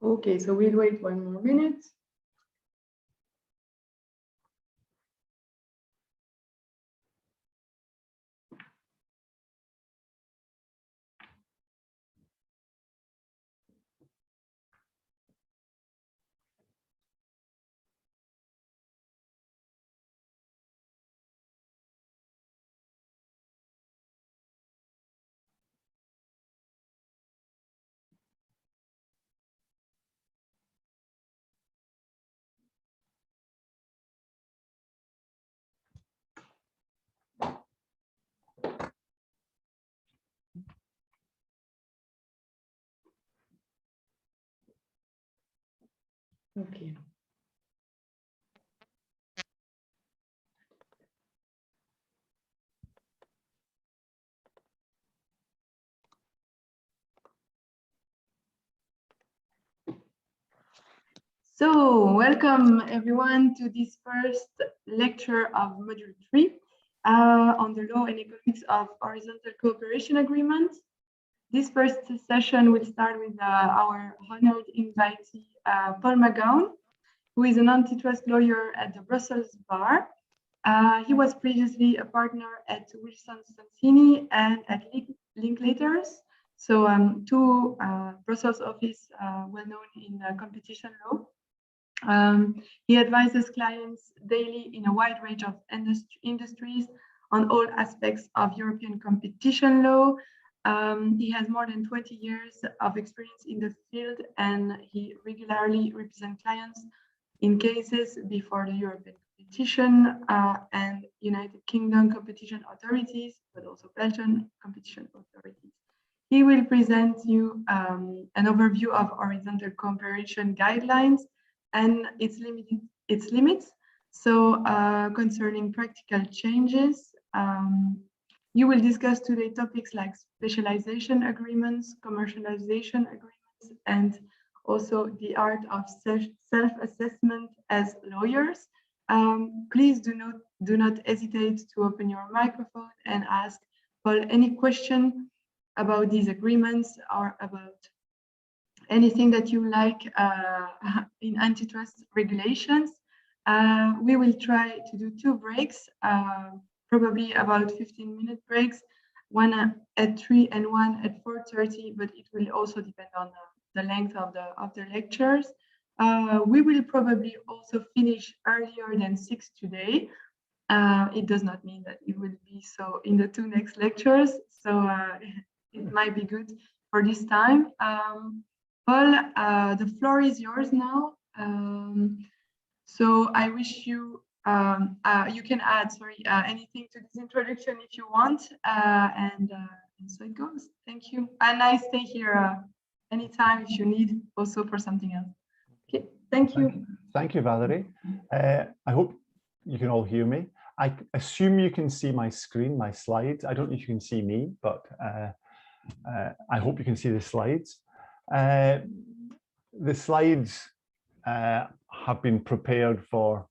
Okay, so we'll wait 1 more minute. Okay. So, welcome everyone to this first lecture of Module 3 on the law and economics of horizontal cooperation agreements. This first session will start with our honored invitee, Paul McGowan, who is an antitrust lawyer at the Brussels Bar. He was previously a partner at Wilson Sonsini and at Linklaters, so two Brussels office well known in competition law. He advises clients daily in a wide range of industries on all aspects of European competition law. He has more than 20 years of experience in the field, and he regularly represents clients in cases before the European competition and United Kingdom competition authorities, but also Belgian competition authorities. He will present you an overview of horizontal cooperation guidelines and its limits. So concerning practical changes, you will discuss today topics like specialization agreements, commercialization agreements, and also the art of self-assessment as lawyers. Please do not hesitate to open your microphone and ask Paul any question about these agreements or about anything that you like in antitrust regulations. We will try to do 2 breaks, probably about 15-minute breaks, one at 3 and one at 4:30, but it will also depend on the length of the lectures. We will probably also finish earlier than 6 today. It does not mean that it will be so in the 2 next lectures, so it might be good for this time. Paul, the floor is yours now. So I wish you, you can add, anything to this introduction if you want, and so it goes. Thank you. And I stay here anytime if you need, also for something else. Okay, thank you. Thank you, Valerie. I hope you can all hear me. I assume you can see my screen, my slides. I don't know if you can see me, but I hope you can see the slides. The slides have been prepared for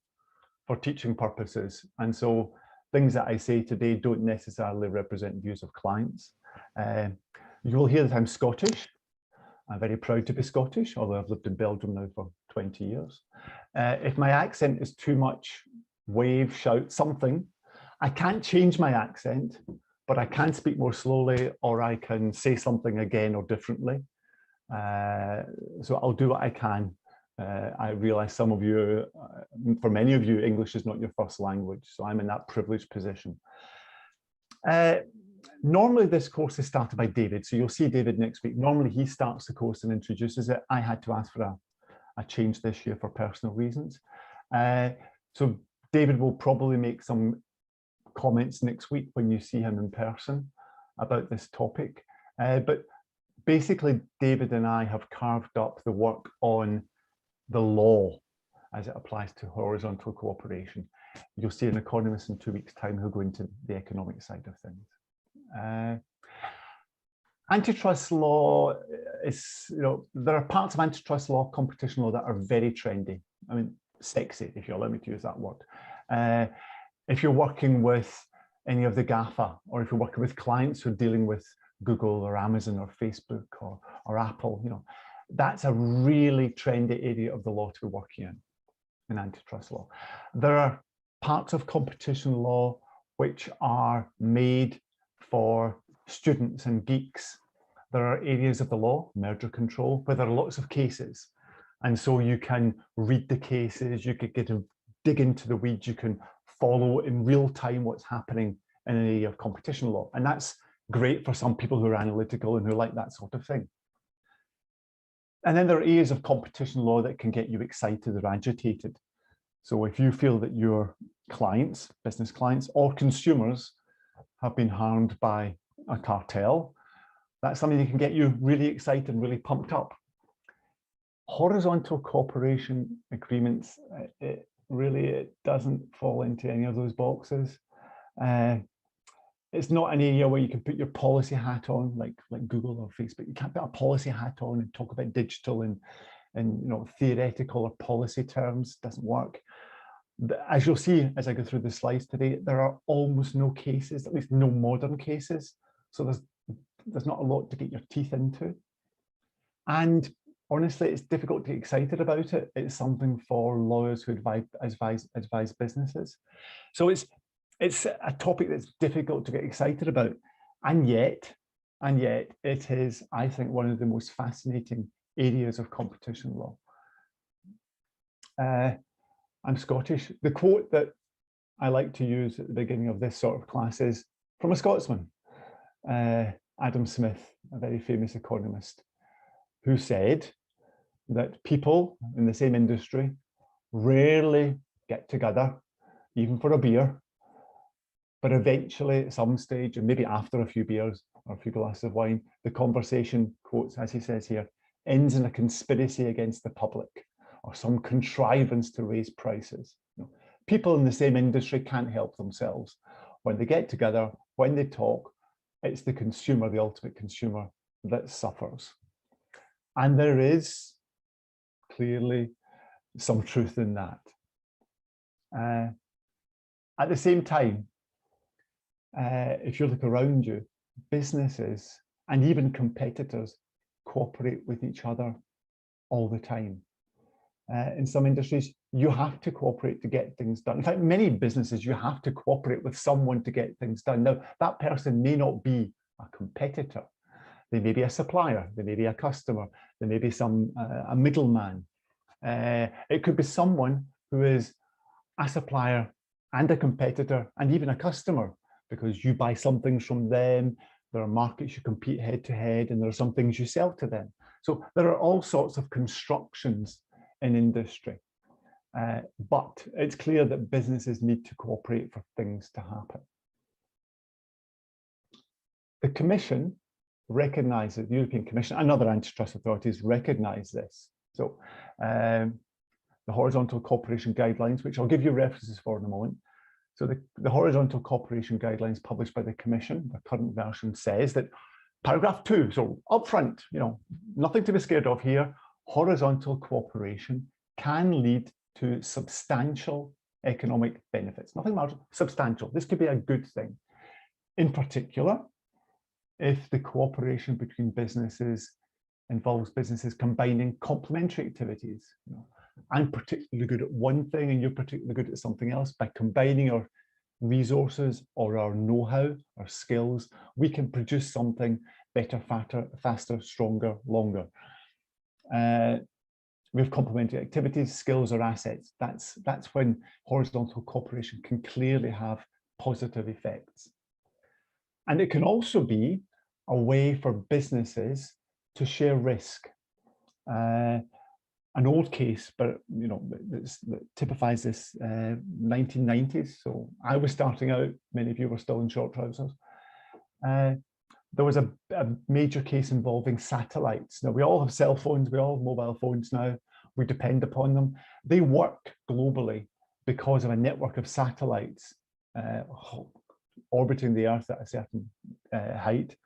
teaching purposes, and so things that I say today don't necessarily represent views of clients. You will hear that I'm Scottish. I'm very proud to be Scottish, although I've lived in Belgium now for 20 years. If my accent is too much, wave, shout, something. I can't change my accent, but I can speak more slowly, or I can say something again or differently. So I'll do what I can. I realize some of you, for many of you, English is not your first language, so I'm in that privileged position. Normally this course is started by David, so you'll see David next week. Normally he starts the course and introduces it. I had to ask for a change this year for personal reasons. So David will probably make some comments next week when you see him in person about this topic. But basically, David and I have carved up the work on the law as it applies to horizontal cooperation. You'll see an economist in 2 weeks' time who'll go into the economic side of things. Antitrust law is, there are parts of antitrust law, competition law that are very trendy. I mean, sexy, if you allow me to use that word. If you're working with any of the GAFA, or if you're working with clients who are dealing with Google or Amazon or Facebook or Apple, That's a really trendy area of the law to be working in antitrust law. There are parts of competition law which are made for students and geeks. There are areas of the law, merger control, where there are lots of cases. And so you can read the cases, you could get to dig into the weeds, you can follow in real time what's happening in an area of competition law. And that's great for some people who are analytical and who like that sort of thing. And then there are areas of competition law that can get you excited or agitated. So if you feel that your clients, business clients or consumers have been harmed by a cartel, that's something that can get you really excited and really pumped up. Horizontal cooperation agreements, it doesn't fall into any of those boxes. It's not an area where you can put your policy hat on, like Google or Facebook. You can't put a policy hat on and talk about digital in theoretical or policy terms. It doesn't work. As you'll see as I go through the slides today, there are almost no cases, at least no modern cases. So there's not a lot to get your teeth into. And honestly, it's difficult to get excited about it. It's something for lawyers who advise businesses. So it's a topic that's difficult to get excited about. And yet it is, I think, one of the most fascinating areas of competition law. I'm Scottish. The quote that I like to use at the beginning of this sort of class is from a Scotsman, Adam Smith, a very famous economist, who said that people in the same industry rarely get together, even for a beer, but eventually at some stage, and maybe after a few beers or a few glasses of wine, the conversation, quotes, as he says here, ends in a conspiracy against the public or some contrivance to raise prices. People in the same industry can't help themselves. When they get together, when they talk, it's the consumer, the ultimate consumer, that suffers. And there is clearly some truth in that. At the same time, if you look around you, businesses and even competitors cooperate with each other all the time. In some industries, you have to cooperate to get things done. In fact, many businesses, you have to cooperate with someone to get things done. Now, that person may not be a competitor. They may be a supplier, they may be a customer, there may be a middleman. It could be someone who is a supplier and a competitor and even a customer, because you buy some things from them, there are markets you compete head to head, and there are some things you sell to them. So there are all sorts of constructions in industry, but it's clear that businesses need to cooperate for things to happen. The Commission recognises, the European Commission and other antitrust authorities recognise this. So the horizontal cooperation guidelines, which I'll give you references for in a moment. So the horizontal cooperation guidelines published by the Commission, the current version, says that paragraph 2, so upfront, nothing to be scared of here, horizontal cooperation can lead to substantial economic benefits. Nothing marginal, substantial. This could be a good thing. In particular, if the cooperation between businesses involves businesses combining complementary activities. I'm particularly good at one thing and you're particularly good at something else. By combining our resources or our know-how, our skills, we can produce something better, faster, stronger, longer. We have complementary activities, skills, or assets. That's when horizontal cooperation can clearly have positive effects. And it can also be a way for businesses to share risk. An old case, but that typifies this 1990s. So I was starting out, many of you were still in short trousers. There was a major case involving satellites. Now we all have cell phones, we all have mobile phones now, we depend upon them. They work globally because of a network of satellites orbiting the Earth at a certain height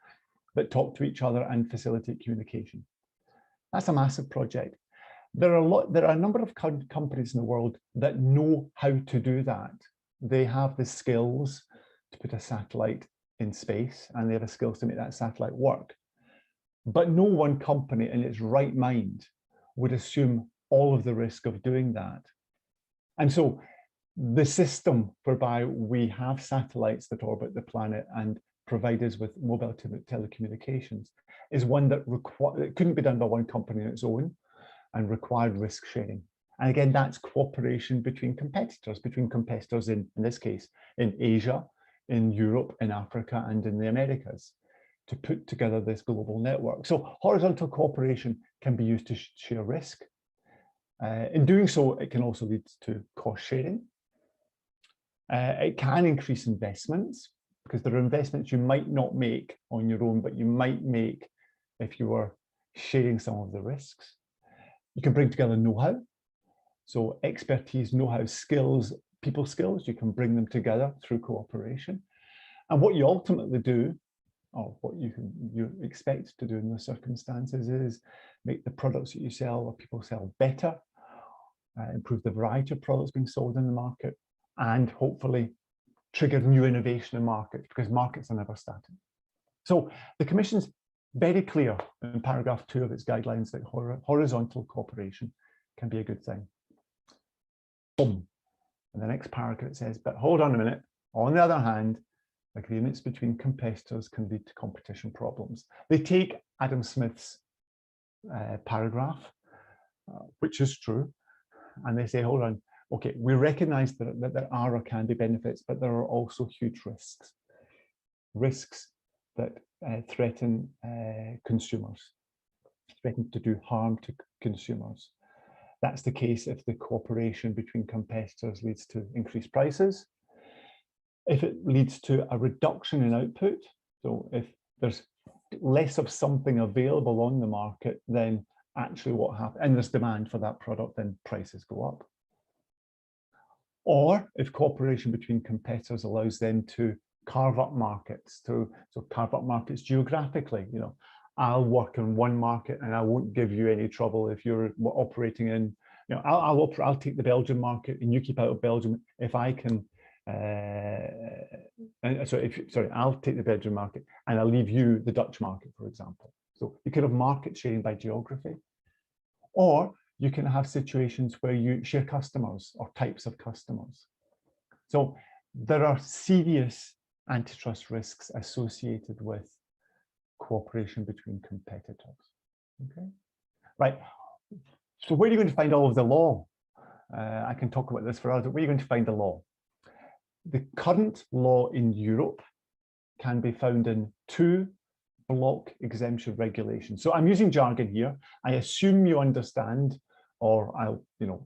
that talk to each other and facilitate communication. That's a massive project. There are a number of companies in the world that know how to do that. They have the skills to put a satellite in space and they have the skills to make that satellite work. But no one company in its right mind would assume all of the risk of doing that. And so the system whereby we have satellites that orbit the planet and provide us with mobile telecommunications is one that it couldn't be done by one company on its own and required risk sharing. And again, that's cooperation between competitors in this case, in Asia, in Europe, in Africa, and in the Americas to put together this global network. So horizontal cooperation can be used to share risk. In doing so, it can also lead to cost sharing. It can increase investments because there are investments you might not make on your own, but you might make if you were sharing some of the risks. You can bring together know-how. So expertise, know-how, skills, people skills, you can bring them together through cooperation. And what you ultimately do, or what you expect to do in those circumstances, is make the products that you sell or people sell better, improve the variety of products being sold in the market, and hopefully trigger new innovation in markets, because markets are never static. So the Commission's very clear in paragraph 2 of its guidelines that horizontal cooperation can be a good thing. Boom. In the next paragraph it says, but hold on a minute, on the other hand, agreements between competitors can lead to competition problems. They take Adam Smith's paragraph, which is true, and they say, hold on, okay, we recognize that there are or can be benefits, but there are also huge risks. Risks that threaten consumers, threaten to do harm to consumers. That's the case if the cooperation between competitors leads to increased prices, if it leads to a reduction in output. So if there's less of something available on the market, then actually what happens, and there's demand for that product, then prices go up. Or if cooperation between competitors allows them to carve up markets, so carve up markets geographically. You know, I'll work in one market and I won't give you any trouble if you're operating in, you know, I'll take the Belgian market and you keep out of Belgium if I can. I'll take the Belgian market and I'll leave you the Dutch market, for example. So you could have market sharing by geography, or you can have situations where you share customers or types of customers. So there are serious antitrust risks associated with cooperation between competitors. Okay, right. So where are you going to find all of the law? I can talk about this for others. Where are you going to find the law? The current law in Europe can be found in 2 block exemption regulations. So I'm using jargon here. I assume you understand, or I'll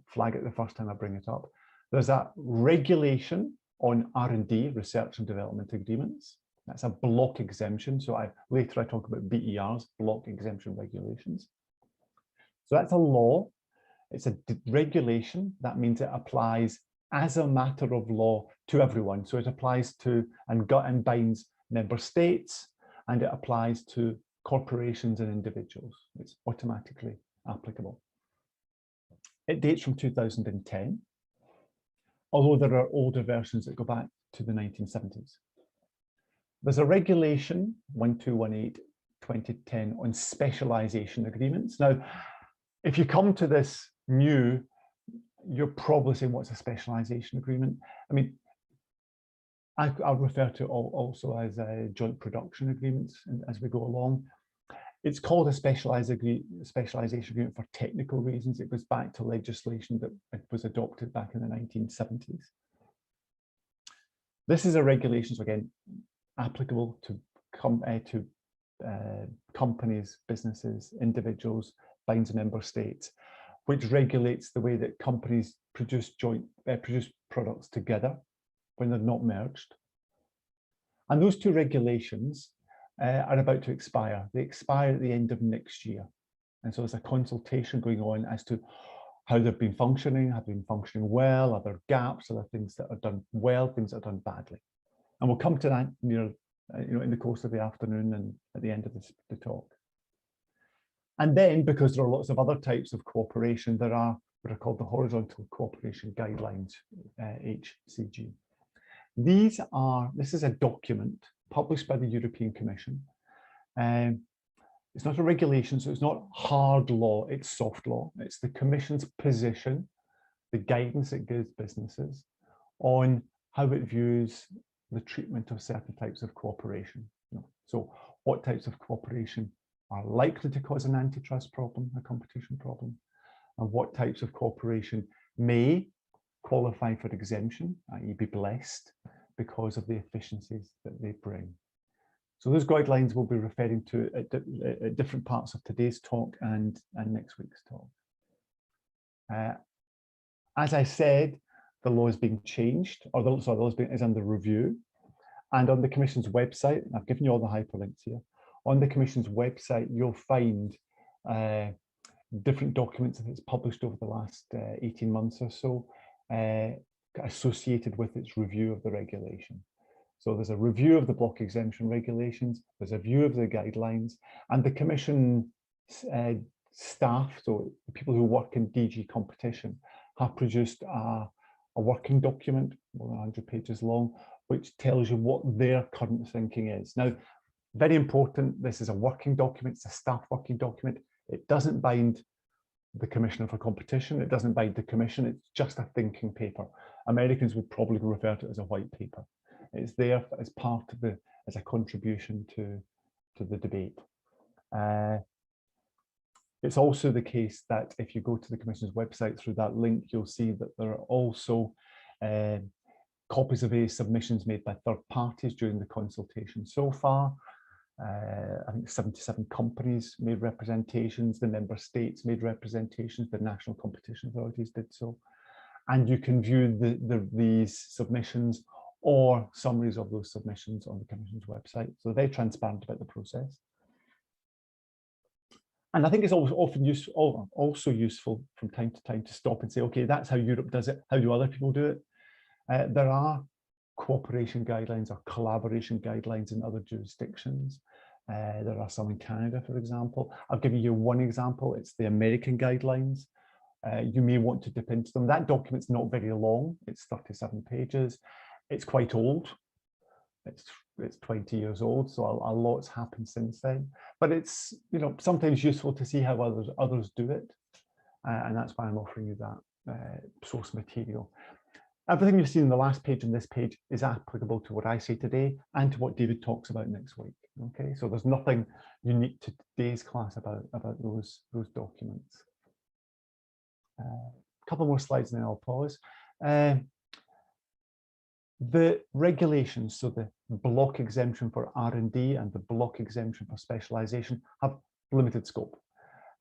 flag it the first time I bring it up. There's a regulation on R&D, research and development agreements. That's a block exemption. So later I talk about BERs, block exemption regulations. So that's a law. It's a regulation. That means it applies as a matter of law to everyone. So it applies to and binds member states, and it applies to corporations and individuals. It's automatically applicable. It dates from 2010, although there are older versions that go back to the 1970s. There's a regulation 1218/2010 on specialization agreements. Now, if you come to this new, you're probably saying, what's a specialization agreement? I mean, I'll refer to also as joint production agreements as we go along. It's called a specialization agreement for technical reasons. It goes back to legislation that was adopted back in the 1970s. This is a regulation, so again, applicable to companies, businesses, individuals, binds member states, which regulates the way that companies produce products together when they're not merged. And those 2 regulations are about to expire. They expire at the end of next year. And so there's a consultation going on as to how they've been functioning, have been functioning well, are there gaps, are there things that are done well, things that are done badly. And we'll come to that in the course of the afternoon and at the end of the talk. And then, because there are lots of other types of cooperation, there are what are called the Horizontal Cooperation Guidelines, HCG. This is a document published by the European Commission It's not a regulation, so it's not hard law, it's soft law. It's the Commission's position, the guidance it gives businesses on how it views the treatment of certain types of cooperation. So what types of cooperation are likely to cause an antitrust problem, a competition problem, and what types of cooperation may qualify for exemption, i.e. be blessed because of the efficiencies that they bring. So those guidelines we'll be referring to at different parts of today's talk and next week's talk. As I said, the law is being changed, or the law is under review. And on the Commission's website, and I've given you all the hyperlinks here, on the Commission's website, you'll find different documents that it's published over the last 18 months or so associated with its review of the regulation. So there's a review of the block exemption regulations, there's a view of the guidelines, and the Commission staff, so the people who work in DG competition, have produced a working document, more than 100 pages long, which tells you what their current thinking is. Now, very important, this is a working document, it's a staff working document. It doesn't bind the Commissioner for Competition, it doesn't bind the Commission, it's just a thinking paper. Americans would probably refer to it as a white paper. It's there as part of as a contribution to the debate. It's also the case that if you go to the Commission's website through that link, you'll see that there are also copies of various submissions made by third parties during the consultation so far. I think 77 companies made representations, the member states made representations, the national competition authorities did so. And you can view these submissions or summaries of those submissions on the Commission's website. So they're transparent about the process. And I think it's also useful from time to time to stop and say, okay, that's how Europe does it. How do other people do it? There are cooperation guidelines or collaboration guidelines in other jurisdictions. There are some in Canada, for example. I'll give you one example. It's the American guidelines. You may want to dip into them. That document's not very long. It's 37 pages. It's quite old. It's 20 years old, so a lot's happened since then. But it's sometimes useful to see how others do it, and that's why I'm offering you that source material. Everything you've seen in the last page and this page is applicable to what I say today and to what David talks about next week. Okay, so there's nothing unique to today's class about those documents. A couple more slides and then I'll pause. The regulations, so the block exemption for R&D and the block exemption for specialization, have limited scope.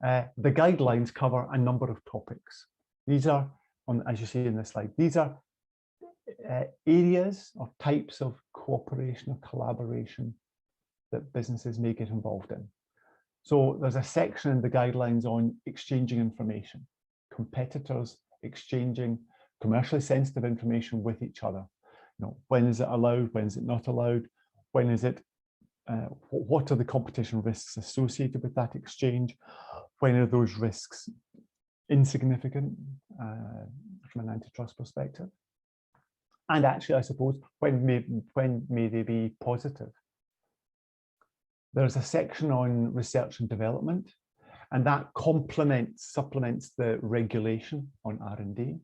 The guidelines cover a number of topics. These are, as you see in this slide, these are areas or types of cooperation or collaboration that businesses may get involved in. So there's a section in the guidelines on exchanging information, competitors exchanging commercially sensitive information with each other. When is it allowed? When is it not allowed? When is it? What are the competition risks associated with that exchange? When are those risks insignificant from an antitrust perspective? And actually, I suppose, when may they be positive? There's a section on research and development, and that supplements the regulation on R&D.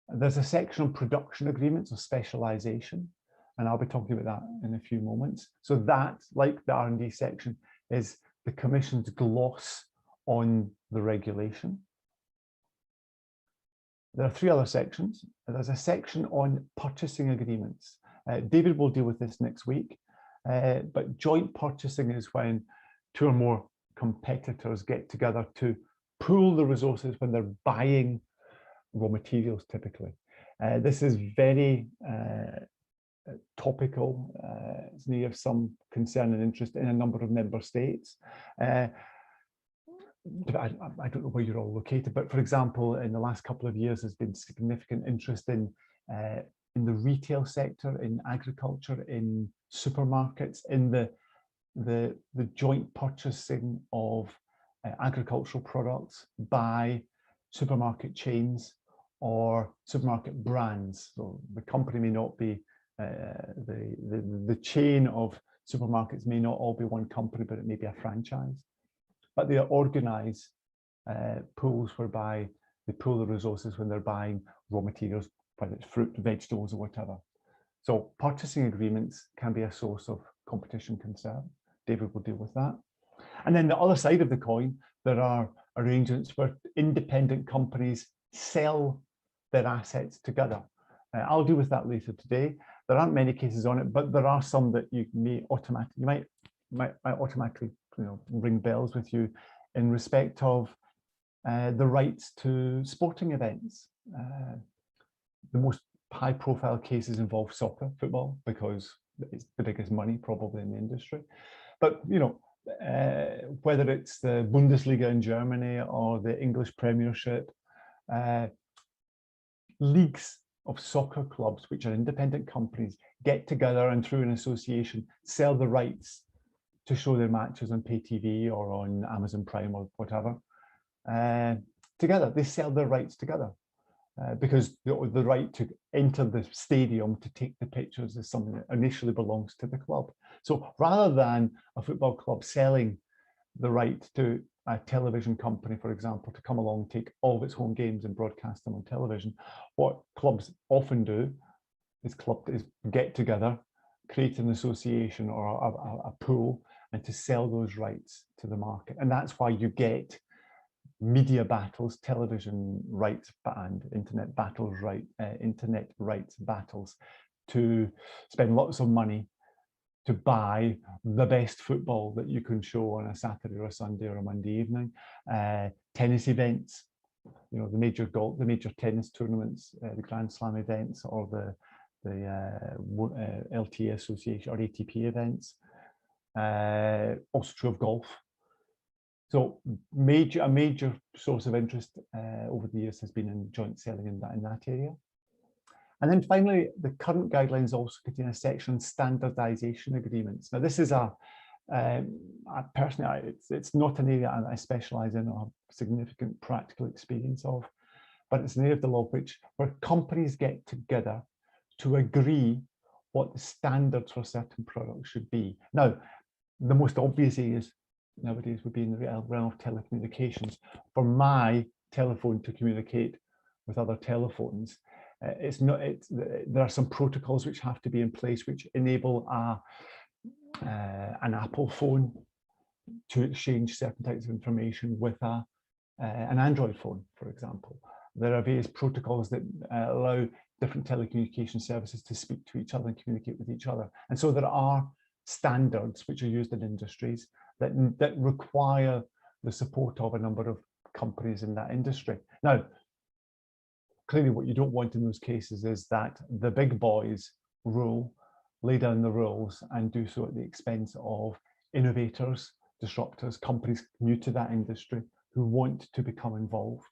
There's a section on production agreements or specialization, and I'll be talking about that in a few moments. So that, like the R&D section, is the Commission's gloss on the regulation. There are three other sections. There's a section on purchasing agreements. David will deal with this next week, but joint purchasing is when two or more competitors get together to pool the resources when they're buying raw materials typically. This is very topical. It's an area of some concern and interest in a number of member states. I don't know where you're all located, but for example, in the last couple of years, there's been significant interest in the retail sector, in agriculture, in supermarkets, in the joint purchasing of agricultural products by supermarket chains or supermarket brands. So the company may not be the chain of supermarkets may not all be one company, but it may be a franchise. But they organise pools whereby they pool the resources when they're buying raw materials, whether it's fruit, vegetables, or whatever. So purchasing agreements can be a source of competition concern. David will deal with that. And then the other side of the coin, there are arrangements where independent companies sell their assets together. I'll deal with that later today. There aren't many cases on it, but there are some that you might automatically ring bells with you in respect of the rights to sporting events. The most high-profile cases involve soccer, football, because it's the biggest money probably in the industry. But whether it's the Bundesliga in Germany or the English Premiership, leagues of soccer clubs, which are independent companies, get together and through an association sell the rights to show their matches on pay TV or on Amazon Prime or whatever. Together, they sell their rights together because the right to enter the stadium to take the pictures is something that initially belongs to the club. So rather than a football club selling the right to a television company, for example, to come along, take all of its home games and broadcast them on television, what clubs often do is get together, create an association or a pool, and to sell those rights to the market. And that's why you get media battles, television rights and internet rights battles to spend lots of money to buy the best football that you can show on a Saturday or a Sunday or a Monday evening. Tennis events, the major tennis tournaments, the Grand Slam events, or the LTA Association or ATP events. Also true of golf. So a major source of interest over the years has been in joint selling in that area. And then finally, the current guidelines also contain a section on standardization agreements. Now, this is personally, it's not an area I specialize in or have significant practical experience of, but it's an area of the law where companies get together to agree what the standards for certain products should be. Now, the most obvious areas nowadays would be in the realm of telecommunications. For my telephone to communicate with other telephones, there are some protocols which have to be in place which enable an Apple phone to exchange certain types of information with an Android phone, for example. There are various protocols that allow different telecommunication services to speak to each other and communicate with each other. And so there are standards which are used in industries that require the support of a number of companies in that industry. Now, clearly what you don't want in those cases is that the big boys lay down the rules and do so at the expense of innovators, disruptors, companies new to that industry who want to become involved.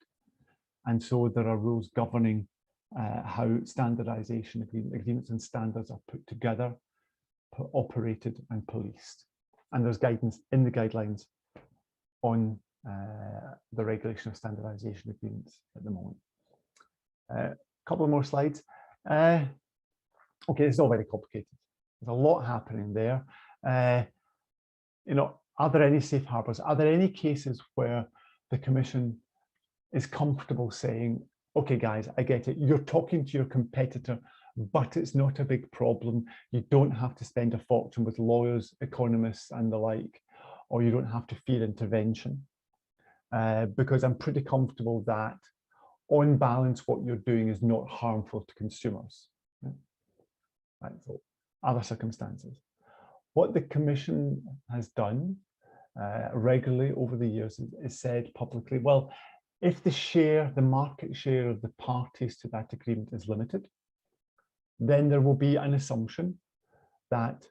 And so there are rules governing how standardization agreements and standards are put together, operated and policed. And there's guidance in the guidelines on the regulation of standardization agreements at the moment. A couple more slides. Okay, it's all very complicated. There's a lot happening there. Are there any safe harbors? Are there any cases where the Commission is comfortable saying, okay, guys, I get it. You're talking to your competitor, but it's not a big problem. You don't have to spend a fortune with lawyers, economists, and the like, or you don't have to fear intervention. Because I'm pretty comfortable that on balance, what you're doing is not harmful to consumers. Right, so other circumstances. What the Commission has done regularly over the years is said publicly, well, if the market share of the parties to that agreement is limited, then there will be an assumption that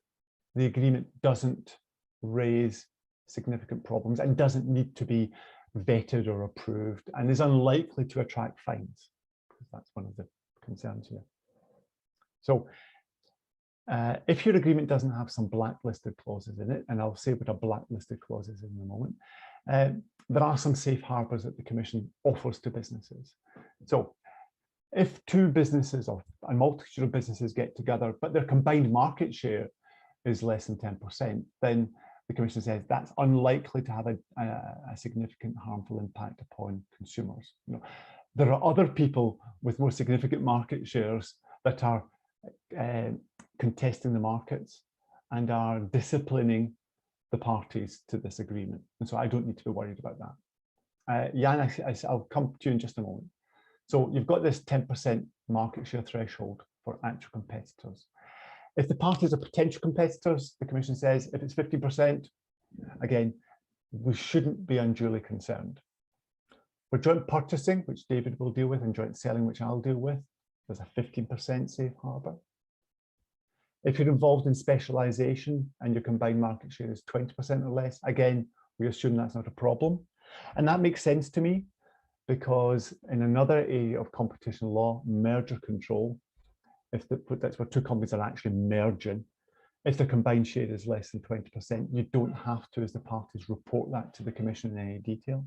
the agreement doesn't raise significant problems and doesn't need to be vetted or approved and is unlikely to attract fines, because that's one of the concerns here. So if your agreement doesn't have some blacklisted clauses in it, and I'll say what a blacklisted clause is in a moment, there are some safe harbors that the Commission offers to businesses. So if two businesses or a multitude of businesses get together, but their combined market share is less than 10%, then the Commission says that's unlikely to have a significant harmful impact upon consumers. There are other people with more significant market shares that are contesting the markets and are disciplining the parties to this agreement. And so I don't need to be worried about that. Jan, I'll come to you in just a moment. So you've got this 10% market share threshold for actual competitors. If the parties are potential competitors, the Commission says if it's 50%, again, we shouldn't be unduly concerned. For joint purchasing, which David will deal with, and joint selling, which I'll deal with, there's a 15% safe harbour. If you're involved in specialisation and your combined market share is 20% or less, again, we assume that's not a problem. And that makes sense to me because in another area of competition law, merger control, that's where two companies are actually merging, if the combined share is less than 20%, you don't have to, as the parties, report that to the Commission in any detail.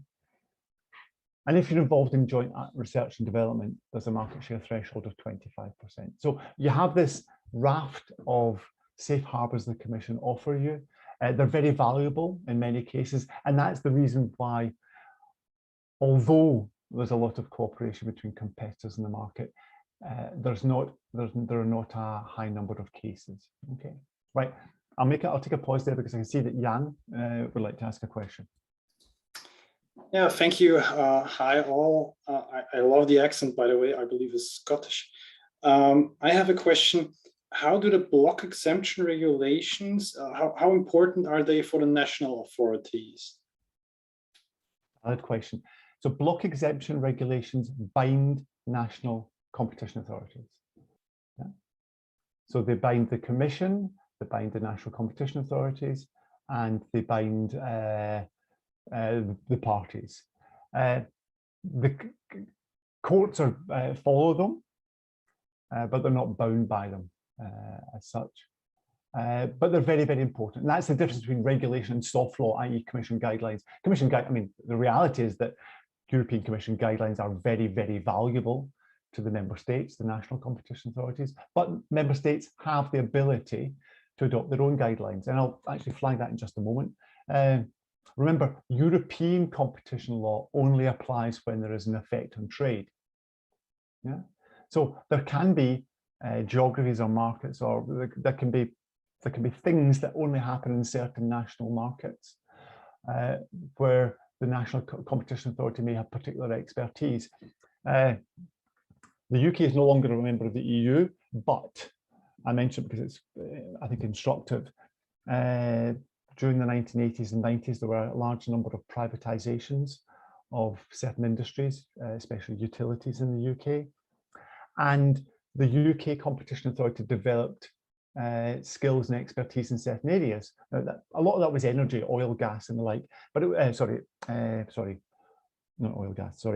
And if you're involved in joint research and development, there's a market share threshold of 25%. So you have this raft of safe harbours the Commission offer you. They're very valuable in many cases, and that's the reason why, although there's a lot of cooperation between competitors in the market, there are not a high number of cases. Okay, right. I'll take a pause there because I can see that Jan would like to ask a question. Yeah, thank you. Hi all. I love the accent, by the way. I believe it's Scottish. I have a question. How do the block exemption regulations, how important are they for the national authorities? Valid question. So block exemption regulations bind national competition authorities. Yeah. So they bind the Commission, they bind the national competition authorities, and they bind the parties. The courts follow them, but they're not bound by them as such. But they're very, very important. And that's the difference between regulation and soft law, i.e. Commission guidelines. I mean, the reality is that European Commission guidelines are very, very valuable to the member states, the national competition authorities, but member states have the ability to adopt their own guidelines. And I'll actually flag that in just a moment. Remember, European competition law only applies when there is an effect on trade. Yeah. So there can be geographies or markets, or there can be things that only happen in certain national markets where the national competition authority may have particular expertise. The UK is no longer a member of the EU, but I mentioned it because it's, I think, instructive. During the 1980s and 90s, there were a large number of privatizations of certain industries, especially utilities in the UK. And the UK Competition Authority developed skills and expertise in certain areas. Now, a lot of that was energy, oil, gas, and the like. But not oil, gas.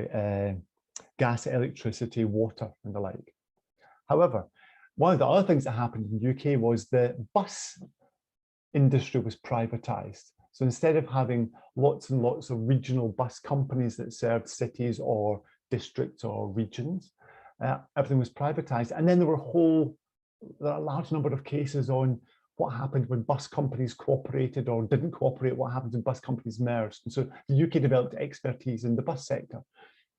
Gas, electricity, water, and the like. However, one of the other things that happened in the UK was the bus industry was privatized. So instead of having lots and lots of regional bus companies that served cities or districts or regions, everything was privatized. And then there were a large number of cases on what happened when bus companies cooperated or didn't cooperate, what happens when bus companies merged. And so the UK developed expertise in the bus sector.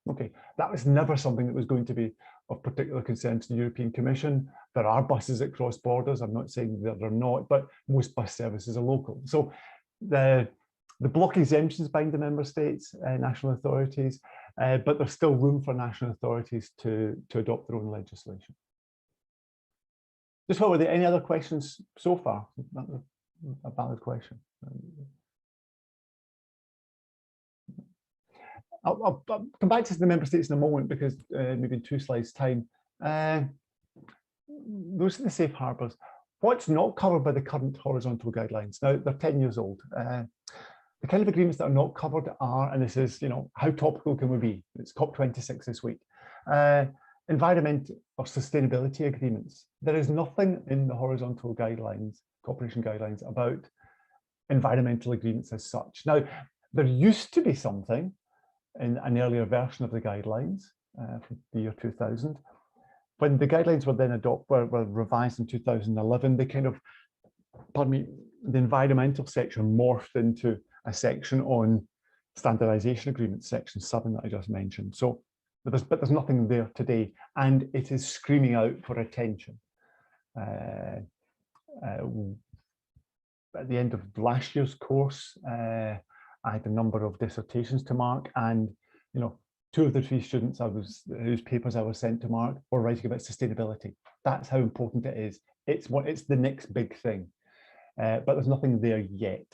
Okay, that was never something that was going to be of particular concern to the European Commission. There are buses that cross borders. I'm not saying that they're not, but most bus services are local. So the block exemptions bind the member states, national authorities, but there's still room for national authorities to adopt their own legislation. Just what were there any other questions so far? A valid question. I'll come back to the member states in a moment because maybe in 2 slides' time. Those are the safe harbours. What's not covered by the current horizontal guidelines? Now, they're 10 years old. The kind of agreements that are not covered are, and this is, how topical can we be? It's COP26 this week. Environment or sustainability agreements. There is nothing in the horizontal guidelines, cooperation guidelines, about environmental agreements as such. Now, there used to be something in an earlier version of the guidelines from the year 2000. When the guidelines were then were revised in 2011, they kind of pardon me, the environmental section morphed into a section on standardization agreements, section 7 that I just mentioned. So, but there's nothing there today, and it is screaming out for attention. At the end of last year's course, I had a number of dissertations to mark, and 2 of the 3 students whose papers I was sent to mark were writing about sustainability. That's how important it is. It's the next big thing, but there's nothing there yet.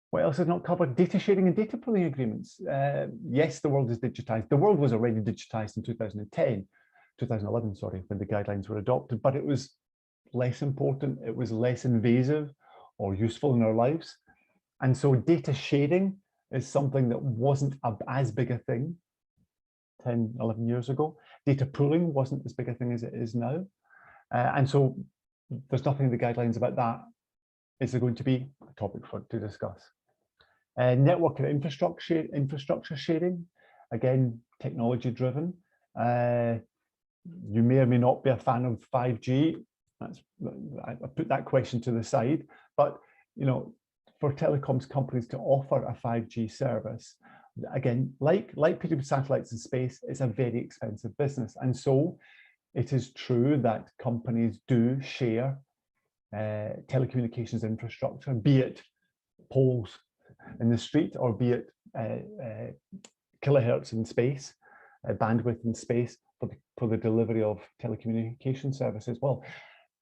What else is not covered? Data sharing and data pooling agreements. Yes, the world is digitized. The world was already digitized in 2011, sorry, when the guidelines were adopted, but it was less important, it was less invasive or useful in our lives. And so data sharing is something that wasn't as big a thing 10, 11 years ago. Data pooling wasn't as big a thing as it is now. And so there's nothing in the guidelines about that. Is there going to be a topic to discuss? Network and infrastructure sharing, again, technology driven. You may or may not be a fan of 5G. I put that question to the side, but for telecoms companies to offer a 5G service, again, like putting satellites in space, it's a very expensive business. And so it is true that companies do share telecommunications infrastructure, be it poles in the street or be it kilohertz in space, bandwidth in space for the delivery of telecommunication services. Well,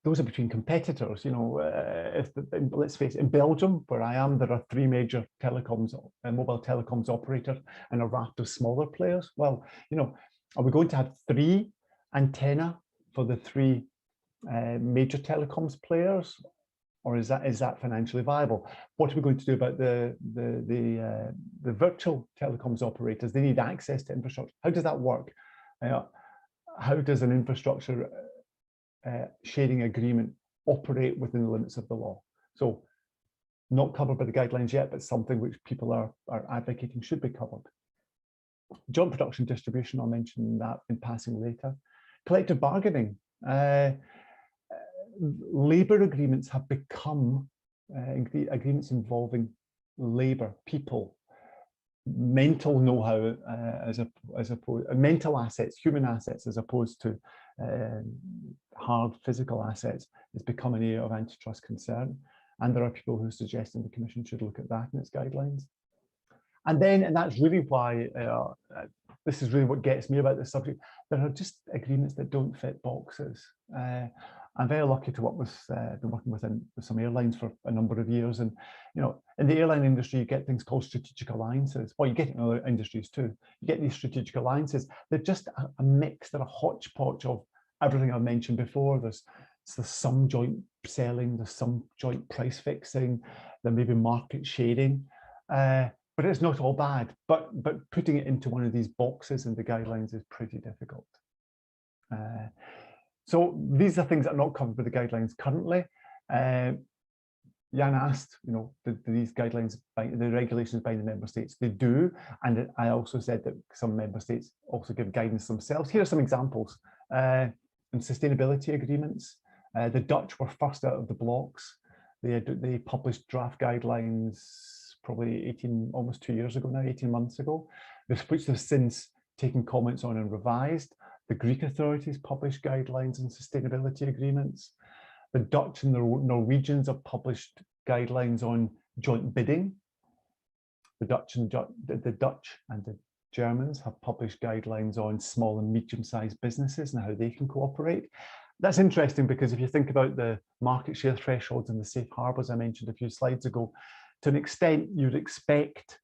those are between competitors. Let's face it, in Belgium, where I am, there are 3 major mobile telecoms operators and a raft of smaller players. Well, are we going to have 3 antenna for the 3 major telecoms players, or is that financially viable? What are we going to do about the virtual telecoms operators? They need access to infrastructure. How does that work? How does an infrastructure sharing agreement operate within the limits of the law? So not covered by the guidelines yet, but something which people are advocating should be covered. Joint production distribution, I'll mention that in passing later. Collective bargaining. Labour agreements have become agreements involving labour, people, mental know-how as opposed mental assets, human assets, as opposed to hard physical assets, has become an area of antitrust concern. And there are people who are suggesting the Commission should look at that in its guidelines. And that's really why this is really what gets me about this subject. There are just agreements that don't fit boxes. I'm very lucky to work with, been working with some airlines for a number of years. And, in the airline industry, you get things called strategic alliances. Well, you get it in other industries too. You get these strategic alliances. They're just a mix, they're a hodgepodge of everything I've mentioned before. There's some joint selling, there's some joint price fixing, there may be market sharing. But it's not all bad, but putting it into one of these boxes in the guidelines is pretty difficult. So these are things that are not covered by the guidelines currently. Jan asked, do these guidelines, the regulations bind the member states? They do, and I also said that some member states also give guidance themselves. Here are some examples. In sustainability agreements, the Dutch were first out of the blocks. They published draft guidelines probably almost 2 years ago now, 18 months ago, which they've since taken comments on and revised. The Greek authorities published guidelines and sustainability agreements. The Dutch and the Norwegians have published guidelines on joint bidding. The Dutch and the Germans have published guidelines on small and medium-sized businesses and how they can cooperate. That's interesting because if you think about the market share thresholds and the safe harbors I mentioned a few slides ago, to an extent, you'd expect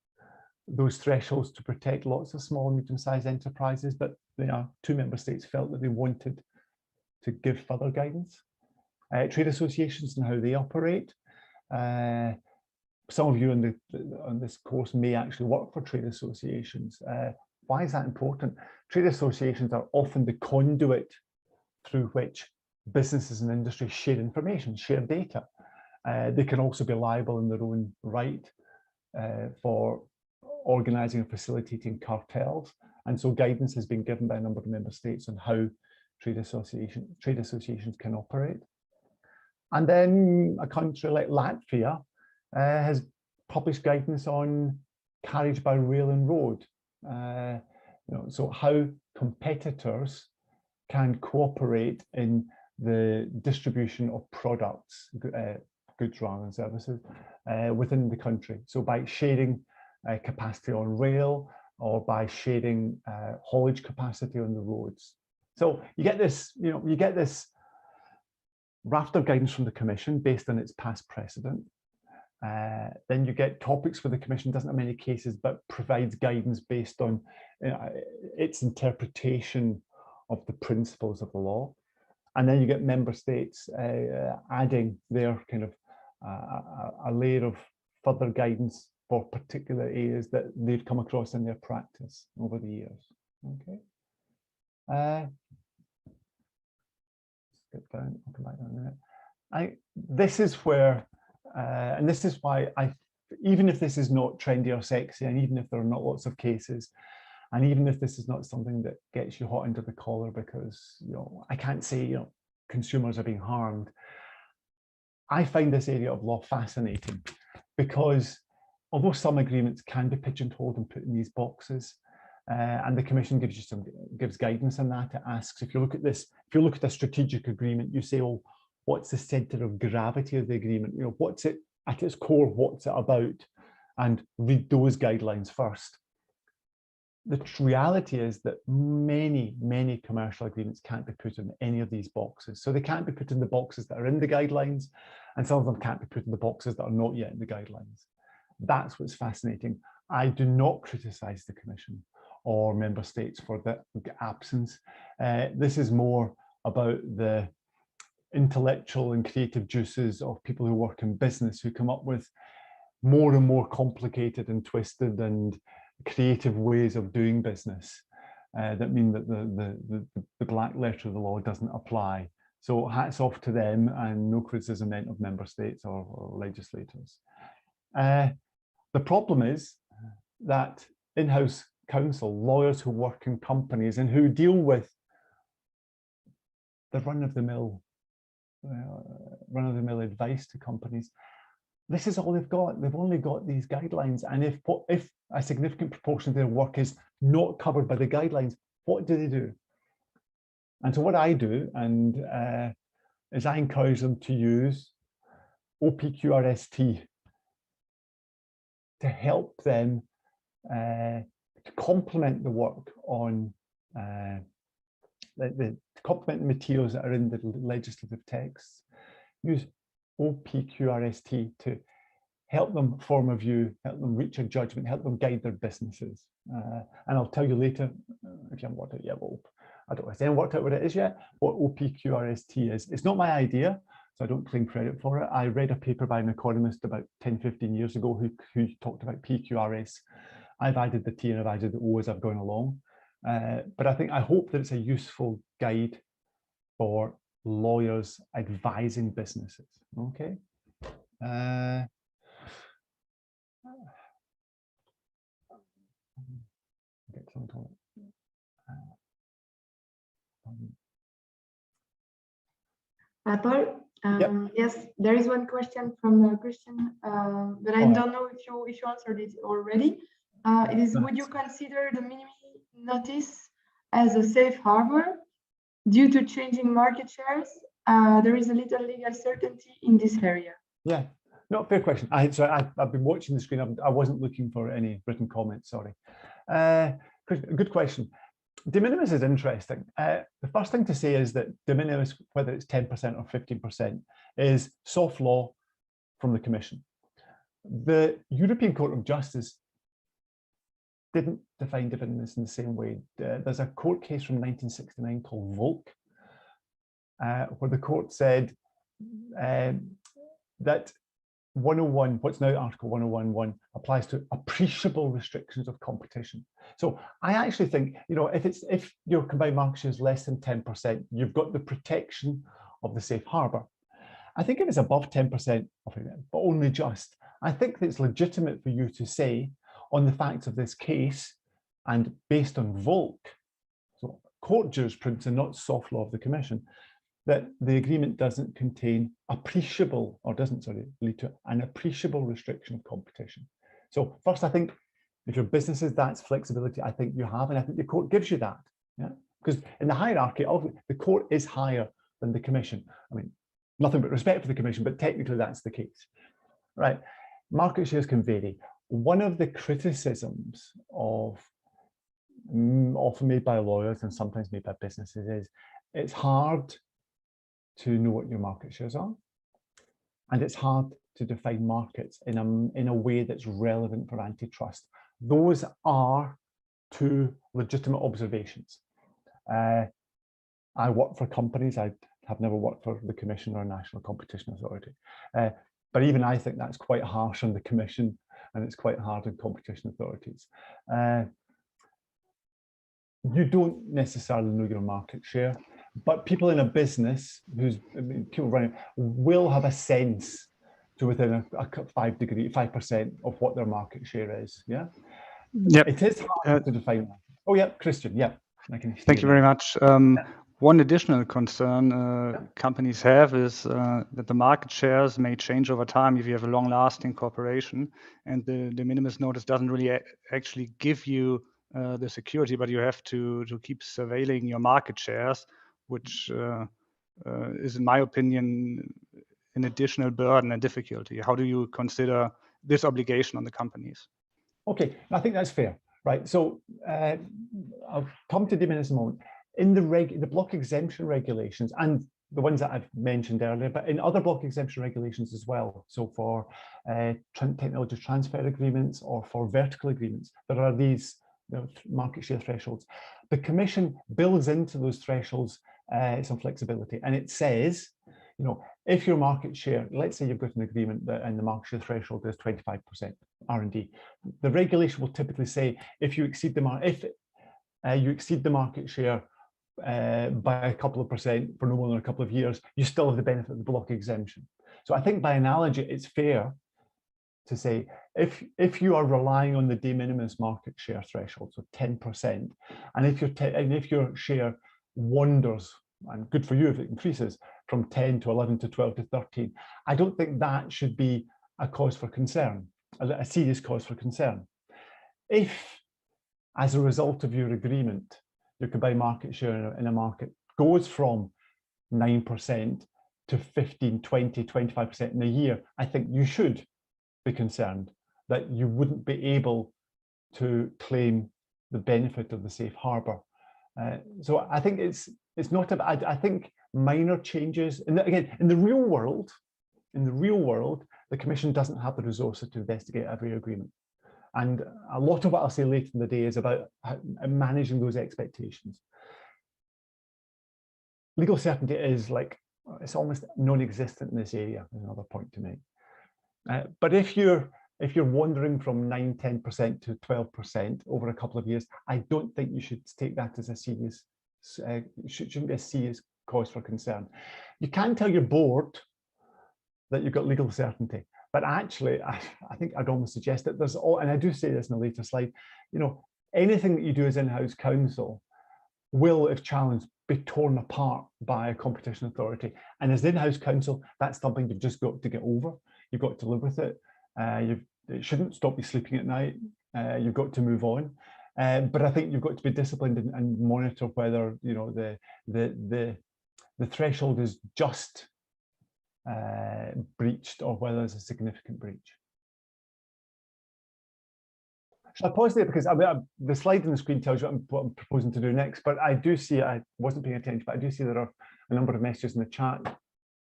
those thresholds to protect lots of small and medium-sized enterprises, but 2 member states felt that they wanted to give further guidance. Trade associations and how they operate. Some of you on this course may actually work for trade associations. Why is that important? Trade associations are often the conduit through which businesses and industry share information, share data. They can also be liable in their own right for organising and facilitating cartels. And so guidance has been given by a number of member states on how trade associations can operate. And then a country like Latvia has published guidance on carriage by rail and road. So how competitors can cooperate in the distribution of products, goods rather than services, within the country. So by sharing capacity on rail, or by sharing haulage capacity on the roads. So you get this, you get this raft of guidance from the Commission based on its past precedent. Then you get topics where the Commission doesn't have many cases, but provides guidance based on its interpretation of the principles of the law. And then you get member states adding their kind of a layer of further guidance for particular areas that they've come across in their practice over the years. Okay. Skip down, I'll come back down a minute. This is where, and this is why even if this is not trendy or sexy, and even if there are not lots of cases, and even if this is not something that gets you hot under the collar because, I can't say, consumers are being harmed, I find this area of law fascinating because although some agreements can be pigeonholed and put in these boxes, and the Commission gives guidance on that, it asks, if you look at this, if you look at a strategic agreement, you say, well, what's the center of gravity of the agreement? What's it at its core, what's it about? And read those guidelines first. The reality is that many, many commercial agreements can't be put in any of these boxes. So they can't be put in the boxes that are in the guidelines, and some of them can't be put in the boxes that are not yet in the guidelines. That's what's fascinating. I do not criticize the Commission or member states for the absence. This is more about the intellectual and creative juices of people who work in business, who come up with more and more complicated and twisted and creative ways of doing business that mean that the black letter of the law doesn't apply. So hats off to them, and no criticism meant of member states or legislators. The problem is that in-house counsel, lawyers who work in companies and who deal with the run-of-the-mill advice to companies, this is all they've got. They've only got these guidelines. And if a significant proportion of their work is not covered by the guidelines, what do they do? And so what I do, is I encourage them to use OPQRST to help them to complement the work on to complement the materials that are in the legislative texts. Use OPQRST to help them form a view, help them reach a judgment, help them guide their businesses. And I'll tell you later, if you haven't worked out yet, well, I don't know if anyone worked out what it is yet, what OPQRST is. It's not my idea, so I don't claim credit for it. I read a paper by an economist about 10, 15 years ago who talked about PQRS. I've added the T and I've added the O as I've gone along. But I hope that it's a useful guide for lawyers advising businesses. Okay. Paul, Yep. yes, there is one question from Christian, but I don't know if you answered it already. It is, would you consider the minimum notice as a safe harbor due to changing market shares? There is a little legal certainty in this area. Yeah, no, fair question. I've been watching the screen. I wasn't looking for any written comments, sorry. Good question. De minimis is interesting. The first thing to say is that de minimis, whether it's 10% or 15%, is soft law from the Commission. The European Court of Justice didn't define de minimis in the same way. There's a court case from 1969 called Volk, where the court said that 101, what's now Article 101.1, applies to appreciable restrictions of competition. So I actually think, if your combined market share is less than 10%, you've got the protection of the safe harbor. I think if it's above 10%, but only just, I think that it's legitimate for you to say, on the facts of this case, and based on Volk, so court jurisprudence and not soft law of the Commission, that the agreement doesn't contain appreciable, or doesn't, sorry, lead to an appreciable restriction of competition. So first, I think if your business is that's flexibility, I think you have, and I think the court gives you that. Yeah, because in the hierarchy, the court is higher than the commission. I mean, nothing but respect for the commission, but technically that's the case, right? Market shares can vary. One of the criticisms of often made by lawyers and sometimes made by businesses is it's hard to know what your market shares are, and it's hard to define markets in a way that's relevant for antitrust. Those are two legitimate observations. I work for companies. I have never worked for the Commission or National Competition Authority. But even I think that's quite harsh on the Commission, and it's quite hard on competition authorities. You don't necessarily know your market share, but people in a business people running will have a sense to within a 5% of what their market share is. Yeah. Yep. It is hard to define that. Oh yeah, Christian. Yeah. Thank you very much. One additional concern companies have is that the market shares may change over time if you have a long-lasting cooperation, and the de minimis notice doesn't really actually give you the security, but you have to keep surveilling your market shares, which is, in my opinion, an additional burden and difficulty. How do you consider this obligation on the companies? Okay, I think that's fair, right? So I'll come to de minimis in a moment. In the block exemption regulations, and the ones that I've mentioned earlier, but in other block exemption regulations as well. So for technology transfer agreements or for vertical agreements, there are these market share thresholds. The Commission builds into those thresholds some flexibility, and it says, if your market share, let's say you've got an agreement that and the market share threshold is 25% R&D, the regulation will typically say if you exceed the market share by a couple of percent for no more than a couple of years, you still have the benefit of the block exemption. So I think by analogy, it's fair to say if you are relying on the de minimis market share threshold, so 10%, and if your share wanders, and good for you if it increases from 10 to 11 to 12 to 13, I don't think that should be a cause for concern, a serious cause for concern. If, as a result of your agreement, your combined market share in a market goes from 9% to 15, 20, 25% in a year, I think you should be concerned that you wouldn't be able to claim the benefit of the safe harbor. So I think it's not about, I think minor changes, and again, in the real world, the Commission doesn't have the resources to investigate every agreement. And a lot of what I'll say later in the day is about managing those expectations. Legal certainty is it's almost non-existent in this area, is another point to make. But if you're wandering from 9, 10% to 12% over a couple of years, I don't think you should take that as a serious, shouldn't be a serious cause for concern. You can tell your board that you've got legal certainty, but actually, I think I'd almost suggest that there's and I do say this in a later slide, anything that you do as in-house counsel will, if challenged, be torn apart by a competition authority. And as in-house counsel, that's something you've just got to get over. You've got to live with it. It shouldn't stop you sleeping at night. You've got to move on. But I think you've got to be disciplined and monitor whether the threshold is just breached or whether there's a significant breach. Shall I pause there, because the slide on the screen tells you what I'm proposing to do next, but I do see, I wasn't paying attention, but I do see there are a number of messages in the chat.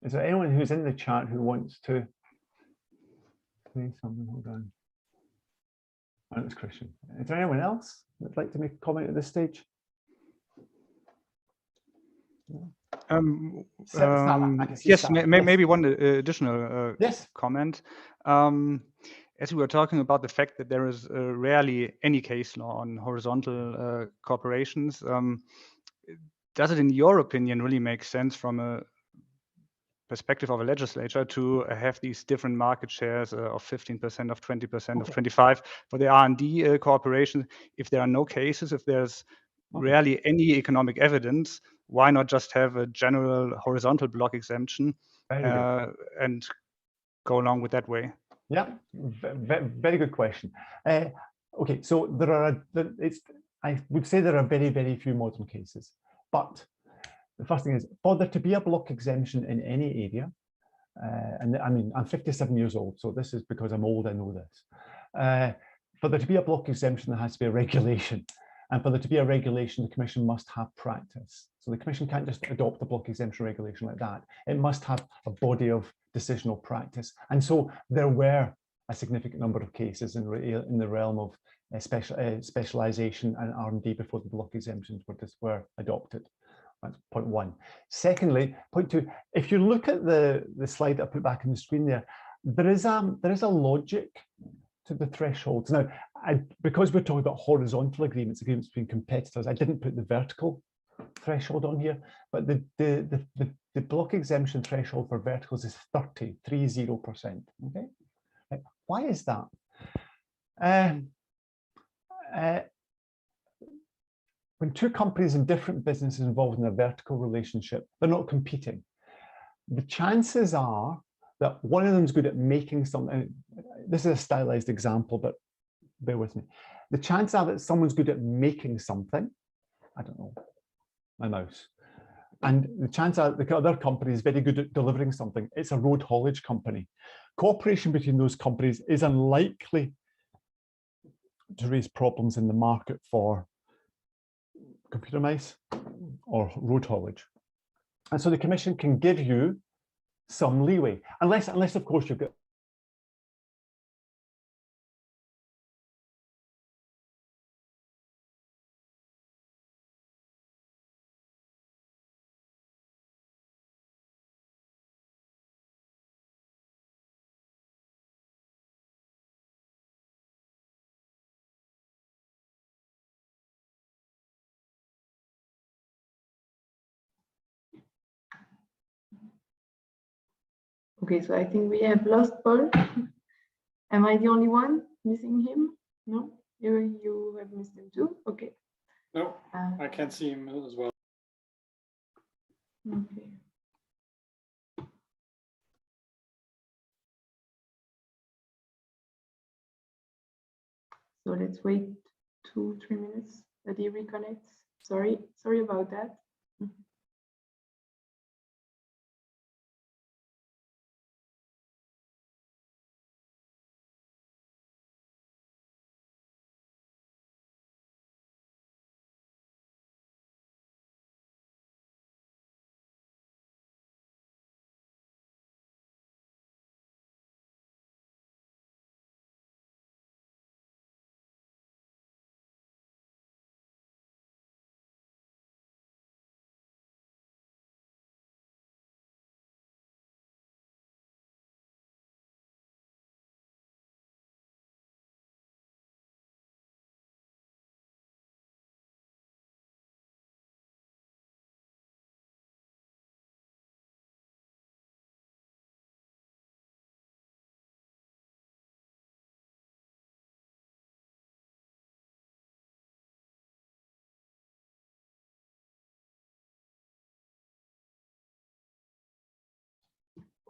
Is there anyone who's in the chat who wants to say something? Hold on. Oh, it's Christian. Is there anyone else that'd like to make a comment at this stage? Yes, maybe one additional comment. As we were talking about the fact that there is rarely any case law on horizontal corporations, does it, in your opinion, really make sense from a perspective of a legislature to have these different market shares of 15%, of 20%, of 25% for the R&D corporations, if there are no cases, if there's rarely any economic evidence why not just have a general horizontal block exemption and go along with that way? Yeah, very good question. Okay, so I would say there are very, very few modern cases, but the first thing is for there to be a block exemption in any area, and I mean, I'm 57 years old, so this is because I'm old, I know this. For there to be a block exemption, there has to be a regulation. And for there to be a regulation, the Commission must have practice. So the Commission can't just adopt a block exemption regulation like that. It must have a body of decisional practice. And so there were a significant number of cases in the realm of specialisation and R&D before the block exemptions were adopted. That's point one. Secondly, point two, if you look at the slide that I put back on the screen there is a logic to the thresholds. Now, because we're talking about horizontal agreements between competitors, I didn't put the vertical threshold on here, but the block exemption threshold for verticals is 30%. Okay, why is that? When two companies in different businesses involved in a vertical relationship, they're not competing. The chances are that one of them is good at making something. This is a stylized example, but bear with me. The chances are that someone's good at making something. I don't know, my mouse. And the chance are the other company is very good at delivering something. It's a road haulage company. Cooperation between those companies is unlikely to raise problems in the market for computer mice or road haulage. And so the Commission can give you some leeway, unless of course you've got Okay, so I think we have lost Paul. Am I the only one missing him? No, you have missed him too. Okay. No, I can't see him as well. Okay. So let's wait 2-3 minutes that he reconnects. Sorry about that.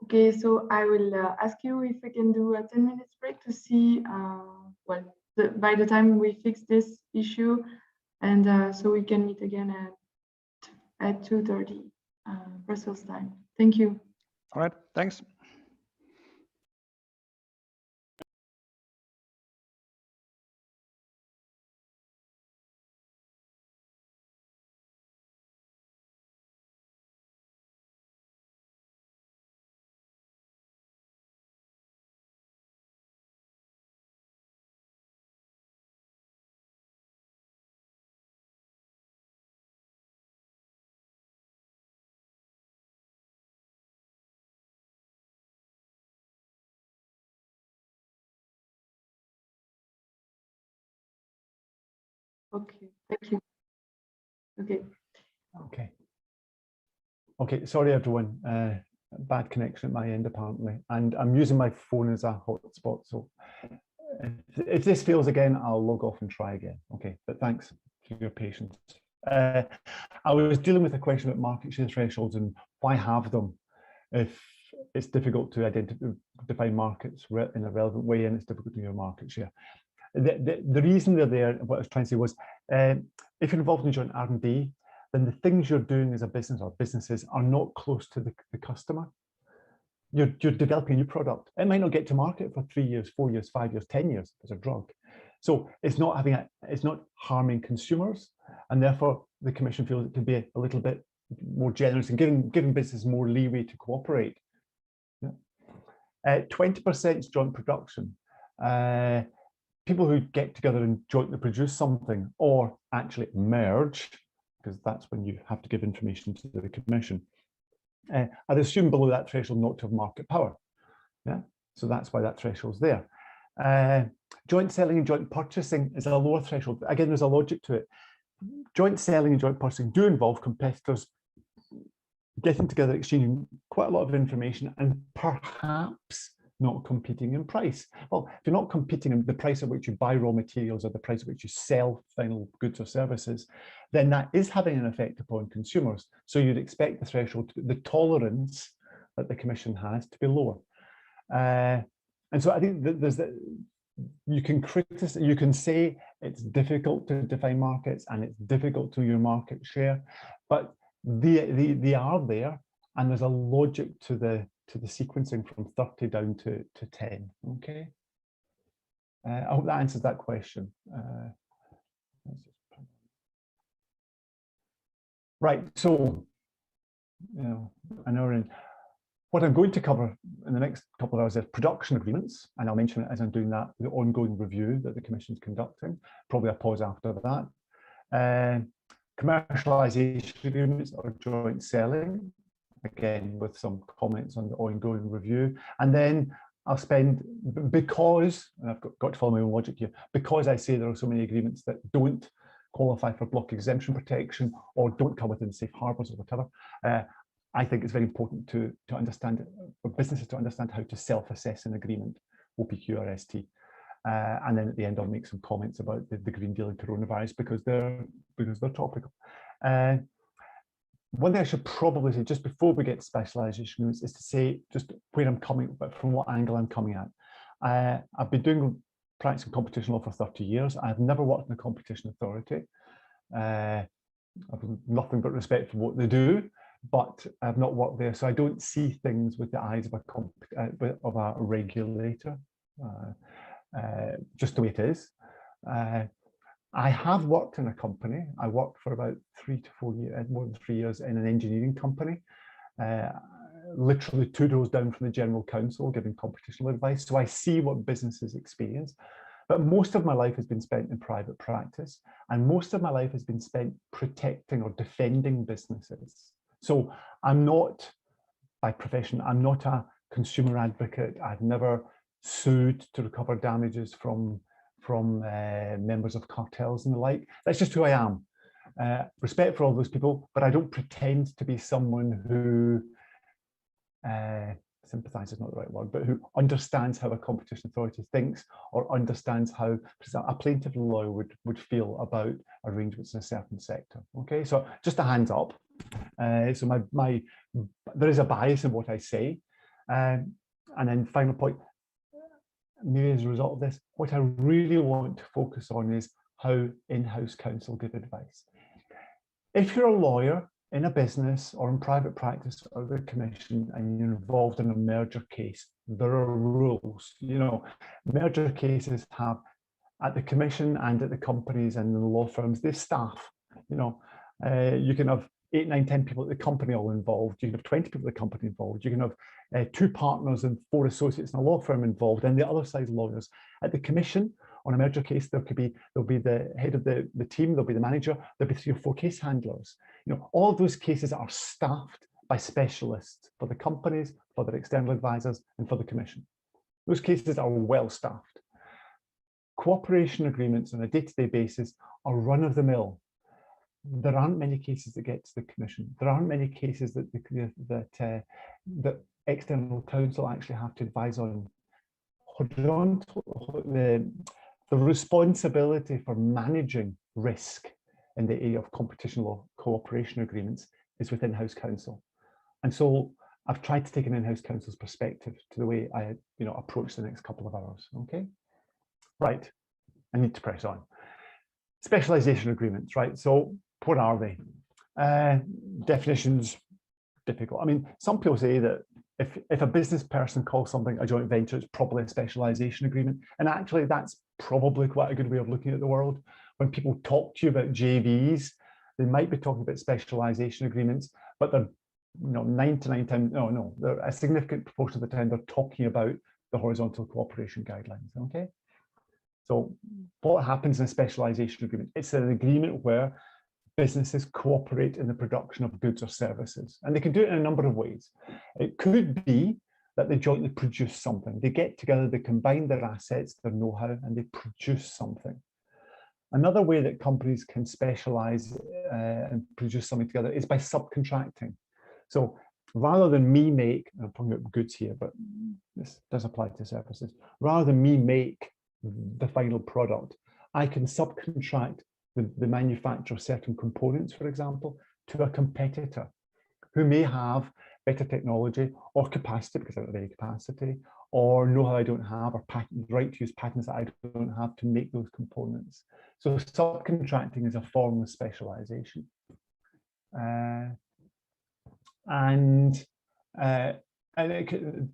Okay, so I will ask you if we can do a 10 minutes break to see, by the time we fix this issue, and so we can meet again at 2:30 Brussels time. Thank you. All right, thanks. Okay, thank you. Okay. Okay, sorry everyone, bad connection at my end apparently, and I'm using my phone as a hotspot, so if this fails again, I'll log off and try again. Okay, but thanks for your patience. I was dealing with a question about market share thresholds and why have them if it's difficult to define markets in a relevant way and it's difficult to know your market share. The reason they're there, what I was trying to say was, if you're involved in joint R&D, then the things you're doing as a business or businesses are not close to the customer. You're developing a new product. It might not get to market for 3 years, 4 years, 5 years, 10 years as a drug. So it's not harming consumers, and therefore the Commission feels it can be a little bit more generous and giving business more leeway to cooperate. 20% is joint production. People who get together and jointly produce something or actually merge, because that's when you have to give information to the Commission, I'd assume below that threshold not to have market power. Yeah, so that's why that threshold's there. Joint selling and joint purchasing is a lower threshold. Again, there's a logic to it. Joint selling and joint purchasing do involve competitors getting together, exchanging quite a lot of information, and perhaps not competing in price. Well, if you're not competing in the price at which you buy raw materials or the price at which you sell final goods or services, then that is having an effect upon consumers. So you'd expect the threshold, the tolerance that the Commission has, to be lower. And so I think that you can criticize, you can say it's difficult to define markets and it's difficult to your market share, but they are there, and there's a logic to the sequencing from 30 down to 10. Okay. I hope that answers that question. Right. So, an hour in. What I'm going to cover in the next couple of hours is production agreements, and I'll mention it as I'm doing that, the ongoing review that the Commission's conducting. Probably a pause after that. Commercialisation agreements or joint selling, again with some comments on the ongoing review. And then I'll spend, because, and I've got to follow my own logic here, because I say there are so many agreements that don't qualify for block exemption protection or don't come within safe harbours or whatever, I think it's very important to understand, for businesses to understand how to self-assess an agreement, OPQRST. And then at the end, I'll make some comments about the Green Deal and coronavirus because they're topical. One thing I should probably say just before we get to specialisation is to say just where I'm coming, but from what angle I'm coming at. I've been practicing competition law for 30 years. I've never worked in a competition authority. I've nothing but respect for what they do, but I've not worked there, so I don't see things with the eyes of a regulator, just the way it is. I have worked in a company. I worked for about 3 to 4 years, more than 3 years, in an engineering company, literally 2 doors down from the General Counsel, giving competition advice. So I see what businesses experience. But most of my life has been spent in private practice, and most of my life has been spent protecting or defending businesses. So I'm not, by profession, I'm not a consumer advocate. I've never sued to recover damages from members of cartels and the like. That's just who I am. Respect for all those people, but I don't pretend to be someone who sympathise is not the right word, but who understands how a competition authority thinks or understands how a plaintiff lawyer would feel about arrangements in a certain sector. Okay, so just a hands up. So there is a bias in what I say. And then final point, maybe as a result of this, what I really want to focus on is how in-house counsel give advice. If you're a lawyer in a business or in private practice or the Commission and you're involved in a merger case, there are rules. You know, merger cases have, at the Commission and at the companies and the law firms, they staff. You know, you can have 8, 9, 10 people at the company all involved. You can have 20 people at the company involved. You can have 2 partners and 4 associates in a law firm involved, and the other side lawyers. At the Commission, on a merger case, there'll be the head of the team, there'll be the manager, there'll be 3 or 4 case handlers. You know, all of those cases are staffed by specialists for the companies, for their external advisors, and for the Commission. Those cases are well staffed. Cooperation agreements on a day-to-day basis are run-of-the-mill. There aren't many cases that get to the Commission. There aren't many cases that external counsel actually have to advise on. The responsibility for managing risk in the area of competition law cooperation agreements is with in-house counsel. And so I've tried to take an in-house counsel's perspective to the way I approach the next couple of hours. Okay, right, I need to press on. Specialization agreements, right? So what are they? Definitions, difficult. I mean, some people say that if a business person calls something a joint venture, it's probably a specialization agreement. And actually, that's probably quite a good way of looking at the world. When people talk to you about JVs, they might be talking about specialization agreements, but they're 99 times, they're a significant proportion of the time they're talking about the horizontal cooperation guidelines. Okay. So what happens in a specialization agreement? It's an agreement where businesses cooperate in the production of goods or services, and they can do it in a number of ways. It could be that they jointly produce something. They get together, they combine their assets, their know-how, and they produce something. Another way that companies can specialize and produce something together is by subcontracting. So rather than me make, I'm talking about goods here, but this does apply to services, rather than me make the final product, I can subcontract the manufacture of certain components, for example, to a competitor who may have better technology or capacity, because I don't have any capacity, or know-how I don't have, or right to use patents that I don't have to make those components. So subcontracting is a form of specialization.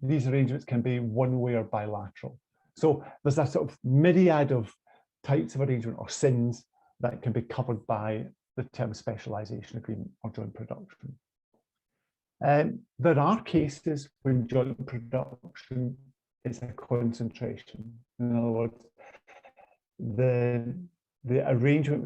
These arrangements can be one-way or bilateral. So there's a sort of myriad of types of arrangement or sins that can be covered by the term specialization agreement or joint production. There are cases when joint production is a concentration. In other words, the arrangement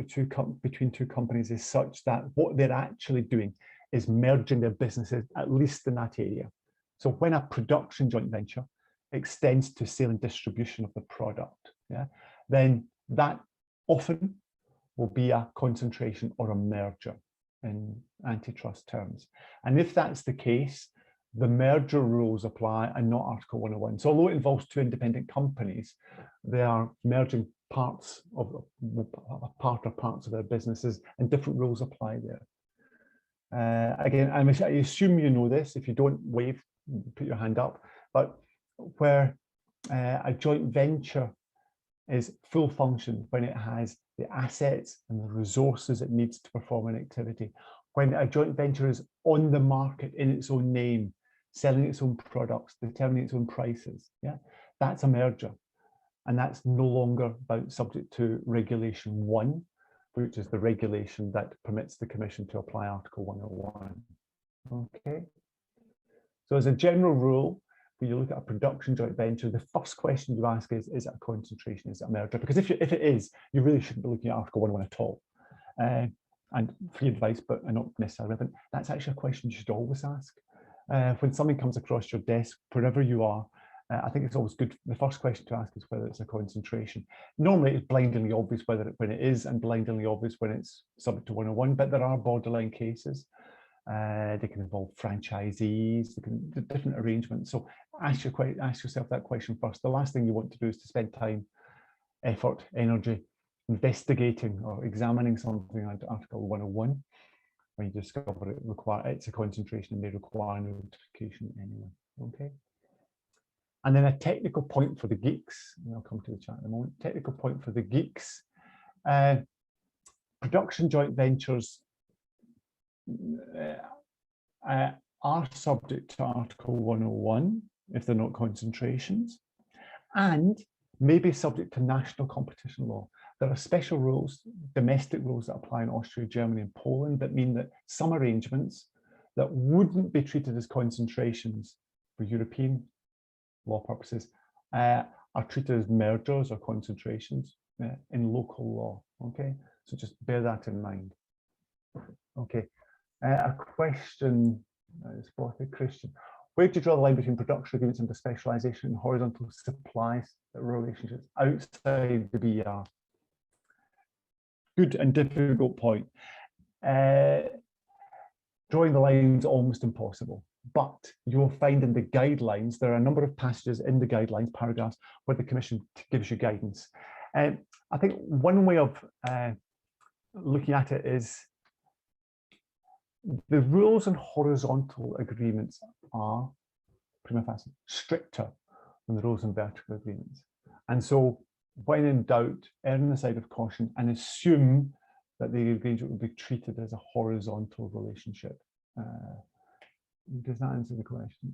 between two companies is such that what they're actually doing is merging their businesses, at least in that area. So when a production joint venture extends to sale and distribution of the product, then that often will be a concentration or a merger in antitrust terms. And if that's the case, the merger rules apply and not Article 101. So although it involves two independent companies, they are merging parts or parts of their businesses, and different rules apply there. Again, I assume you know this. If you don't, wave, put your hand up. But where a joint venture is full function, when it has the assets and the resources it needs to perform an activity, when a joint venture is on the market in its own name, selling its own products, determining its own prices, that's a merger. And that's no longer subject to Regulation 1, which is the regulation that permits the Commission to apply Article 101. Okay. So as a general rule, when you look at a production joint venture, the first question you ask is it a concentration, is it a merger? Because if it is, you really shouldn't be looking at Article 101 at all. And free advice, but not necessarily relevant, that's actually a question you should always ask. When something comes across your desk, wherever you are, I think it's always good. The first question to ask is whether it's a concentration. Normally it's blindingly obvious when it is, and blindingly obvious when it's subject to 101, but there are borderline cases. They can involve franchisees, they can do different arrangements. So ask yourself that question first. The last thing you want to do is to spend time, effort, energy investigating or examining something under Article 101 when you discover it's a concentration and may require notification anyway. Okay. And then a technical point for the geeks, and I'll come to the chat in a moment. Technical point for the geeks. Production joint ventures are subject to Article 101 if they're not concentrations, and may be subject to national competition law. There are special rules, domestic rules that apply in Austria, Germany, and Poland that mean that some arrangements that wouldn't be treated as concentrations for European law purposes are treated as mergers or concentrations in local law. Okay, so just bear that in mind. Okay, a question is for Christian. Where do you draw the line between production agreements and specialization and horizontal supply relationships outside the BER? Good and difficult point. Drawing the line is almost impossible, but you will find in the guidelines, there are a number of passages in the guidelines, paragraphs, where the Commission gives you guidance. I think one way of looking at it is the rules on horizontal agreements are prima facie stricter than the rules on vertical agreements. And so when in doubt, err on the side of caution and assume that the agreement will be treated as a horizontal relationship. Does that answer the question?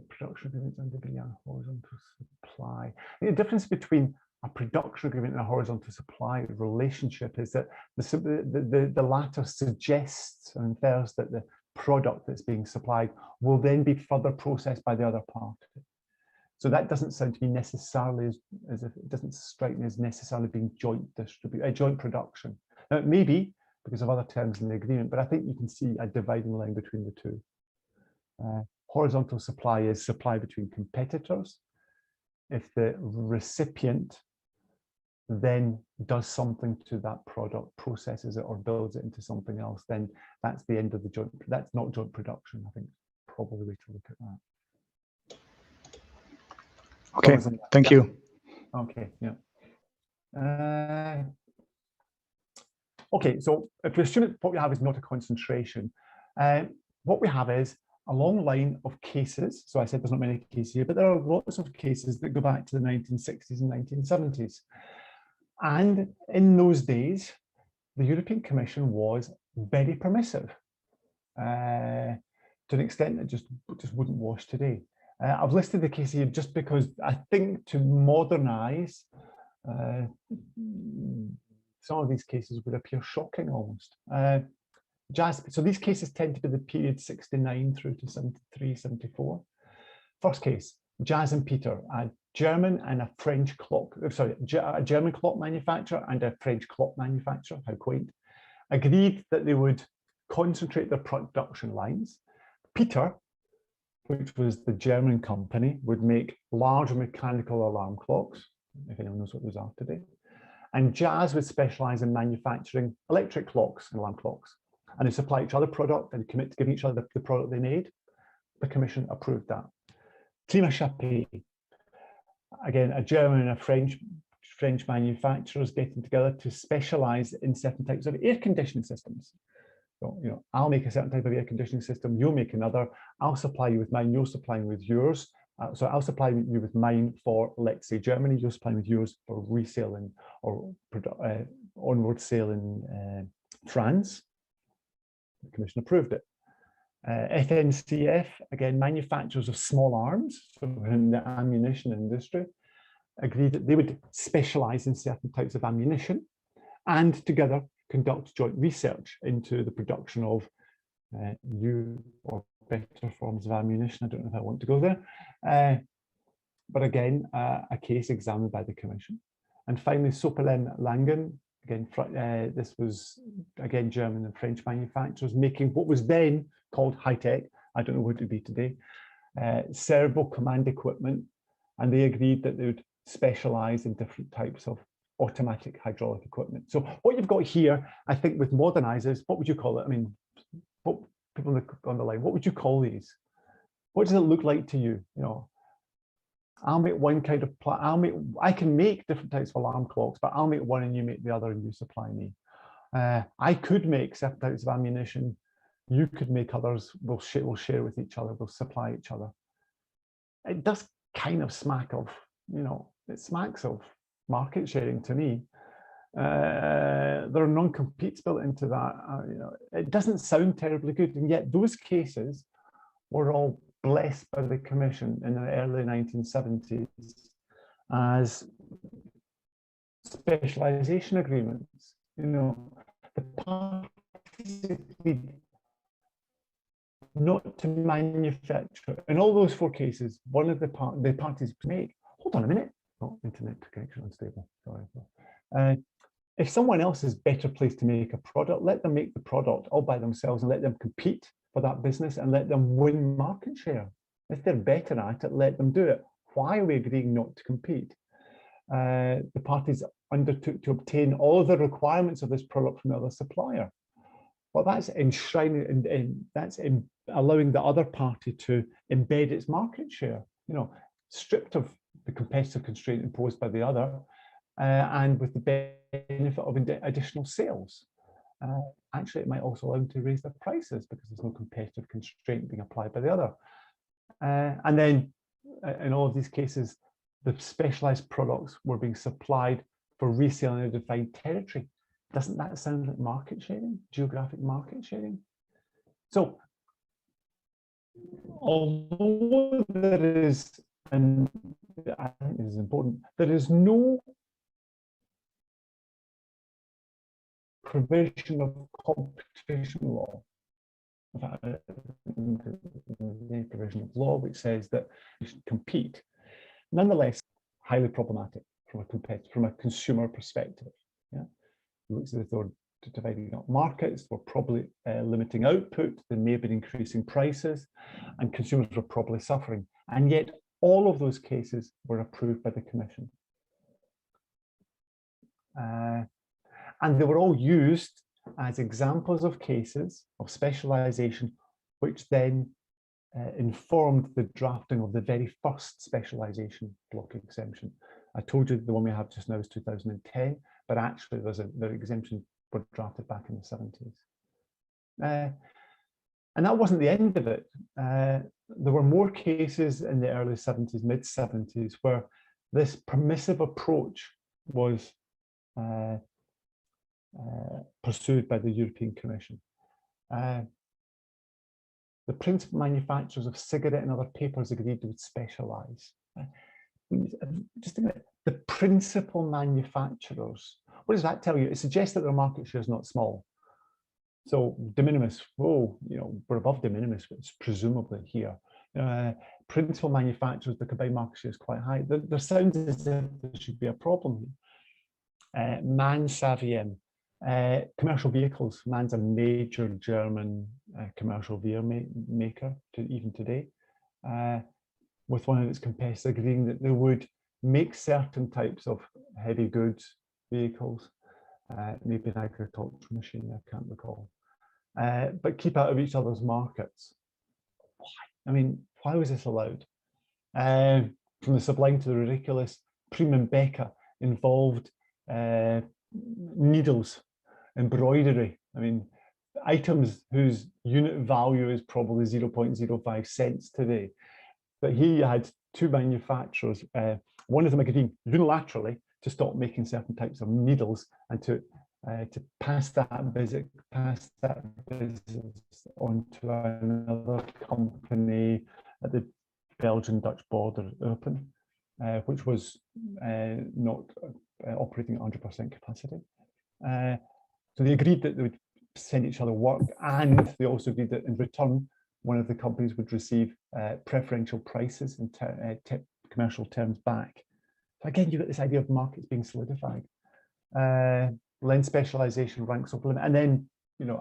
Production agreements under the horizontal supply. The difference between a production agreement and a horizontal supply relationship is that the latter suggests and infers that the product that's being supplied will then be further processed by the other party. So that doesn't sound to me necessarily as if it doesn't strike me as necessarily being joint production. Now, it may be because of other terms in the agreement, but I think you can see a dividing line between the two. Horizontal supply is supply between competitors. If the recipient then does something to that product, processes it or builds it into something else, then that's the end of the joint. That's not joint production. I think probably the way to look at that. Okay, thank you. Okay, yeah. Okay, so if we assume that what we have is not a concentration, what we have is a long line of cases. So I said there's not many cases here, but there are lots of cases that go back to the 1960s and 1970s. And in those days, the European Commission was very permissive to an extent that just wouldn't wash today. I've listed the case here just because I think to modernize some of these cases would appear shocking almost. So these cases tend to be the period 69 through to 73, 74. First case, Jazz and Peter, a German and a French clock, a German clock manufacturer and a French clock manufacturer, how quaint, agreed that they would concentrate their production lines. Peter, which was the German company, would make large mechanical alarm clocks, if anyone knows what those are today. And Jazz would specialize in manufacturing electric clocks and alarm clocks. And they supply each other product and commit to giving each other the product they made. The Commission approved that. Climat-Chappé, again, a German and a French manufacturers getting together to specialize in certain types of air conditioning systems. So, I'll make a certain type of air conditioning system, you'll make another, I'll supply you with mine, you'll supply me with yours. So I'll supply you with mine for, let's say, Germany, you'll supply me with yours for resale or onward sale in France. The Commission approved it. FNCF, again, manufacturers of small arms, so in the ammunition industry, agreed that they would specialize in certain types of ammunition and together conduct joint research into the production of new or better forms of ammunition. I don't know if I want to go there. But again, a case examined by the Commission. And finally, Sopelem Langen, again, this was, again, German and French manufacturers making what was then called high-tech, I don't know what it would be today, cerebral command equipment. And they agreed that they would specialize in different types of automatic hydraulic equipment. So what you've got here, I think with modernizers, what would you call it? I mean, what people on the line, what would you call these? What does it look like to you? I'll make one kind of, I can make different types of alarm clocks, but I'll make one and you make the other and you supply me. I could make certain types of ammunition. You could make others, we'll share with each other, we'll supply each other. It does kind of smack of, it smacks of market sharing to me. There are non-competes built into that. It doesn't sound terribly good, and yet those cases were all blessed by the Commission in the early 1970s as specialization agreements. The parties agreed not to manufacture. In all those four cases, one of the parties make. Hold on a minute. Oh, internet connection unstable. Sorry. If someone else is better placed to make a product, let them make the product all by themselves and let them compete for that business and let them win market share. If they're better at it, let them do it. Why are we agreeing not to compete? The parties undertook to obtain all the requirements of this product from another supplier. Well, that's enshrining and that's allowing the other party to embed its market share. Stripped of the competitive constraint imposed by the other, and with the benefit of additional sales. Actually, it might also allow them to raise their prices because there's no competitive constraint being applied by the other. And then in all of these cases, the specialized products were being supplied for resale in a defined territory. Doesn't that sound like market sharing, geographic market sharing? So, although there is, and I think this is important, there is no provision of competition law, the provision of law which says that you should compete. Nonetheless, highly problematic from a consumer perspective. Yeah, it looks as if they were dividing up markets, were probably limiting output, they may have been increasing prices, and consumers were probably suffering. And yet, all of those cases were approved by the Commission. And they were all used as examples of cases of specialisation, which then informed the drafting of the very first specialisation block exemption. I told you the one we have just now is 2010, but actually the exemption were drafted back in the 70s. And that wasn't the end of it. There were more cases in the early 70s, mid 70s, where this permissive approach was pursued by the European Commission. The principal manufacturers of cigarette and other papers agreed to specialise. Just think about it, the principal manufacturers. What does that tell you? It suggests that their market share is not small. So de minimis, whoa, we're above de minimis, which is presumably here. Principal manufacturers, the combined market share is quite high. There sounds as if there should be a problem here. MAN Saviem, commercial vehicles. MAN's a major German commercial vehicle maker, even today, with one of its competitors agreeing that they would make certain types of heavy goods vehicles, maybe an agricultural machine, I can't recall, but keep out of each other's markets. Why? I mean, why was this allowed? From the sublime to the ridiculous, Priem and Becker involved needles, embroidery. I mean, items whose unit value is probably 0.05 cents today. But here you had two manufacturers, one of them agreeing unilaterally to stop making certain types of needles and to pass that business on to another company at the Belgian-Dutch border, Eupen, which was not operating at 100% capacity. So they agreed that they would send each other work, and they also agreed that in return, one of the companies would receive preferential prices and commercial terms back. So again, you've got this idea of markets being solidified. Lens specialization ranks up limit. And then,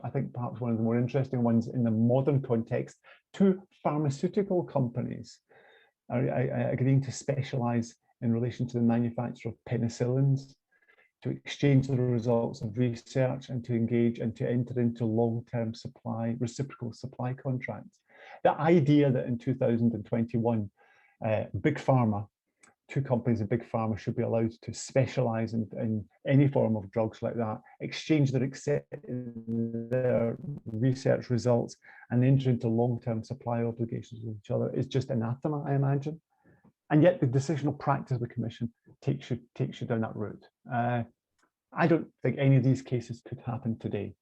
I think perhaps one of the more interesting ones in the modern context, two pharmaceutical companies are agreeing to specialize in relation to the manufacture of penicillins, to exchange the results of research and to engage and to enter into long-term reciprocal supply contracts. The idea that in 2021, Big Pharma, two companies in Big Pharma should be allowed to specialize in any form of drugs like that, exchange their research results and enter into long-term supply obligations with each other is just anathema, I imagine. And yet the decisional practice of the Commission takes you down that route. I don't think any of these cases could happen today.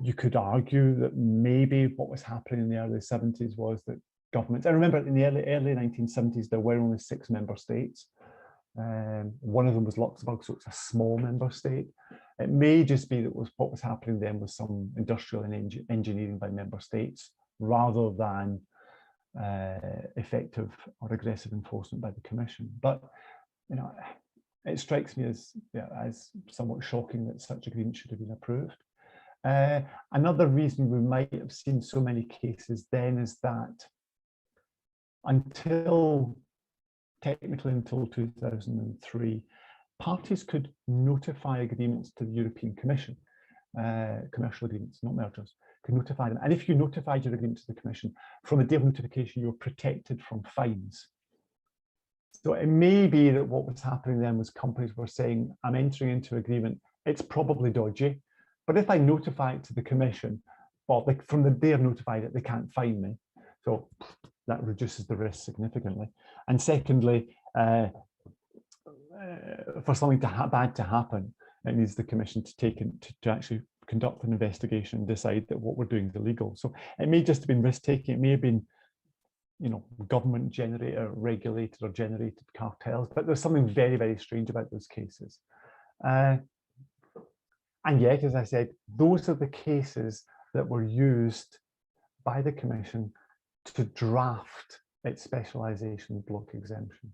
You could argue that maybe what was happening in the early 70s was that governments, I remember in the early 1970s, there were only 6 member states. One of them was Luxembourg, so it's a small member state. It may just be that what was happening then was some industrial and engineering by member states rather than effective or aggressive enforcement by the Commission. But it strikes me as somewhat shocking that such agreement should have been approved. Another reason we might have seen so many cases then is that technically until 2003, parties could notify agreements to the European Commission, commercial agreements, not mergers, could notify them. And if you notified your agreement to the Commission, from the day of notification, you were protected from fines. So it may be that what was happening then was companies were saying, I'm entering into agreement, it's probably dodgy, but if I notify it to the commission, well, like from the day they're notified it, they can't fine me. So that reduces the risk significantly. And secondly, for something bad to happen, it needs the commission to take in, to actually conduct an investigation and decide that what we're doing is illegal. So it may just have been risk taking. It may have been, you know, government generated, regulated or generated cartels, but there's something very, very strange about those cases. And yet, as I said, those are the cases that were used by the commission to draft its specialization block exemption.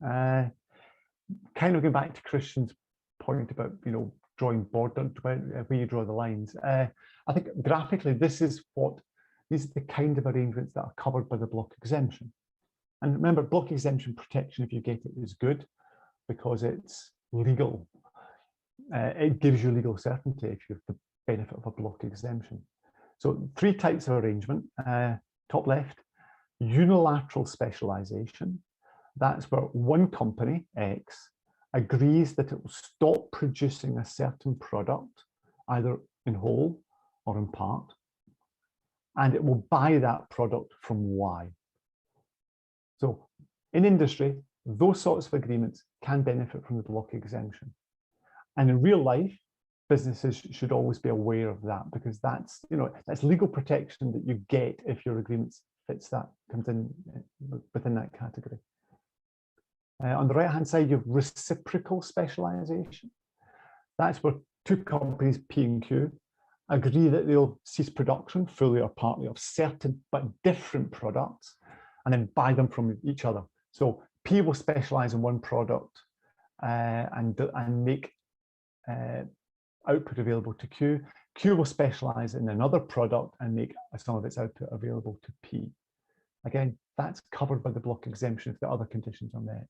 Kind of going back to Christian's point about, you know, drawing border, where you draw the lines. I think graphically, these are the kind of arrangements that are covered by the block exemption. And remember, block exemption protection, if you get it, is good because it's legal. It gives you legal certainty if you have the benefit of a block exemption. So 3 types of arrangement. Top left, unilateral specialization. That's where one company, X, agrees that it will stop producing a certain product, either in whole or in part, and it will buy that product from Y. So in industry, those sorts of agreements can benefit from the block exemption. And in real life, businesses should always be aware of that, because that's, you know, that's legal protection that you get if your agreements fits that, comes in within that category. On the right-hand side, you have reciprocal specialization. That's where 2 companies, P and Q, agree that they'll cease production fully or partly of certain but different products and then buy them from each other. So P will specialize in one product and make output available to Q. Q will specialize in another product and make some of its output available to P. Again, that's covered by the block exemption if the other conditions are met.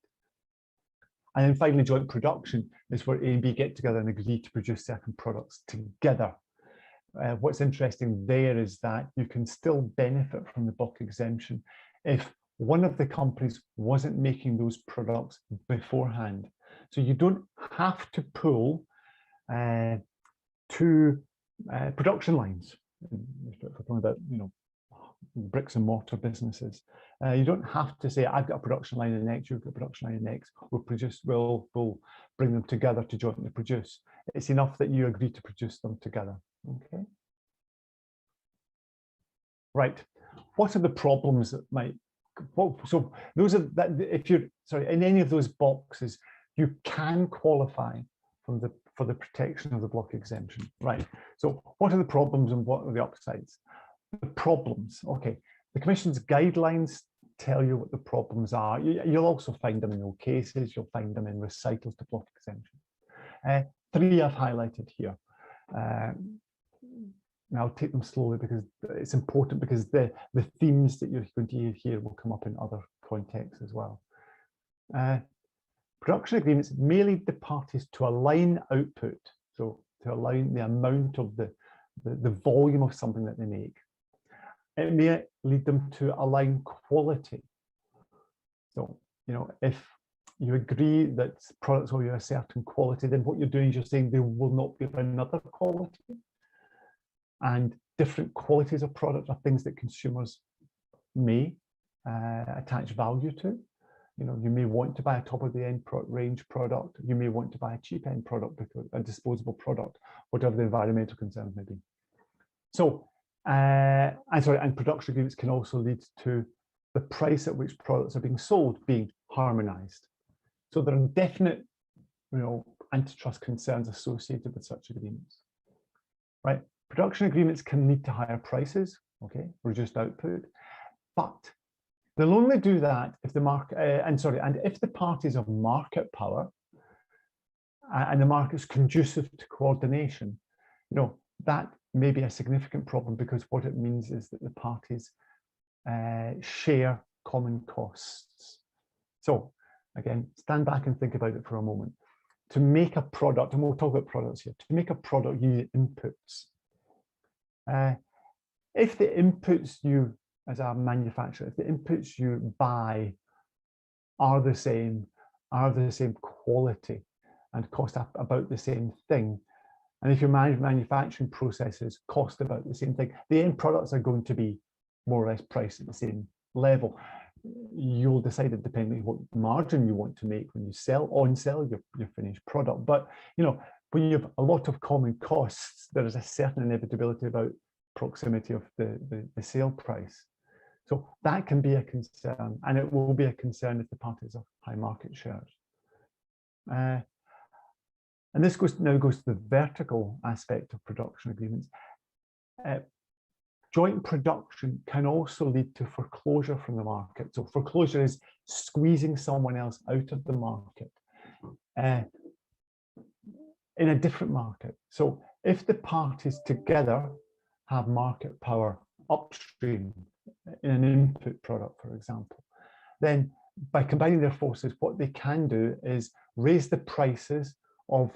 And then finally, joint production is where A and B get together and agree to produce certain products together. What's interesting there is that you can still benefit from the block exemption if one of the companies wasn't making those products beforehand. So you don't have to pull 2 production lines. If we're talking about, you know, bricks and mortar businesses, you don't have to say, I've got a production line in X, you've got a production line in X, we'll bring them together to jointly produce. It's enough that you agree to produce them together. Okay. Right. What are the problems that might, so those are that, if you're, sorry, in any of those boxes, you can qualify for the protection of the block exemption. Right. So what are the problems and what are the upsides? The problems, okay. The Commission's guidelines tell you what the problems are. You'll also find them in all cases. You'll find them in recitals to block exemption. 3 I've highlighted here. Now I'll take them slowly because it's important, because the themes that you're going to hear here will come up in other contexts as well. Production agreements may lead the parties to align output, so to align the amount of the volume of something that they make. It may lead them to align quality. So, you know, if you agree that products will be a certain quality, then what you're doing is you're saying there will not be another quality. And different qualities of product are things that consumers may attach value to. You know, you may want to buy a top of the end range product. You may want to buy a cheap end product, because a disposable product, whatever the environmental concerns may be. So, and production agreements can also lead to the price at which products are being sold being harmonized. So there are definite, you know, antitrust concerns associated with such agreements, right? Production agreements can lead to higher prices, okay, reduced output, but they'll only do that if the market, and if the parties have market power and the market's conducive to coordination. You know, that may be a significant problem, because what it means is that the parties share common costs. So again, stand back and think about it for a moment. To make a product, and we'll talk about products here, to make a product you need inputs. If the inputs you, as a manufacturer, if the inputs you buy are the same quality, and cost about the same thing. And if your manufacturing processes cost about the same thing, the end products are going to be more or less priced at the same level. You'll decide it depending on what margin you want to make when you sell your finished product. But when you have a lot of common costs, there is a certain inevitability about proximity of the sale price. So that can be a concern, and it will be a concern if the parties have high market shares. And this now goes to the vertical aspect of production agreements. Joint production can also lead to foreclosure from the market. So foreclosure is squeezing someone else out of the market in a different market. So if the parties together have market power upstream in an input product, for example, then by combining their forces, what they can do is raise the prices of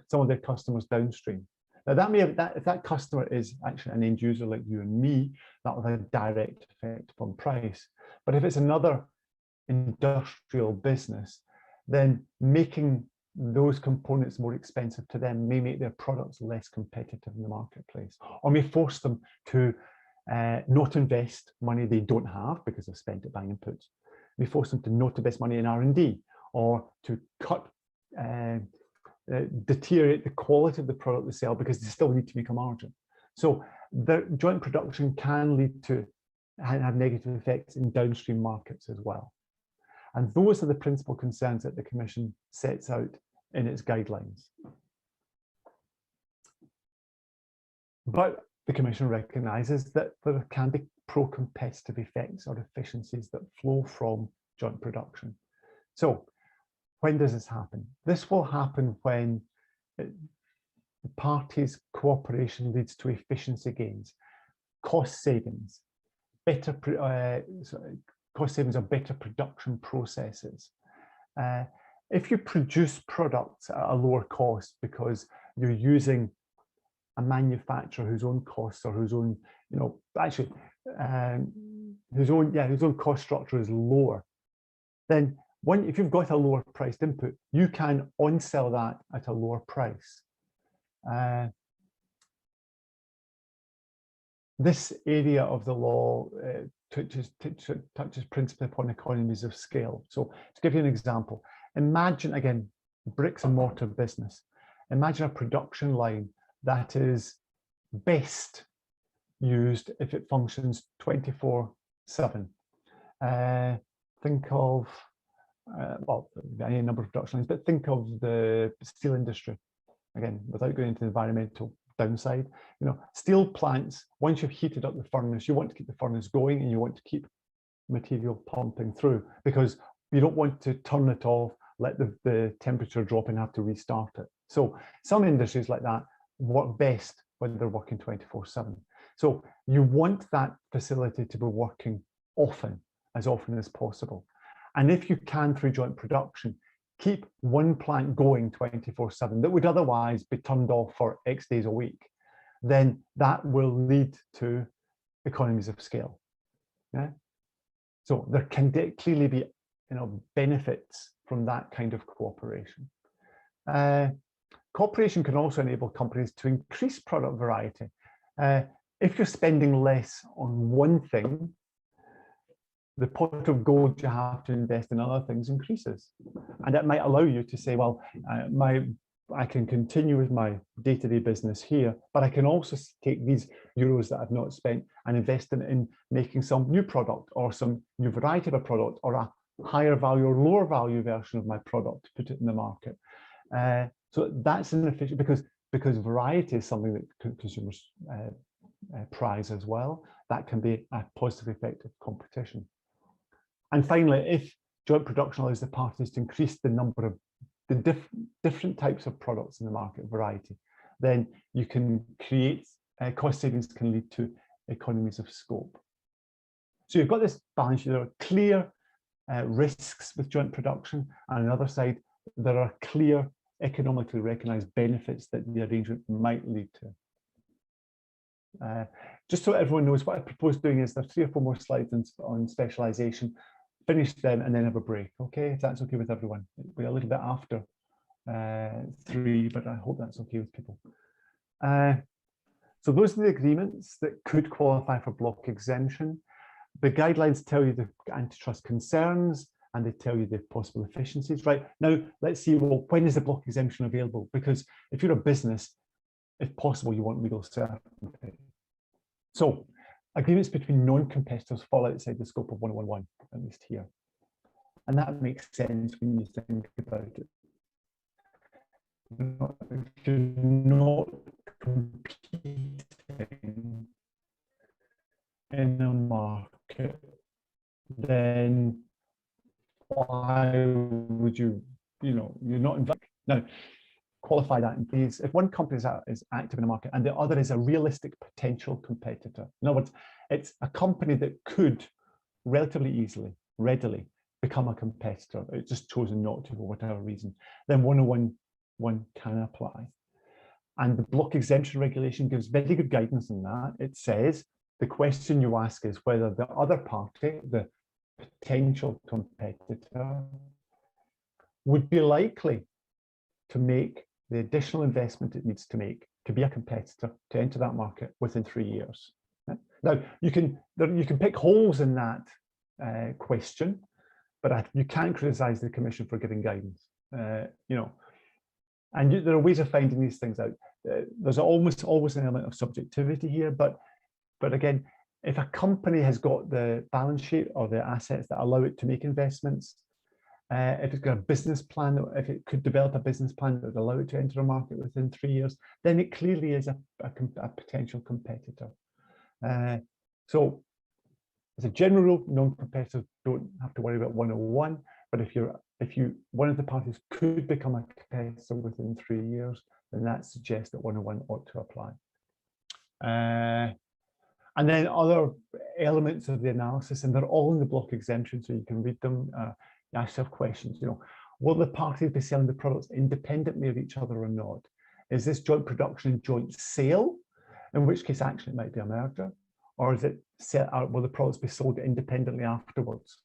some of their customers downstream. Now that may have if that customer is actually an end user like you and me, that will have a direct effect on price. But if it's another industrial business, then making those components more expensive to them may make their products less competitive in the marketplace, or may force them to not invest money they don't have because they've spent it buying inputs. May force them to not invest money in R&D, or to cut deteriorate the quality of the product they sell because they still need to make a margin. So the joint production can lead to have negative effects in downstream markets as well. And those are the principal concerns that the Commission sets out in its guidelines. But the Commission recognises that there can be pro-competitive effects or efficiencies that flow from joint production. So when does this happen? This will happen when the parties' cooperation leads to efficiency gains, cost savings, cost savings of better production processes. If you produce products at a lower cost because you're using a manufacturer whose own costs or whose own, whose own cost structure is lower, then if you've got a lower priced input, you can on-sell that at a lower price. This area of the law touches principally upon economies of scale. So to give you an example, imagine, again, bricks and mortar business. Imagine a production line that is best used if it functions 24/7. Think of well, any number of production lines, but think of the steel industry. Again, without going into the environmental downside, steel plants, once you've heated up the furnace, you want to keep the furnace going and you want to keep material pumping through, because you don't want to turn it off, let the temperature drop and have to restart it. So some industries like that work best when they're working 24/7. So you want that facility to be working as often as possible. And if you can, through joint production, keep one plant going 24/7 that would otherwise be turned off for X days a week, then that will lead to economies of scale. Yeah. So there can clearly be, benefits from that kind of cooperation. Cooperation can also enable companies to increase product variety. If you're spending less on one thing, the pot of gold you have to invest in other things increases. And it might allow you to say, well, I can continue with my day-to-day business here, but I can also take these euros that I've not spent and invest in making some new product or some new variety of a product, or a higher value or lower value version of my product to put it in the market. So that's an efficient, because variety is something that consumers prize as well. That can be a positive effect of competition. And finally, if joint production allows the parties to increase the number of the different types of products in the market variety, then you can create cost savings can lead to economies of scope. So you've got this balance. There are clear risks with joint production, and on the other side, there are clear economically recognized benefits that the arrangement might lead to. Just so everyone knows, what I propose doing is there are 3 or 4 more slides on specialization. finish them and then have a break, okay? If that's okay with everyone. It'll be a little bit after 3, but I hope that's okay with people. So those are the agreements that could qualify for block exemption. The guidelines tell you the antitrust concerns and they tell you the possible efficiencies. Right now, let's see, well, when is the block exemption available? Because if you're a business, if possible, you want legal certainty. So agreements between non-competitors fall outside the scope of 1011, at least here. And that makes sense when you think about it. If you're not competing in a market, then why would you, you're not invited. Now, qualify that is if one company is active in a market and the other is a realistic potential competitor. In other words, it's a company that could relatively easily, readily become a competitor. It's just chosen not to for whatever reason. Then 101 can apply. And the block exemption regulation gives very good guidance on that. It says the question you ask is whether the other party, the potential competitor, would be likely to make the additional investment it needs to make to be a competitor, to enter that market within 3 years. Now, you can pick holes in that question, but you can't criticize the Commission for giving guidance, and there are ways of finding these things out. There's almost always an element of subjectivity here, but again, if a company has got the balance sheet or the assets that allow it to make investments, if it's got a business plan, if it could develop a business plan that would allow it to enter a market within 3 years, then it clearly is a potential competitor. So as a general rule, non-competitors don't have to worry about 101, but if one of the parties could become a competitor within 3 years, then that suggests that 101 ought to apply. And then other elements of the analysis, and they're all in the block exemption, so you can read them. You ask yourself questions, will the parties be selling the products independently of each other or not? Is this joint production and joint sale? In which case, actually, it might be a merger. Or is it will the products be sold independently afterwards?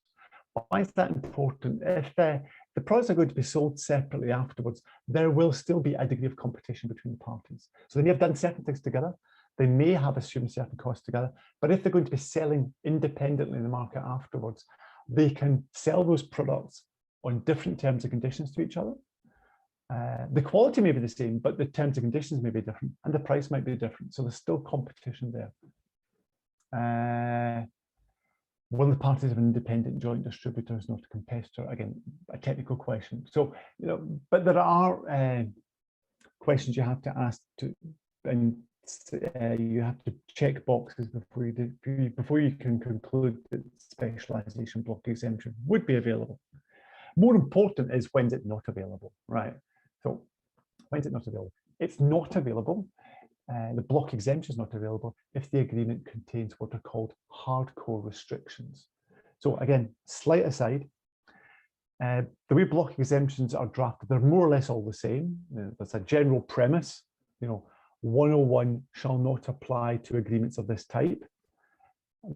Why is that important? If the products are going to be sold separately afterwards, there will still be a degree of competition between the parties. So they may have done certain things together. They may have assumed certain costs together, but if they're going to be selling independently in the market afterwards, they can sell those products on different terms and conditions to each other. The quality may be the same, but the terms and conditions may be different, and the price might be different. So there's still competition there. Will the parties have an independent joint distributor is not a competitor? Again, a technical question. So, but there are questions you have to ask and you have to check boxes before you can conclude that specialization block exemption would be available. More important is when's it not available, right? So when's it not available? It's not available. The block exemption is not available if the agreement contains what are called hardcore restrictions. So again, slight aside, the way block exemptions are drafted, they're more or less all the same. There's a general premise, 101 shall not apply to agreements of this type.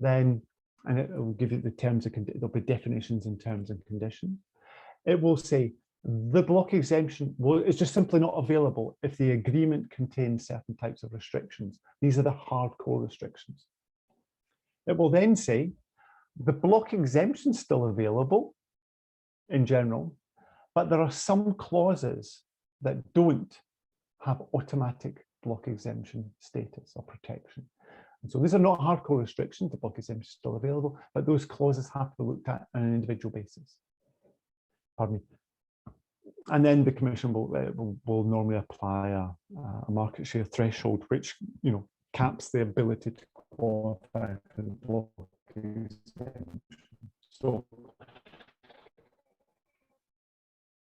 Then, and it will give you the terms and there'll be definitions in terms and conditions. It will say the block exemption is just simply not available if the agreement contains certain types of restrictions. These are the hardcore restrictions. It will then say the block exemption is still available in general, but there are some clauses that don't have automatic block exemption status or protection. And so these are not hardcore restrictions, the block exemption is still available, but those clauses have to be looked at on an individual basis. Pardon me. And then the Commission will normally apply a market share threshold, which caps the ability to qualify for the block exemption. So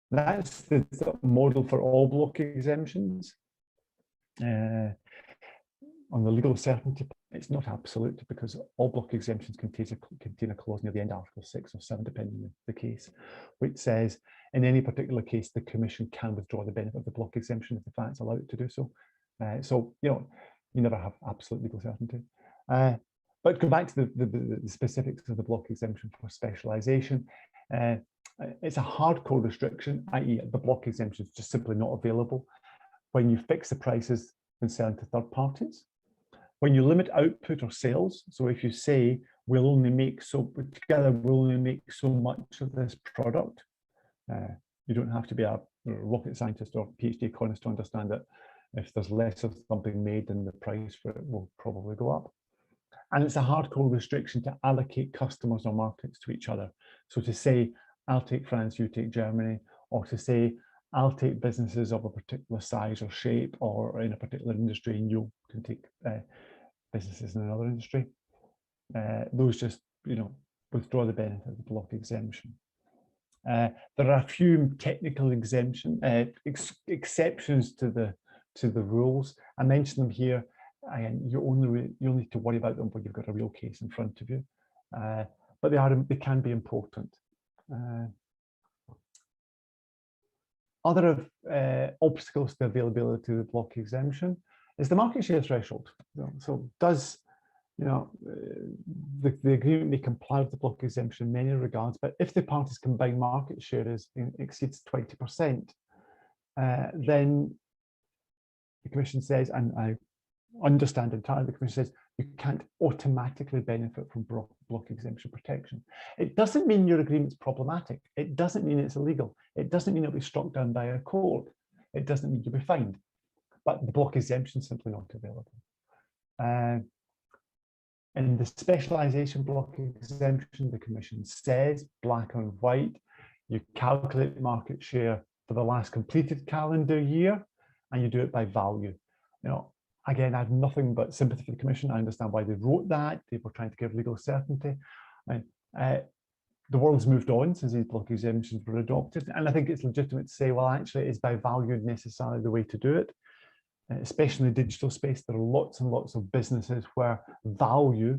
that's the model for all block exemptions. On the legal certainty, it's not absolute because all block exemptions contain a clause near the end, Article 6 or 7, depending on the case, which says in any particular case, the Commission can withdraw the benefit of the block exemption if the facts allow it to do so. So, you never have absolute legal certainty. But But go back to the specifics of the block exemption for specialization. It's a hardcore restriction, i.e. the block exemption is just simply not available when you fix the prices when selling to third parties. When you limit output or sales, so if you say we'll only make so much of this product, you don't have to be a rocket scientist or PhD economist to understand that if there's less of something made, then the price for it will probably go up. And it's a hardcore restriction to allocate customers or markets to each other. So to say, I'll take France, you take Germany, or to say, I'll take businesses of a particular size or shape or in a particular industry, and you can take businesses in another industry. Those just, withdraw the benefit of the block exemption. There are a few technical exceptions to the rules. I mentioned them here. You'll need to worry about them when you've got a real case in front of you, but they can be important. Other obstacles to availability of the block exemption is the market share threshold. So does the agreement may comply with the block exemption in many regards, but if the parties' combined market share exceeds 20%, then the Commission says, and I understand entirely, the Commission says you can't automatically benefit from block exemption protection. It doesn't mean your agreement's problematic. It doesn't mean it's illegal. It doesn't mean it'll be struck down by a court. It doesn't mean you'll be fined. But the block exemption is simply not available. In the specialisation block exemption, the Commission says, black on white, you calculate market share for the last completed calendar year, and you do it by value. Again, I have nothing but sympathy for the Commission. I understand why they wrote that. They were trying to give legal certainty. The world's moved on since these block exemptions were adopted, and I think it's legitimate to say, well, actually, is by value necessarily the way to do it? Especially in the digital space, there are lots and lots of businesses where revenue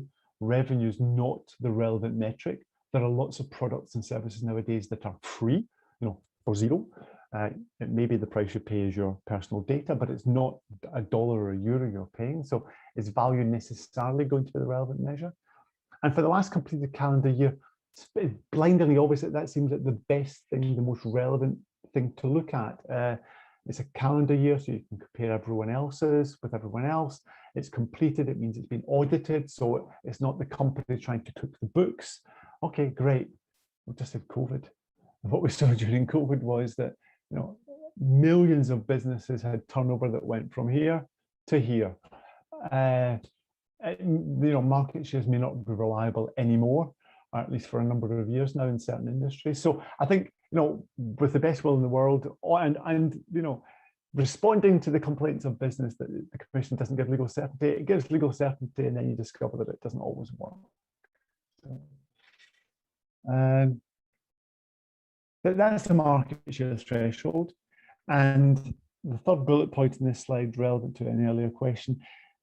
is not the relevant metric. There are lots of products and services nowadays that are free, for zero. It may be the price you pay is your personal data, but it's not $1 or €1 you're paying. So is value necessarily going to be the relevant measure? And for the last completed calendar year, it's blindingly obvious that seems like the best thing, the most relevant thing to look at. It's a calendar year, so you can compare everyone else's with everyone else. It's completed, it means it's been audited, so it's not the company trying to cook the books. Okay, great. We just had COVID. And what we saw during COVID was that millions of businesses had turnover that went from here to here. Market shares may not be reliable anymore, or at least for a number of years now in certain industries. So I think, with the best will in the world, and responding to the complaints of business that the Commission doesn't give legal certainty, it gives legal certainty, and then you discover that it doesn't always work. But that's the market share threshold. And the third bullet point in this slide, relevant to an earlier question,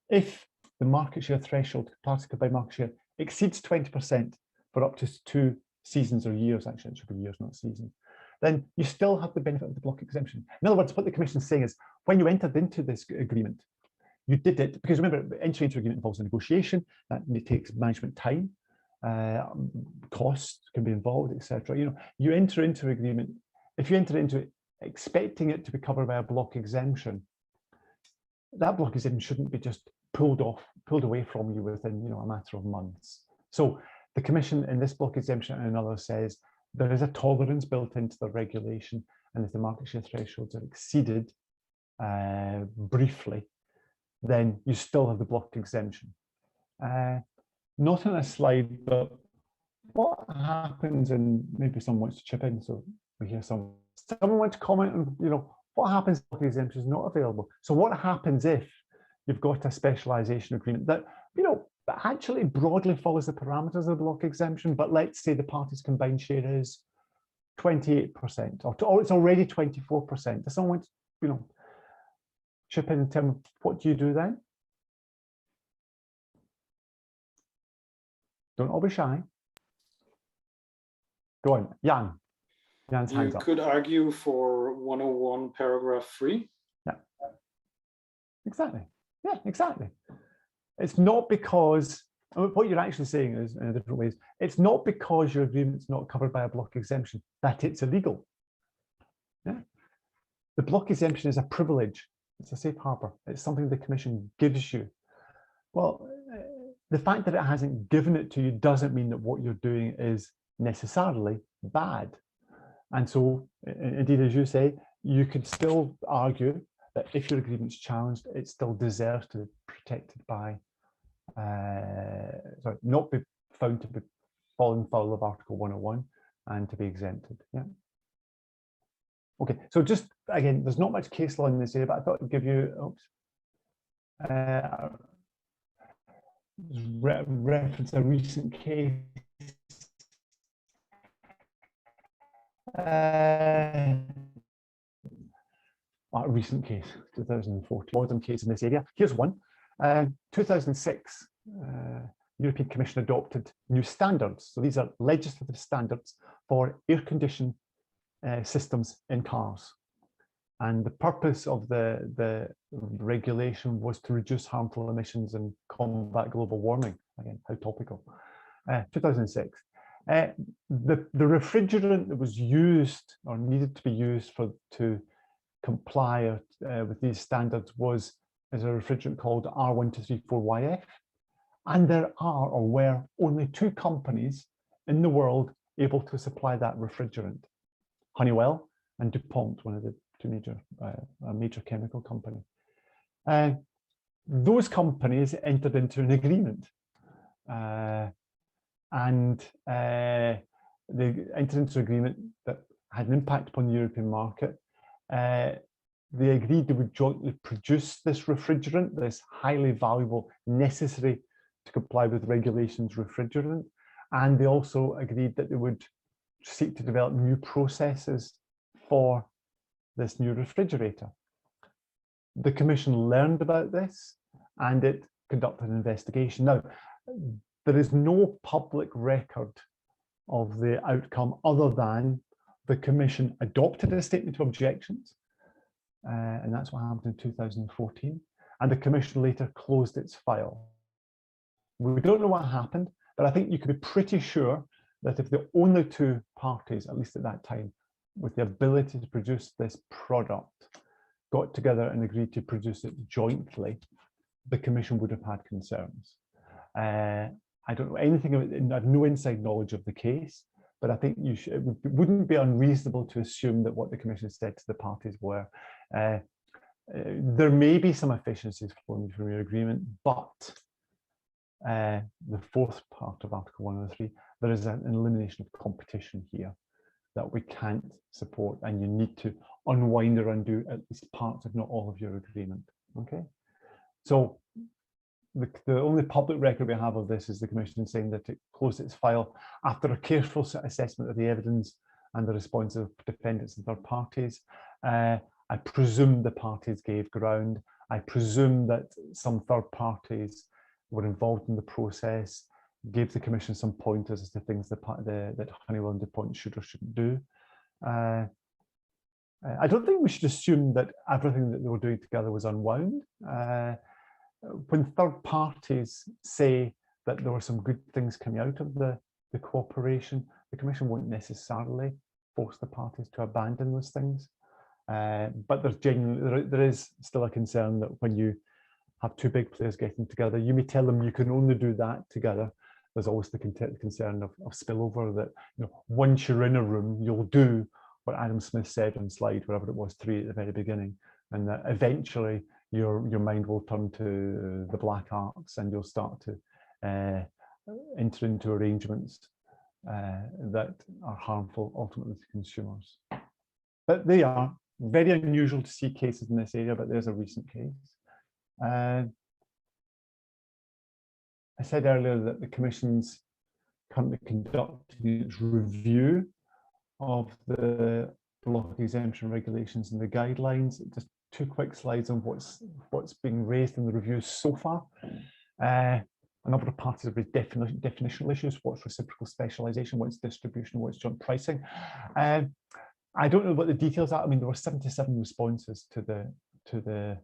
if the market share threshold, particle by market share, exceeds 20% for up to 2 seasons or years, actually it should be years, not seasons, then you still have the benefit of the block exemption. In other words, what the Commission is saying is, when you entered into this agreement, you did it, because remember, entry into agreement involves a negotiation, that takes management time, costs can be involved, etc. You enter into agreement, if you enter into it expecting it to be covered by a block exemption, that block exemption shouldn't be just pulled away from you within a matter of months. So the Commission in this block exemption and another says there is a tolerance built into the regulation, and if the market share thresholds are exceeded briefly, then you still have the block exemption. Not on a slide, but what happens, and maybe someone wants to chip in, so we hear someone wants to comment on, what happens if block exemption is not available? So what happens if you've got a specialization agreement that, that actually broadly follows the parameters of the block exemption, but let's say the parties' combined share is 28%, or it's already 24%. Does someone want to, chip in and tell me, what do you do then? Don't all be shy. Go on, Jan. Jan's hands up. You could argue for 101 paragraph 3. Yeah, exactly. Yeah, exactly. It's not because what you're actually saying is, in different ways, it's not because your agreement's not covered by a block exemption that it's illegal. Yeah? The block exemption is a privilege. It's a safe harbor. It's something the Commission gives you. Well, the fact that it hasn't given it to you doesn't mean that what you're doing is necessarily bad. And so, indeed, as you say, you could still argue that if your agreement's challenged, it still deserves to be protected by, sorry, not be found to be falling foul of Article 101 and to be exempted. Yeah. Okay, so just again, there's not much case law in this area, but I thought I'd give you reference a recent case. A recent case, 2014, modern case in this area. Here's one. 2006, European Commission adopted new standards. So these are legislative standards for air conditioning systems in cars. And the purpose of the regulation was to reduce harmful emissions and combat global warming. Again, how topical. 2006. The refrigerant that was used or needed to be used to comply with these standards is a refrigerant called R1234YF. And there are or were only 2 companies in the world able to supply that refrigerant. Honeywell and DuPont, one of the 2 major chemical company. Those companies entered into an agreement, and they entered into an agreement that had an impact upon the European market. They agreed they would jointly produce this refrigerant, this highly valuable, necessary to comply with regulations refrigerant, and they also agreed that they would seek to develop new processes for this new refrigerator. The Commission learned about this and it conducted an investigation. Now, there is no public record of the outcome other than the Commission adopted a statement of objections, and that's what happened in 2014, and the Commission later closed its file. We don't know what happened, but I think you could be pretty sure that if the only 2 parties, at least at that time, with the ability to produce this product, got together and agreed to produce it jointly, the Commission would have had concerns. I don't know anything about it, I have no inside knowledge of the case, but I think it wouldn't be unreasonable to assume that what the Commission said to the parties were, there may be some efficiencies flowing from your agreement, but the 4th part of Article 103, there is an elimination of competition here that we can't support, and you need to unwind or undo at least parts, if not all, of your agreement. Okay, so the only public record we have of this is the Commission saying that it closed its file after a careful assessment of the evidence and the response of defendants and third parties. I presume the parties gave ground. I presume that some third parties were involved in the process, gave the Commission some pointers as to things that Honeywell and DuPont should or shouldn't do. I don't think we should assume that everything that they were doing together was unwound. When third parties say that there were some good things coming out of the cooperation, the Commission won't necessarily force the parties to abandon those things. But there is still a concern that when you have 2 big players getting together, you may tell them you can only do that together. There's always the concern of spillover, that once you're in a room, you'll do what Adam Smith said on slide, whatever it was, 3 at the very beginning, and that eventually your mind will turn to the black arcs and you'll start to enter into arrangements that are harmful ultimately to consumers. But they are very unusual to see cases in this area, but there's a recent case. I said earlier that the Commission's currently conducting its review of the block exemption regulations and the guidelines. Just 2 quick slides on what's being raised in the review so far. A number of parties have raised definitional issues. What's reciprocal specialization? What's distribution? What's joint pricing? I don't know what the details are. I mean, there were 77 responses to the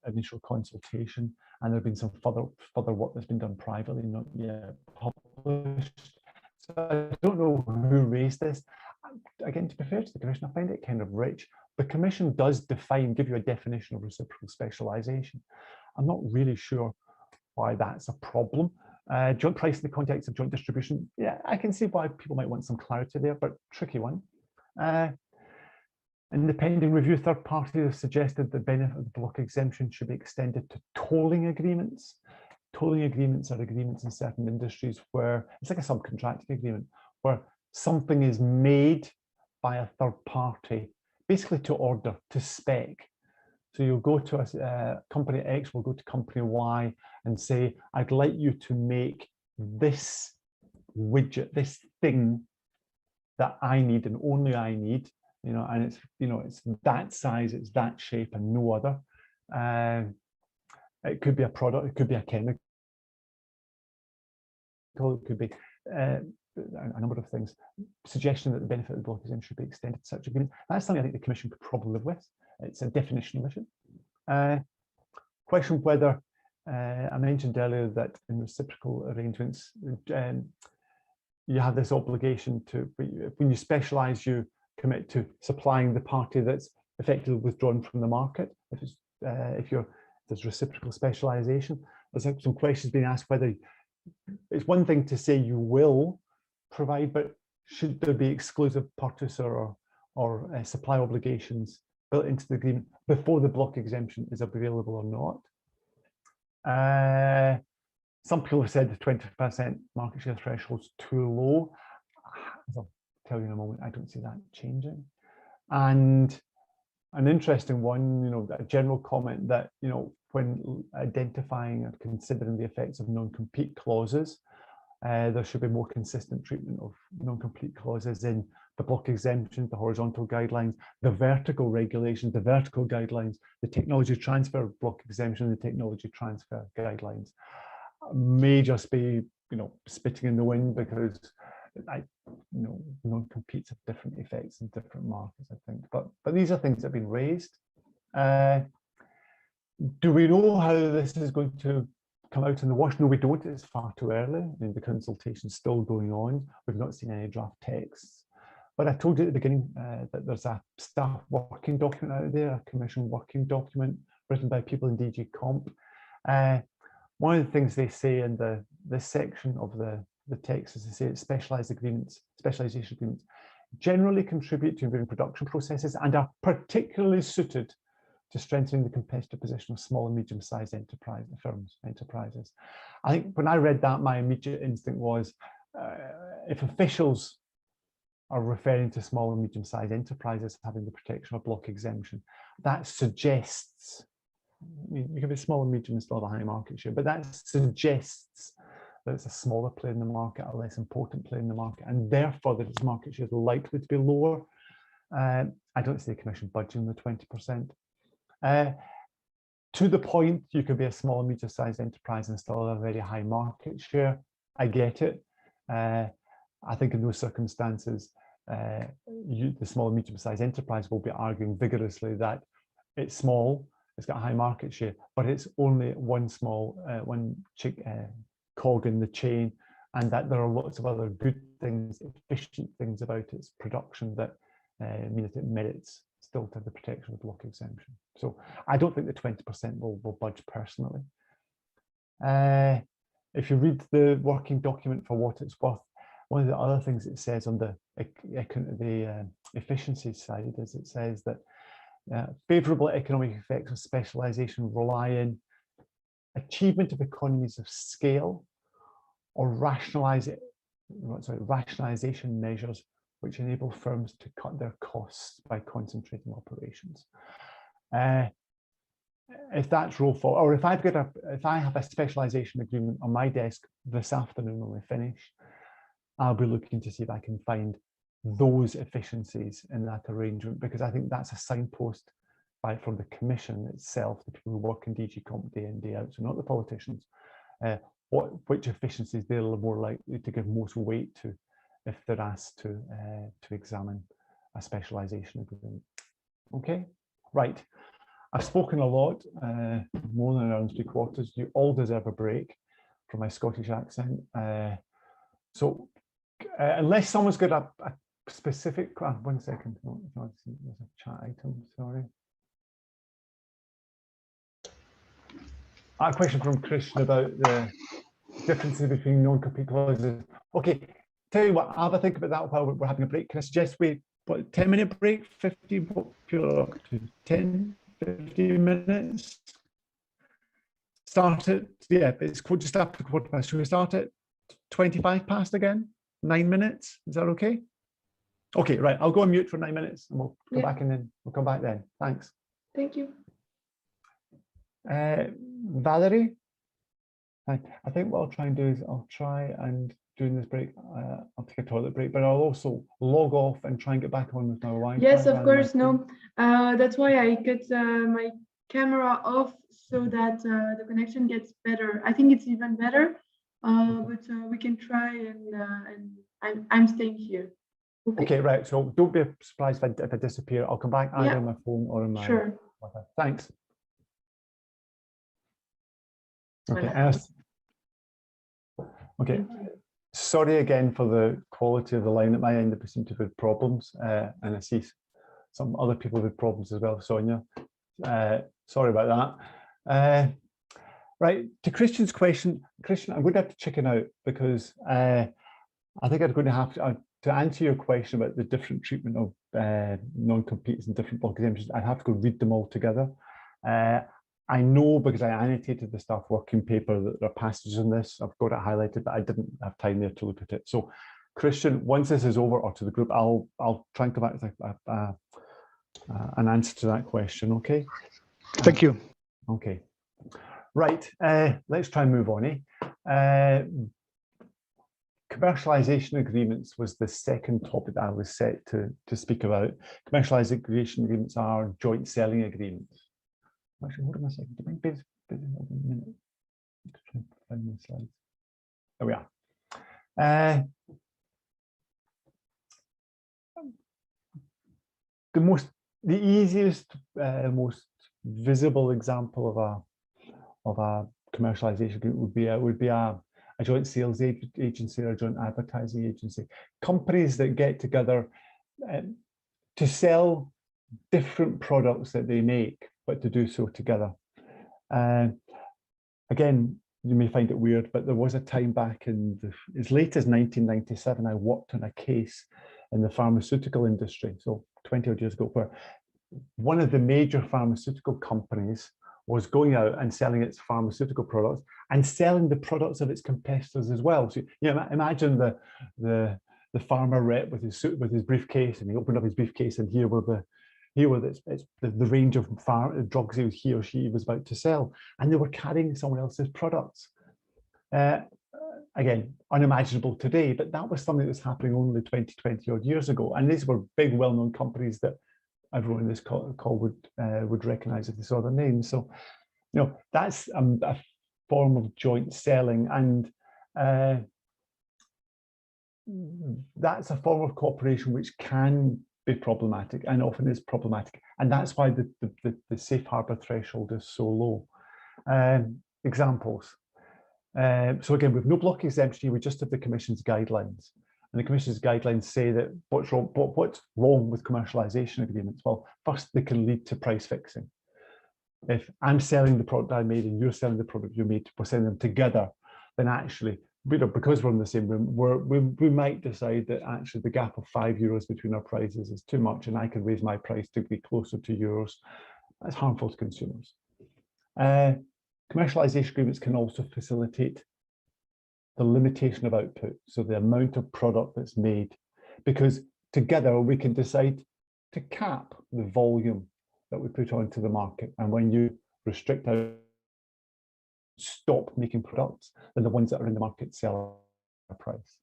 initial consultation. and there's been some further work that's been done privately, not yet published. So I don't know who raised this. Again, to be fair to the Commission, I find it kind of rich. The Commission does give you a definition of reciprocal specialisation. I'm not really sure why that's a problem. Joint price in the context of joint distribution, yeah, I can see why people might want some clarity there, but tricky one. Independent review third parties have suggested the benefit of the block exemption should be extended to tolling agreements. Tolling agreements are agreements in certain industries where it's like a subcontracting agreement, where something is made by a third party, basically to order, to spec. So you'll go to a company X, will go to company Y and say, I'd like you to make this widget, this thing that I need and only I need, and it's, it's that size, it's that shape and no other. It could be a product, it could be a chemical, it could be a number of things. Suggestion that the benefit of the block exemption should be extended to such agreements. That's something I think the Commission could probably live with. It's a definitional issue. Question whether, I mentioned earlier that in reciprocal arrangements, you have this obligation to, when you specialise, you commit to supplying the party that's effectively withdrawn from the market. If there's reciprocal specialisation, there's some questions being asked whether it's one thing to say you will provide, but should there be exclusive purchaser or supply obligations built into the agreement before the block exemption is available or not? Some people have said the 20% market share threshold is too low. As I'll tell you in a moment, I don't see that changing. And an interesting one, a general comment that, when identifying or considering the effects of non-compete clauses, there should be more consistent treatment of non-compete clauses in the block exemption, the horizontal guidelines, the vertical regulations, the vertical guidelines, the technology transfer block exemption, the technology transfer guidelines. May just be, spitting in the wind, because non-competes have different effects in different markets, I think. But these are things that have been raised. Do we know how this is going to come out in the wash? No, we don't. It's far too early. I mean, the consultation's still going on. We've not seen any draft texts. But I told you at the beginning that there's a staff working document out there, a Commission working document written by people in DG Comp. One of the things they say in this section of the text is they say specialisation agreements generally contribute to improving production processes and are particularly suited to strengthening the competitive position of small and medium-sized enterprises. I think when I read that, my immediate instinct was, if officials are referring to small and medium-sized enterprises having the protection of block exemption, that suggests, you can be small and medium and still have a high market share, but that suggests that it's a smaller player in the market, a less important player in the market, and therefore that its market share is likely to be lower. I don't see the Commission budging the 20%. To the point, you could be a small and medium-sized enterprise and still have a very high market share. I get it. I think in those circumstances, the small and medium-sized enterprise will be arguing vigorously that it's small, it's got a high market share, but it's only one cog in the chain, and that there are lots of other good things, efficient things about its production that mean that it merits still to have the protection of the block exemption. So I don't think the 20% will budge personally. If you read the working document for what it's worth, one of the other things it says on the efficiency side is it says that favourable economic effects of specialisation rely in achievement of economies of scale or rationalisation measures which enable firms to cut their costs by concentrating operations. If that's roll forward, or if I have a specialisation agreement on my desk this afternoon when we finish, I'll be looking to see if I can find those efficiencies in that arrangement, because I think that's a signpost from the Commission itself, the people who work in DG Comp day in, day out, so not the politicians, which efficiencies they're more likely to give most weight to if they're asked to examine a specialisation agreement. Okay, right. I've spoken a lot, more than around 3/4. You all deserve a break from my Scottish accent. So unless someone's got a specific, 1 second, no, there's a chat item, sorry. A question from Christian about the differences between non-compete clauses. Okay, tell you what, I'll have a think about that while we're having a break. Can I suggest we, what, 10-minute break, 50, 10, 15 minutes? Start it, yeah, it's just after 1:15. Should we start at 25 past again? 9 minutes, is that okay? Okay, right, I'll go on mute for 9 minutes and we'll go back and then we'll come back then. Thanks. Thank you. Valerie? I think what I'll try and do is I'll try and during this break, I'll take a toilet break, but I'll also log off and try and get back on with my Wi-Fi. Yes, of course, no. That's why I cut my camera off so that the connection gets better. I think it's even better, but we can try and I'm staying here. Okay, right. So don't be surprised if I disappear. I'll come back either on my phone or on my Wi-Fi. Thanks. Okay. Okay. Sorry again for the quality of the line at my end. There seem to have problems, and I see some other people with problems as well. Sonia, sorry about that. Right, to Christian's question, Christian, I'm going to have to chicken out because I think I'm going to have to answer your question about the different treatment of non-competes and different block exemptions. I'd have to go read them all together. I know because I annotated the staff working paper that there are passages on this. I've got it highlighted, but I didn't have time there to look at it. So, Christian, once this is over, or to the group, I'll try and come back with an answer to that question. Okay. Thank you. Okay. Right. Let's try and move on. Commercialization agreements was the second topic that I was set to speak about. Commercialization agreements are joint selling agreements. Actually, hold on a second. Do you mind busy a minute? To try and find my slides. There we are. The easiest, most visible example of a commercialization agreement would be a joint sales agency or a joint advertising agency. Companies that get together to sell different products that they make, but to do so together. Again, you may find it weird, but there was a time back in as late as 1997, I worked on a case in the pharmaceutical industry, so 20 odd years ago, where one of the major pharmaceutical companies was going out and selling its pharmaceutical products and selling the products of its competitors as well. So you know, imagine the pharma rep with his briefcase, and he opened up his briefcase, and here were the range of drugs he or she was about to sell, and they were carrying someone else's products. Again, unimaginable today, but that was something that was happening only 20 odd years ago, and these were big, well-known companies that everyone in this call would recognize if they saw their names. So, you know, that's a form of joint selling, and that's a form of cooperation which can be problematic and often is problematic, and that's why the safe harbor threshold is so low. Examples. So again, with no block exemption, we just have the Commission's guidelines, and the Commission's guidelines say that what's wrong with commercialization agreements? Well, first, they can lead to price fixing. If I'm selling the product I made and you're selling the product you made, we're selling them together, then actually, because we're in the same room, we might decide that actually the gap of €5 between our prices is too much, and I can raise my price to be closer to yours. That's harmful to consumers. Commercialization agreements can also facilitate the limitation of output, so the amount of product that's made, because together we can decide to cap the volume that we put onto the market. And when you restrict out, stop making products, then the ones that are in the market sell at a price.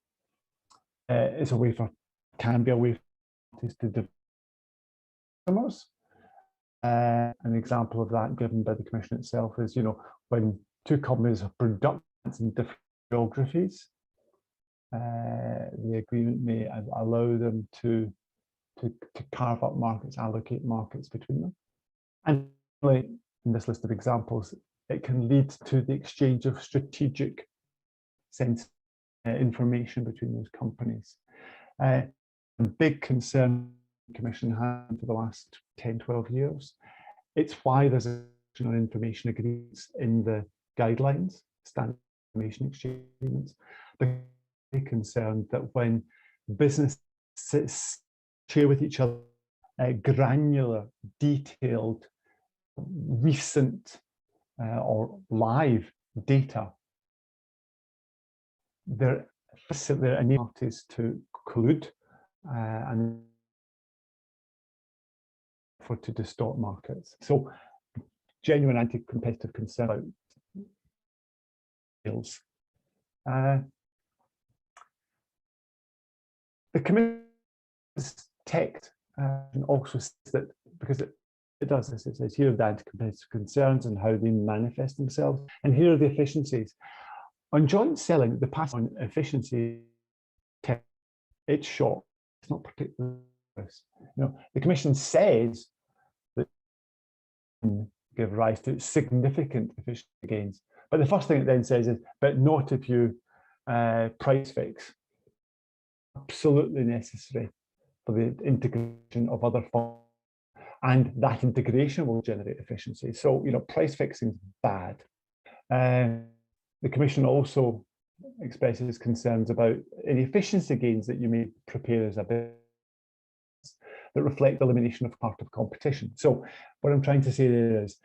It's a way can be a way to customers. An example of that given by the Commission itself is, you know, when two companies have products in different geographies, the agreement may allow them to carve up markets, allocate markets between them. And in this list of examples, it can lead to the exchange of strategic sense information between those companies. A big concern the Commission had for the last 10, 12 years. It's why there's a information agreements in the guidelines, standard information exchange agreements. They're concerned that when businesses share with each other granular, detailed, recent or live data, they're enabling parties to collude and to distort markets. So genuine anti-competitive concern about sales. The Commission has teched and also says that because it does this, it says here are the anti-competitive concerns and how they manifest themselves, and here are the efficiencies. On joint selling, the pass on efficiency, it's short. It's not particularly. The Commission says that give rise to significant efficiency gains, but the first thing it then says is, but not if you price fix. Absolutely necessary for the integration of other funds, and that integration will generate efficiency. So, price fixing is bad. The Commission also expresses concerns about any efficiency gains that you may prepare as a business that reflect the elimination of part of competition. So what I'm trying to say there is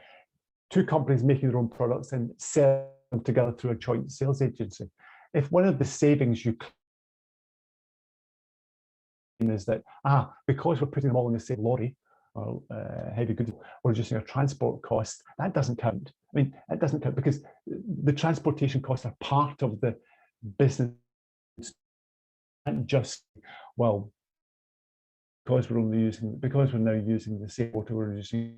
two companies making their own products and sell them together through a joint sales agency. If one of the savings you claim is that, because we're putting them all in the same lorry, or heavy goods, or reducing our transport costs, that doesn't count. I mean, it doesn't count because the transportation costs are part of the business, and just, well, because we're now using the same water, we're reducing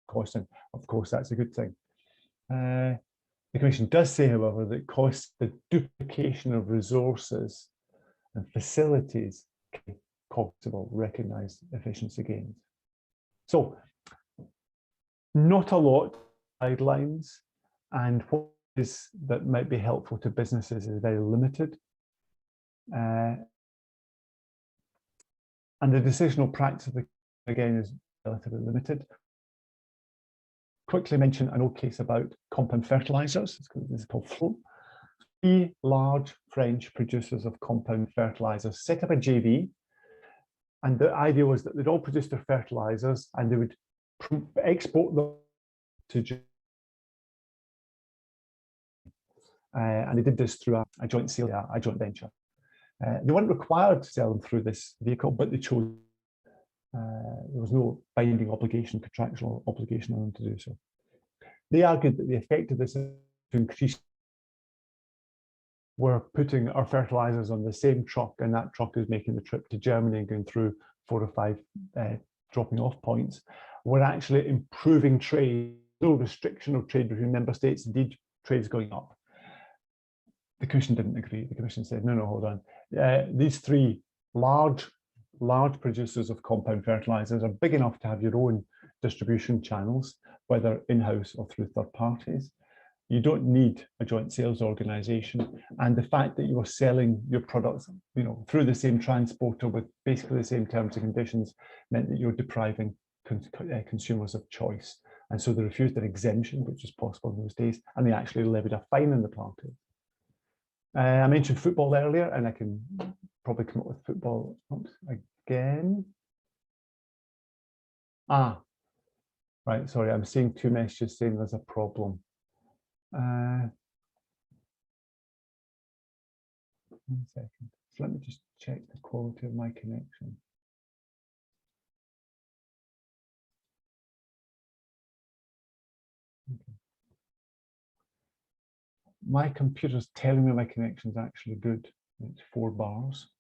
costs, and of course that's a good thing. The Commission does say, however, that the duplication of resources and facilities can possible recognise efficiency gains. So, not a lot of guidelines, and what is that might be helpful to businesses is very limited. And the decisional practice of again is relatively limited. Quickly mention an old case about compound fertilizers. This is called FLO. 3 large French producers of compound fertilizers set up a JV, and the idea was that they'd all produce their fertilizers and they would export them to Germany. And they did this through a joint sale, a joint venture. They weren't required to sell them through this vehicle, but they chose. There was no binding obligation, contractual obligation on them to do so. They argued that the effect of this is to increase. We're putting our fertilizers on the same truck, and that truck is making the trip to Germany and going through 4 or 5 dropping off points. We're actually improving trade, no restriction of trade between member states. Indeed, trade is going up. The Commission didn't agree. The Commission said, no, hold on. These 3 large producers of compound fertilizers are big enough to have your own distribution channels, whether in-house or through third parties. You don't need a joint sales organization, and the fact that you are selling your products, through the same transporter with basically the same terms and conditions meant that you're depriving consumers of choice. And so they refused an exemption, which was possible in those days, and they actually levied a fine on the parties. I mentioned football earlier, and I can probably come up with football again. Right, sorry, I'm seeing 2 messages saying there's a problem. 1 second. So let me just check the quality of my connection. Okay. My computer's telling me my connection is actually good. It's 4 bars.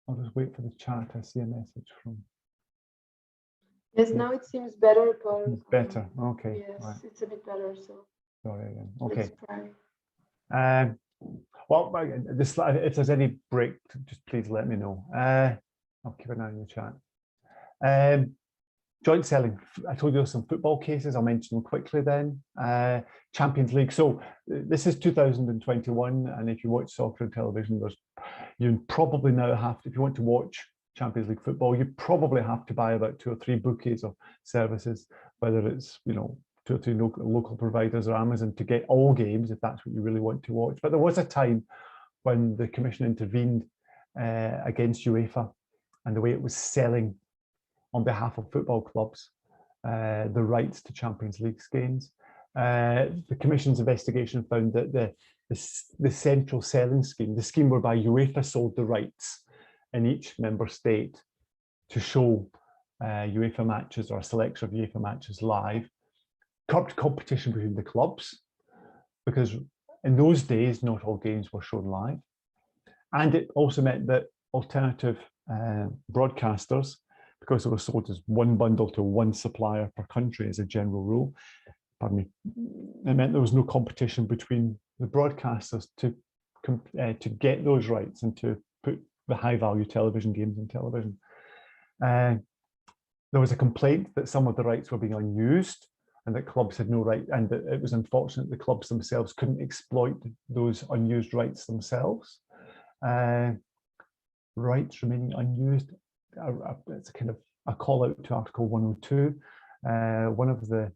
I'll just wait for the chat. I see a message from. Yes, now it seems better, Paul. It's better. Okay. Yes, right. it's a bit better. So. Sorry again. Okay. Well, this, if there's any break, just please let me know. I'll keep an eye on the chat. Joint selling, I told you there's some football cases, I'll mention them quickly then. Champions League, so this is 2021, and if you watch soccer on television, you probably now have to, if you want to watch Champions League football, you probably have to buy about 2 or 3 bouquets of services, whether it's, you know, 2 or 3 local providers or Amazon to get all games, if that's what you really want to watch. But there was a time when the Commission intervened against UEFA and the way it was selling on behalf of football clubs the rights to Champions League games. The Commission's investigation found that the central selling scheme, the scheme whereby UEFA sold the rights in each member state to show UEFA matches or a selection of UEFA matches live, curbed competition between the clubs, because in those days, not all games were shown live. And it also meant that alternative broadcasters, because they were sold as one bundle to one supplier per country as a general rule, pardon me, it meant there was no competition between the broadcasters to get those rights and to put the high value television games on television. There was a complaint that some of the rights were being unused and that clubs had no right, and that it was unfortunate the clubs themselves couldn't exploit those unused rights themselves. Rights remaining unused, it's a kind of a call out to Article 102. One of the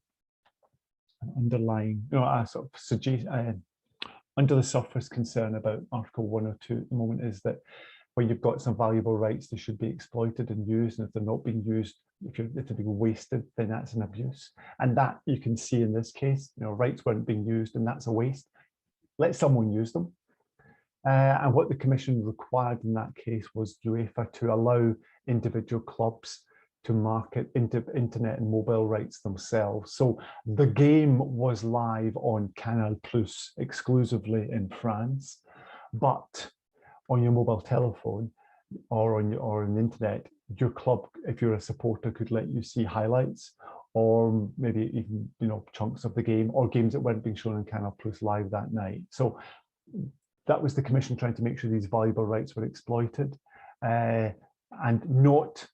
underlying, a sort of suggest, under the surface concern about Article 102 at the moment is that when you've got some valuable rights, they should be exploited and used, and if they're not being used, if they're being wasted, then that's an abuse. And that you can see in this case, you know, rights weren't being used, and that's a waste. Let someone use them. And what the Commission required in that case was UEFA to allow individual clubs to market internet and mobile rights themselves. So the game was live on Canal Plus exclusively in France, but on your mobile telephone or on the internet, your club, if you're a supporter, could let you see highlights or maybe even, you know, chunks of the game or games that weren't being shown on Canal Plus live that night. So that was the Commission trying to make sure these valuable rights were exploited and not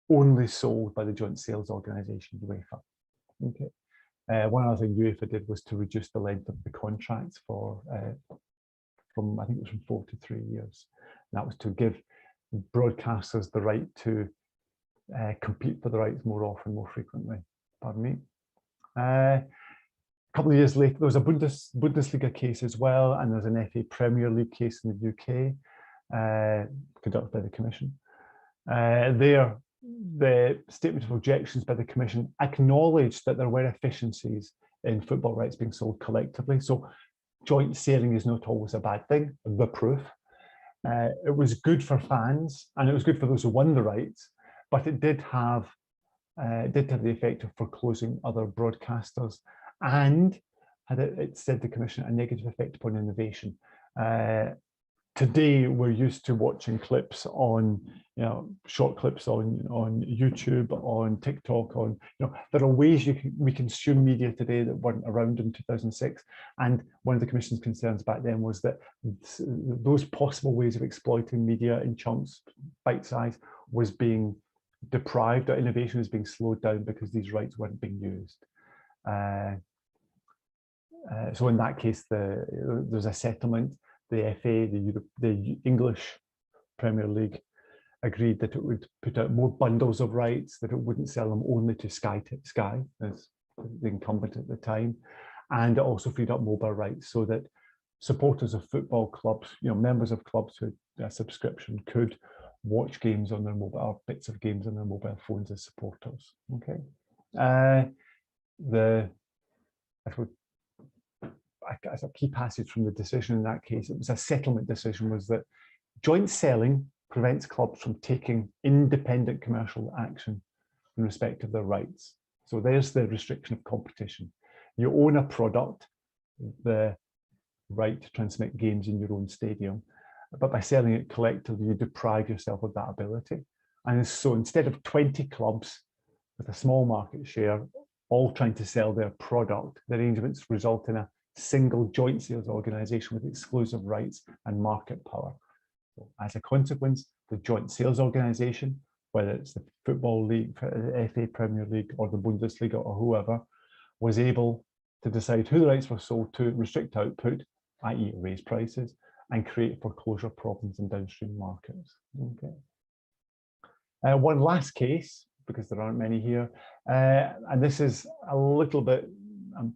only sold by the Joint Sales Organisation, UEFA. Okay. One other thing UEFA did was to reduce the length of the contracts for from, I think it was from 4 to 3 years. And that was to give broadcasters the right to compete for the rights more often, more frequently. Pardon me. A couple of years later, there was a Bundesliga case as well, and there's an FA Premier League case in the UK, conducted by the Commission. There, the statement of objections by the Commission acknowledged that there were efficiencies in football rights being sold collectively. So joint selling is not always a bad thing, the proof. It was good for fans and it was good for those who won the rights, but it did have the effect of foreclosing other broadcasters and had it said the Commission a negative effect upon innovation. Today we're used to watching clips on, you know, short clips on YouTube, on TikTok, on, you know, there are ways we consume media today that weren't around in 2006. And one of the Commission's concerns back then was that those possible ways of exploiting media in chunks, bite size, was being deprived, or innovation was being slowed down because these rights weren't being used. So in that case, there's a settlement. The FA, the English Premier League, agreed that it would put out more bundles of rights, that it wouldn't sell them only to Sky as the incumbent at the time, and it also freed up mobile rights so that supporters of football clubs, you know, members of clubs who had a subscription could watch games on their mobile, or bits of games on their mobile phones as supporters. Okay, as a key passage from the decision in that case, it was a settlement decision, was that joint selling prevents clubs from taking independent commercial action in respect of their rights. So there's the restriction of competition. You own a product, the right to transmit games in your own stadium, but by selling it collectively, you deprive yourself of that ability. And so instead of 20 clubs with a small market share, all trying to sell their product, the arrangements result in a single joint sales organization with exclusive rights and market power. So as a consequence, the joint sales organization, whether it's the Football League, the FA Premier League or the Bundesliga or whoever, was able to decide who the rights were sold to, restrict output, i.e. raise prices, and create foreclosure problems in downstream markets. Okay. One last case, because there aren't many here, and this is a little bit, I'm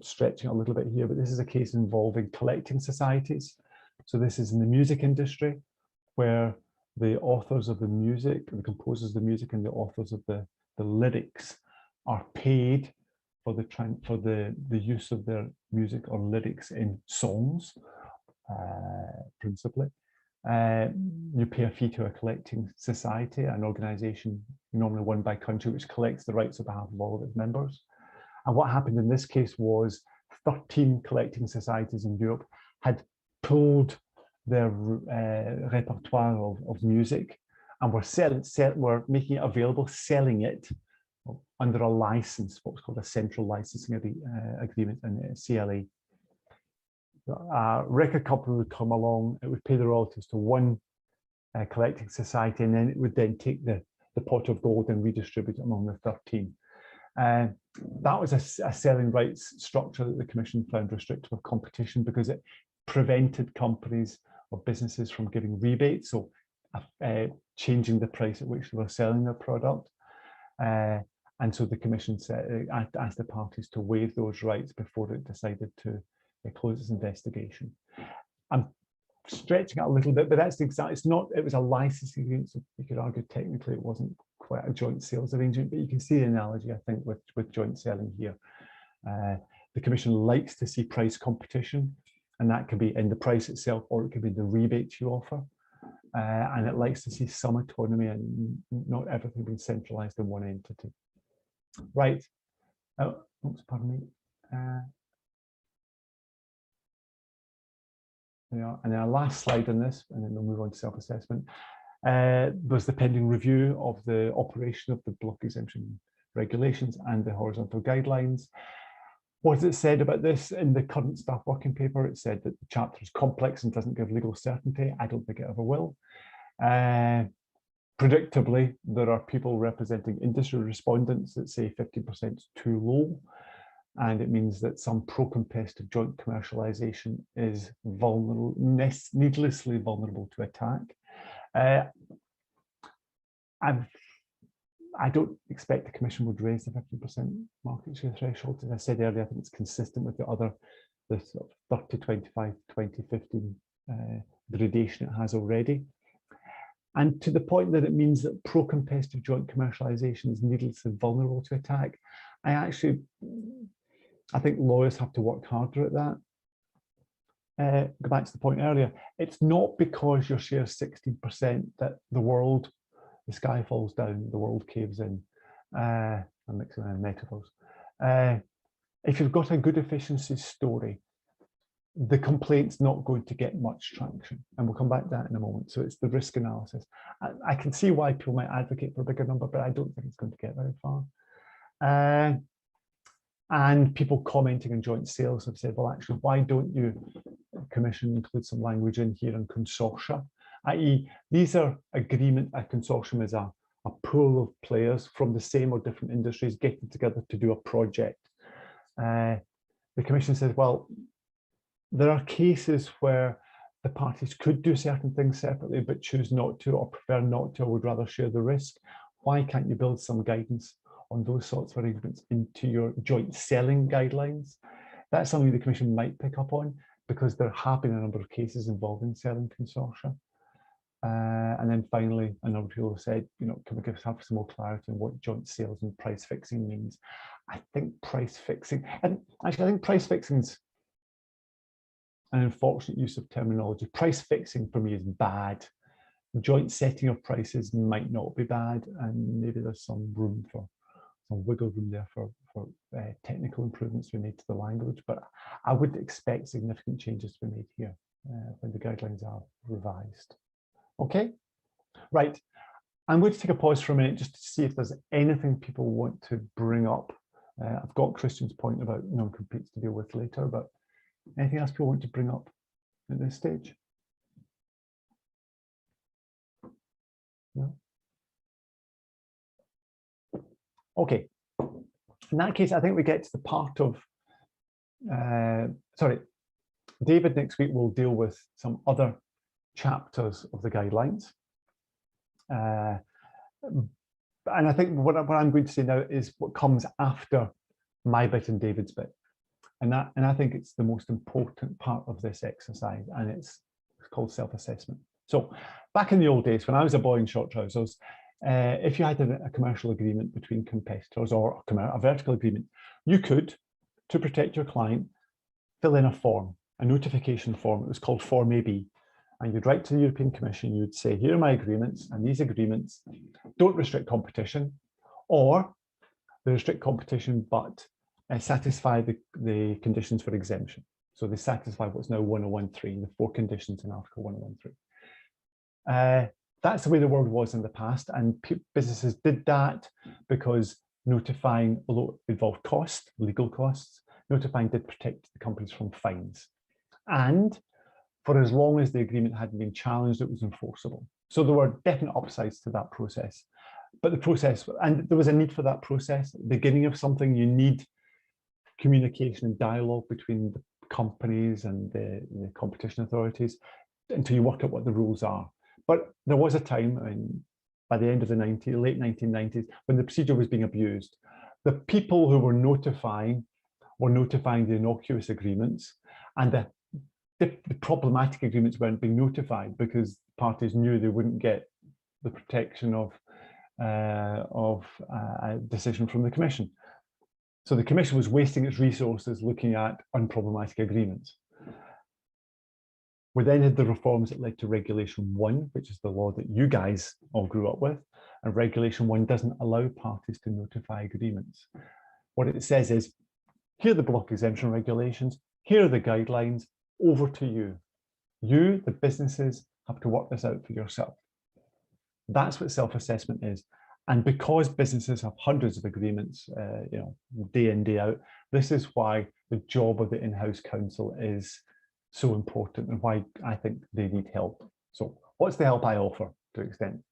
stretching a little bit here, but this is a case involving collecting societies. So this is in the music industry, where the authors of the music, the composers of the music and the authors of the lyrics are paid for the use of their music or lyrics in songs, principally. You pay a fee to a collecting society, an organization normally one by country, which collects the rights on behalf of all of its members. And what happened in this case was 13 collecting societies in Europe had pulled their repertoire of music and were making it available, selling it under a license, what's called a central licensing agreement, and CLA. A record company would come along, it would pay the royalties to one collecting society, and then it would then take the pot of gold and redistribute it among the 13. That was a selling rights structure that the Commission found restrictive of competition because it prevented companies or businesses from giving rebates, so changing the price at which they were selling their product. And so the Commission asked the parties to waive those rights before it decided to close its investigation. I'm stretching it a little bit, but that's exactly, it was a licensing agreement, so you could argue technically it wasn't quite a joint sales arrangement, but you can see the analogy, I think, with joint selling here. The Commission likes to see price competition, and that could be in the price itself, or it could be the rebates you offer. And it likes to see some autonomy and not everything being centralized in one entity. Right. Oh, oops, pardon me. Yeah, and then our last slide on this, and then we'll move on to self-assessment, was the pending review of the operation of the block exemption regulations and the horizontal guidelines. What has it said about this in the current staff working paper? It said that the chapter is complex and doesn't give legal certainty. I don't think it ever will. Predictably, there are people representing industry respondents that say 50% is too low. And it means that some pro-competitive joint commercialization is vulnerable, needlessly vulnerable to attack. I don't expect the Commission would raise the 50% market share threshold. As I said earlier, I think it's consistent with the sort of 30, 25, 20, 15 gradation it has already. And to the point that it means that pro-competitive joint commercialization is needlessly vulnerable to attack, I think lawyers have to work harder at that. Go back to the point earlier. It's not because your share is 16% that the sky falls down, the world caves in. I'm mixing around metaphors. If you've got a good efficiency story, the complaint's not going to get much traction. And we'll come back to that in a moment. So it's the risk analysis. I can see why people might advocate for a bigger number, but I don't think it's going to get very far. And people commenting on joint sales have said, well, actually, why don't you, Commission, include some language in here on consortia? I.e., these are a consortium is a pool of players from the same or different industries getting together to do a project. The Commission said, well, there are cases where the parties could do certain things separately, but choose not to, or prefer not to, or would rather share the risk. Why can't you build some guidance on those sorts of arrangements into your joint selling guidelines? That's something the Commission might pick up on, because there have been a number of cases involving selling consortia. And then finally, a number of people have said, can we have some more clarity on what joint sales and price fixing means? I think price fixing, and actually I think price fixing is an unfortunate use of terminology. Price fixing for me is bad. Joint setting of prices might not be bad, and maybe there's some room for some wiggle room there for technical improvements to be made to the language, but I would expect significant changes to be made here when the guidelines are revised. Okay, right. I'm going to take a pause for a minute just to see if there's anything people want to bring up I've got Christian's point about non-competes to deal with later, but anything else people want to bring up at this stage? No? Okay. In that case, I think we get to the part of, sorry, David next week will deal with some other chapters of the guidelines. And I think what I'm going to say now is what comes after my bit and David's bit. And I think it's the most important part of this exercise, and it's called self-assessment. So back in the old days, when I was a boy in short trousers, if you had a commercial agreement between competitors or a vertical agreement, you could, to protect your client, fill in a form, a notification form. It was called Form AB. And you'd write to the European Commission, you'd say, here are my agreements, and these agreements don't restrict competition, or they restrict competition, but satisfy the conditions for exemption. So they satisfy what's now 1013, the 4 conditions in Article 1013. That's the way the world was in the past, and businesses did that because notifying, although it involved cost, legal costs, notifying did protect the companies from fines. And for as long as the agreement hadn't been challenged, it was enforceable. So there were definite upsides to that process. But the process, and there was a need for that process. At the beginning of something, you need communication and dialogue between the companies and the competition authorities until you work out what the rules are. But there was a time by the end of the late 1990s, when the procedure was being abused. The people who were notifying the innocuous agreements, and the problematic agreements weren't being notified because parties knew they wouldn't get the protection of a decision from the Commission. So the Commission was wasting its resources looking at unproblematic agreements. We then had the reforms that led to Regulation 1, which is the law that you guys all grew up with. And Regulation 1 doesn't allow parties to notify agreements. What it says is, here are the block exemption regulations, here are the guidelines, over to you. You, the businesses, have to work this out for yourself. That's what self-assessment is. And because businesses have hundreds of agreements, day in, day out, this is why the job of the in-house counsel is so important and why I think they need help. So what's the help I offer to an extent?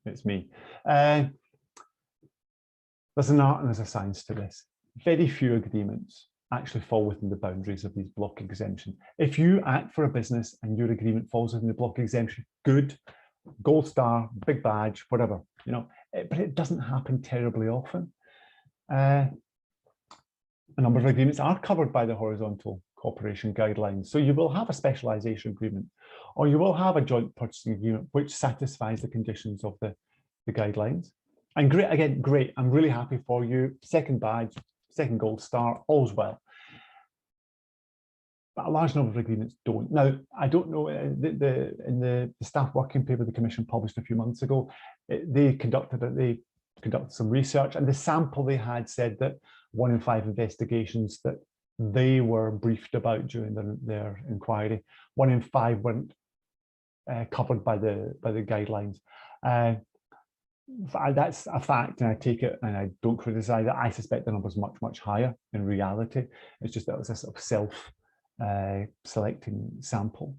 It's me. There's an art and there's a science to this. Very few agreements actually fall within the boundaries of these block exemptions. If you act for a business and your agreement falls within the block exemption, good, gold star, big badge, whatever, but it doesn't happen terribly often. A number of agreements are covered by the horizontal cooperation guidelines. So you will have a specialization agreement, or you will have a joint purchasing agreement which satisfies the conditions of the guidelines. And great, again, great. I'm really happy for you. Second badge, second gold star, all's well. But a large number of agreements don't. Now, I don't know, in the staff working paper the Commission published a few months ago, they conducted some research, and the sample they had said that 1 in 5 investigations that they were briefed about during their inquiry, 1 in 5 weren't covered by the guidelines. That's a fact, and I take it, and I don't criticize it. I suspect the number is much, much higher in reality. It's just that it was a sort of self-selecting sample.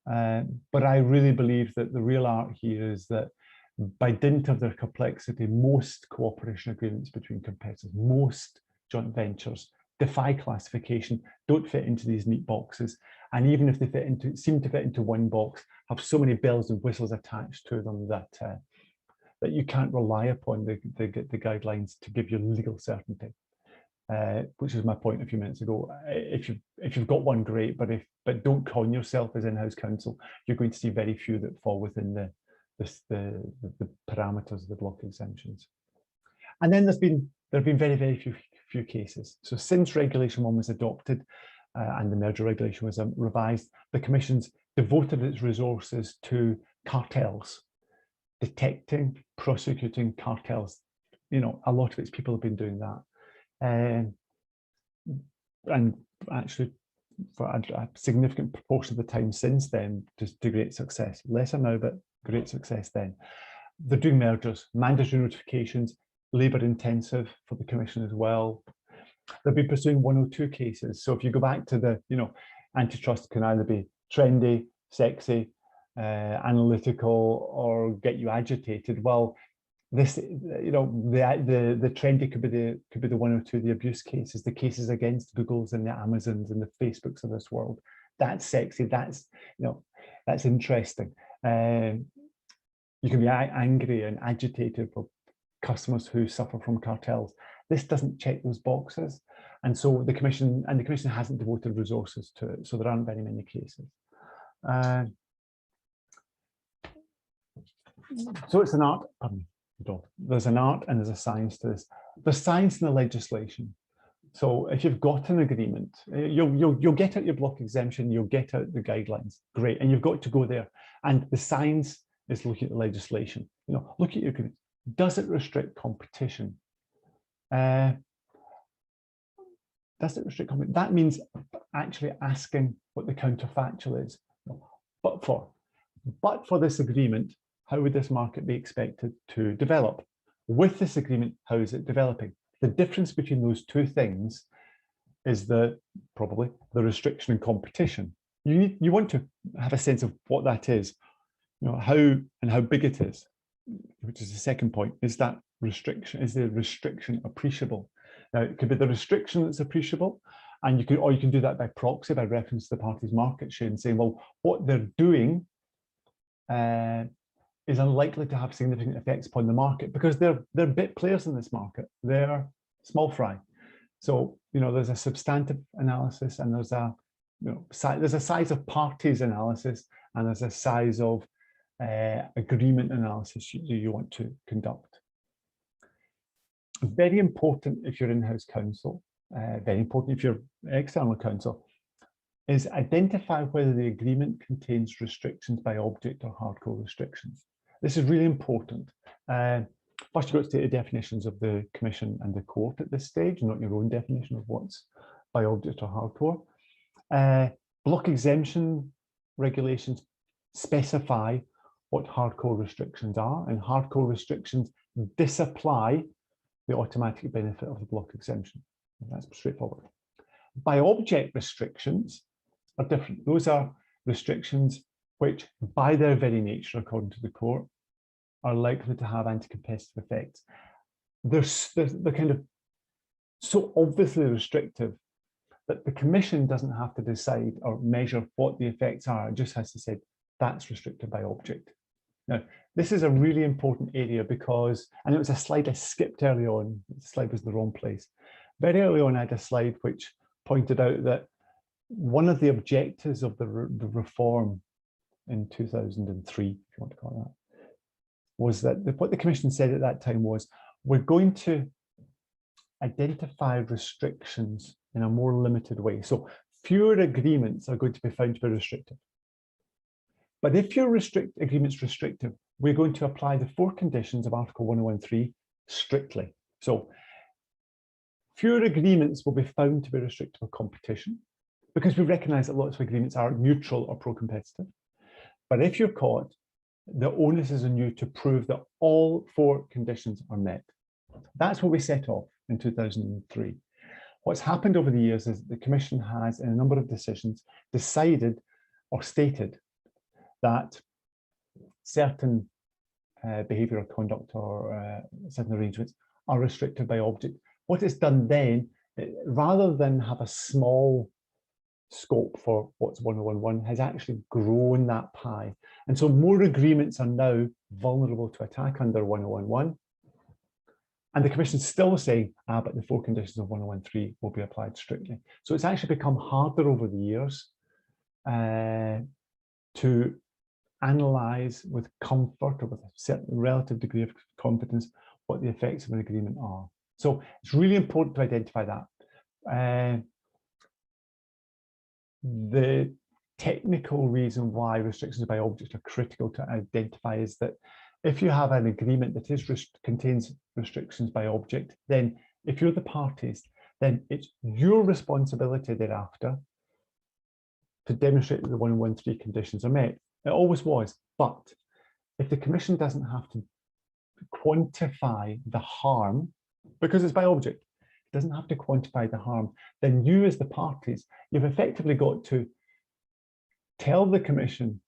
But I really believe that the real art here is that by dint of their complexity, most cooperation agreements between competitors, most joint ventures defy classification, don't fit into these neat boxes. And even if they seem to fit into one box, have so many bells and whistles attached to them that that you can't rely upon the guidelines to give you legal certainty, which is my point a few minutes ago. If you've got one, great, but don't con yourself as in-house counsel. You're going to see very few that fall within the parameters of the block exemptions. And then there have been very, very few cases. So since Regulation 1 was adopted and the merger regulation was revised, the Commission's devoted its resources to cartels, detecting, prosecuting cartels. A lot of its people have been doing that. And actually, for a significant proportion of the time since then, to great success. Lesser now, but great success then. They're doing mergers, mandatory notifications, labour intensive for the Commission as well. they'll be pursuing 102 cases. So if you go back to the, antitrust can either be trendy, sexy, analytical, or get you agitated. Well, this, the trendy could be the 102, the abuse cases, the cases against Googles and the Amazons and the Facebooks of this world. That's sexy. That's, that's interesting. You can be angry and agitated for customers who suffer from cartels. This doesn't check those boxes. And so the commission hasn't devoted resources to it. So there aren't very many cases. So it's an art, there's an art and there's a science to this. There's science in the legislation. So if you've got an agreement, you'll get out your block exemption, you'll get out the guidelines, great. And you've got to go there. And the science is looking at the legislation. Look at your agreement. Does it restrict competition? Does it restrict competition? That means actually asking what the counterfactual is. But for this agreement, how would this market be expected to develop? With this agreement, how is it developing? The difference between those two things is probably the restriction in competition. You want to have a sense of what that is, how big it is, which is the second point. Is that restriction? Is the restriction appreciable? Now, it could be the restriction that's appreciable, and you can do that by proxy, by reference to the party's market share and saying, well, what they're doing is unlikely to have significant effects upon the market because they're bit players in this market. They're small fry. So, there's a substantive analysis and there's a size of parties analysis and there's a size of agreement analysis you want to conduct. Very important if you're in-house counsel, very important if you're external counsel, is identify whether the agreement contains restrictions by object or hardcore restrictions. This is really important. First, you've got to take the definitions of the Commission and the court at this stage, not your own definition of what's by object or hardcore. Block exemption regulations specify what hardcore restrictions are, and hardcore restrictions disapply the automatic benefit of the block exemption. That's straightforward. By object restrictions are different. Those are restrictions which, by their very nature, according to the court, are likely to have anti-competitive effects. They're kind of so obviously restrictive that the Commission doesn't have to decide or measure what the effects are. It just has to say that's restricted by object. Now, this is a really important area because, and it was a slide I skipped early on, the slide was in the wrong place. Very early on, I had a slide which pointed out that one of the objectives of the reform in 2003, if you want to call it that, was that what the Commission said at that time was, we're going to identify restrictions in a more limited way. So fewer agreements are going to be found to be restrictive. But if your agreement's restrictive, we're going to apply the 4 conditions of Article 1013 strictly. So fewer agreements will be found to be restrictive of competition because we recognize that lots of agreements are neutral or pro-competitive. But if you're caught, the onus is on you to prove that all 4 conditions are met. That's what we set off in 2003. What's happened over the years is the Commission has, in a number of decisions, decided or stated that certain behaviour or conduct or certain arrangements are restricted by object. What it's done then, rather than have a small scope for what's 1011, has actually grown that pie. And so more agreements are now vulnerable to attack under 1011. And the Commission's still saying, but the 4 conditions of 1013 will be applied strictly. So it's actually become harder over the years to analyse with comfort or with a certain relative degree of confidence what the effects of an agreement are. So it's really important to identify that. The technical reason why restrictions by object are critical to identify is that if you have an agreement that contains restrictions by object, then if you're the parties, then it's your responsibility thereafter to demonstrate that the 1013 conditions are met. It always was, but if the Commission doesn't have to quantify the harm, because it's by object, doesn't have to quantify the harm, then you as the parties, you've effectively got to tell the Commission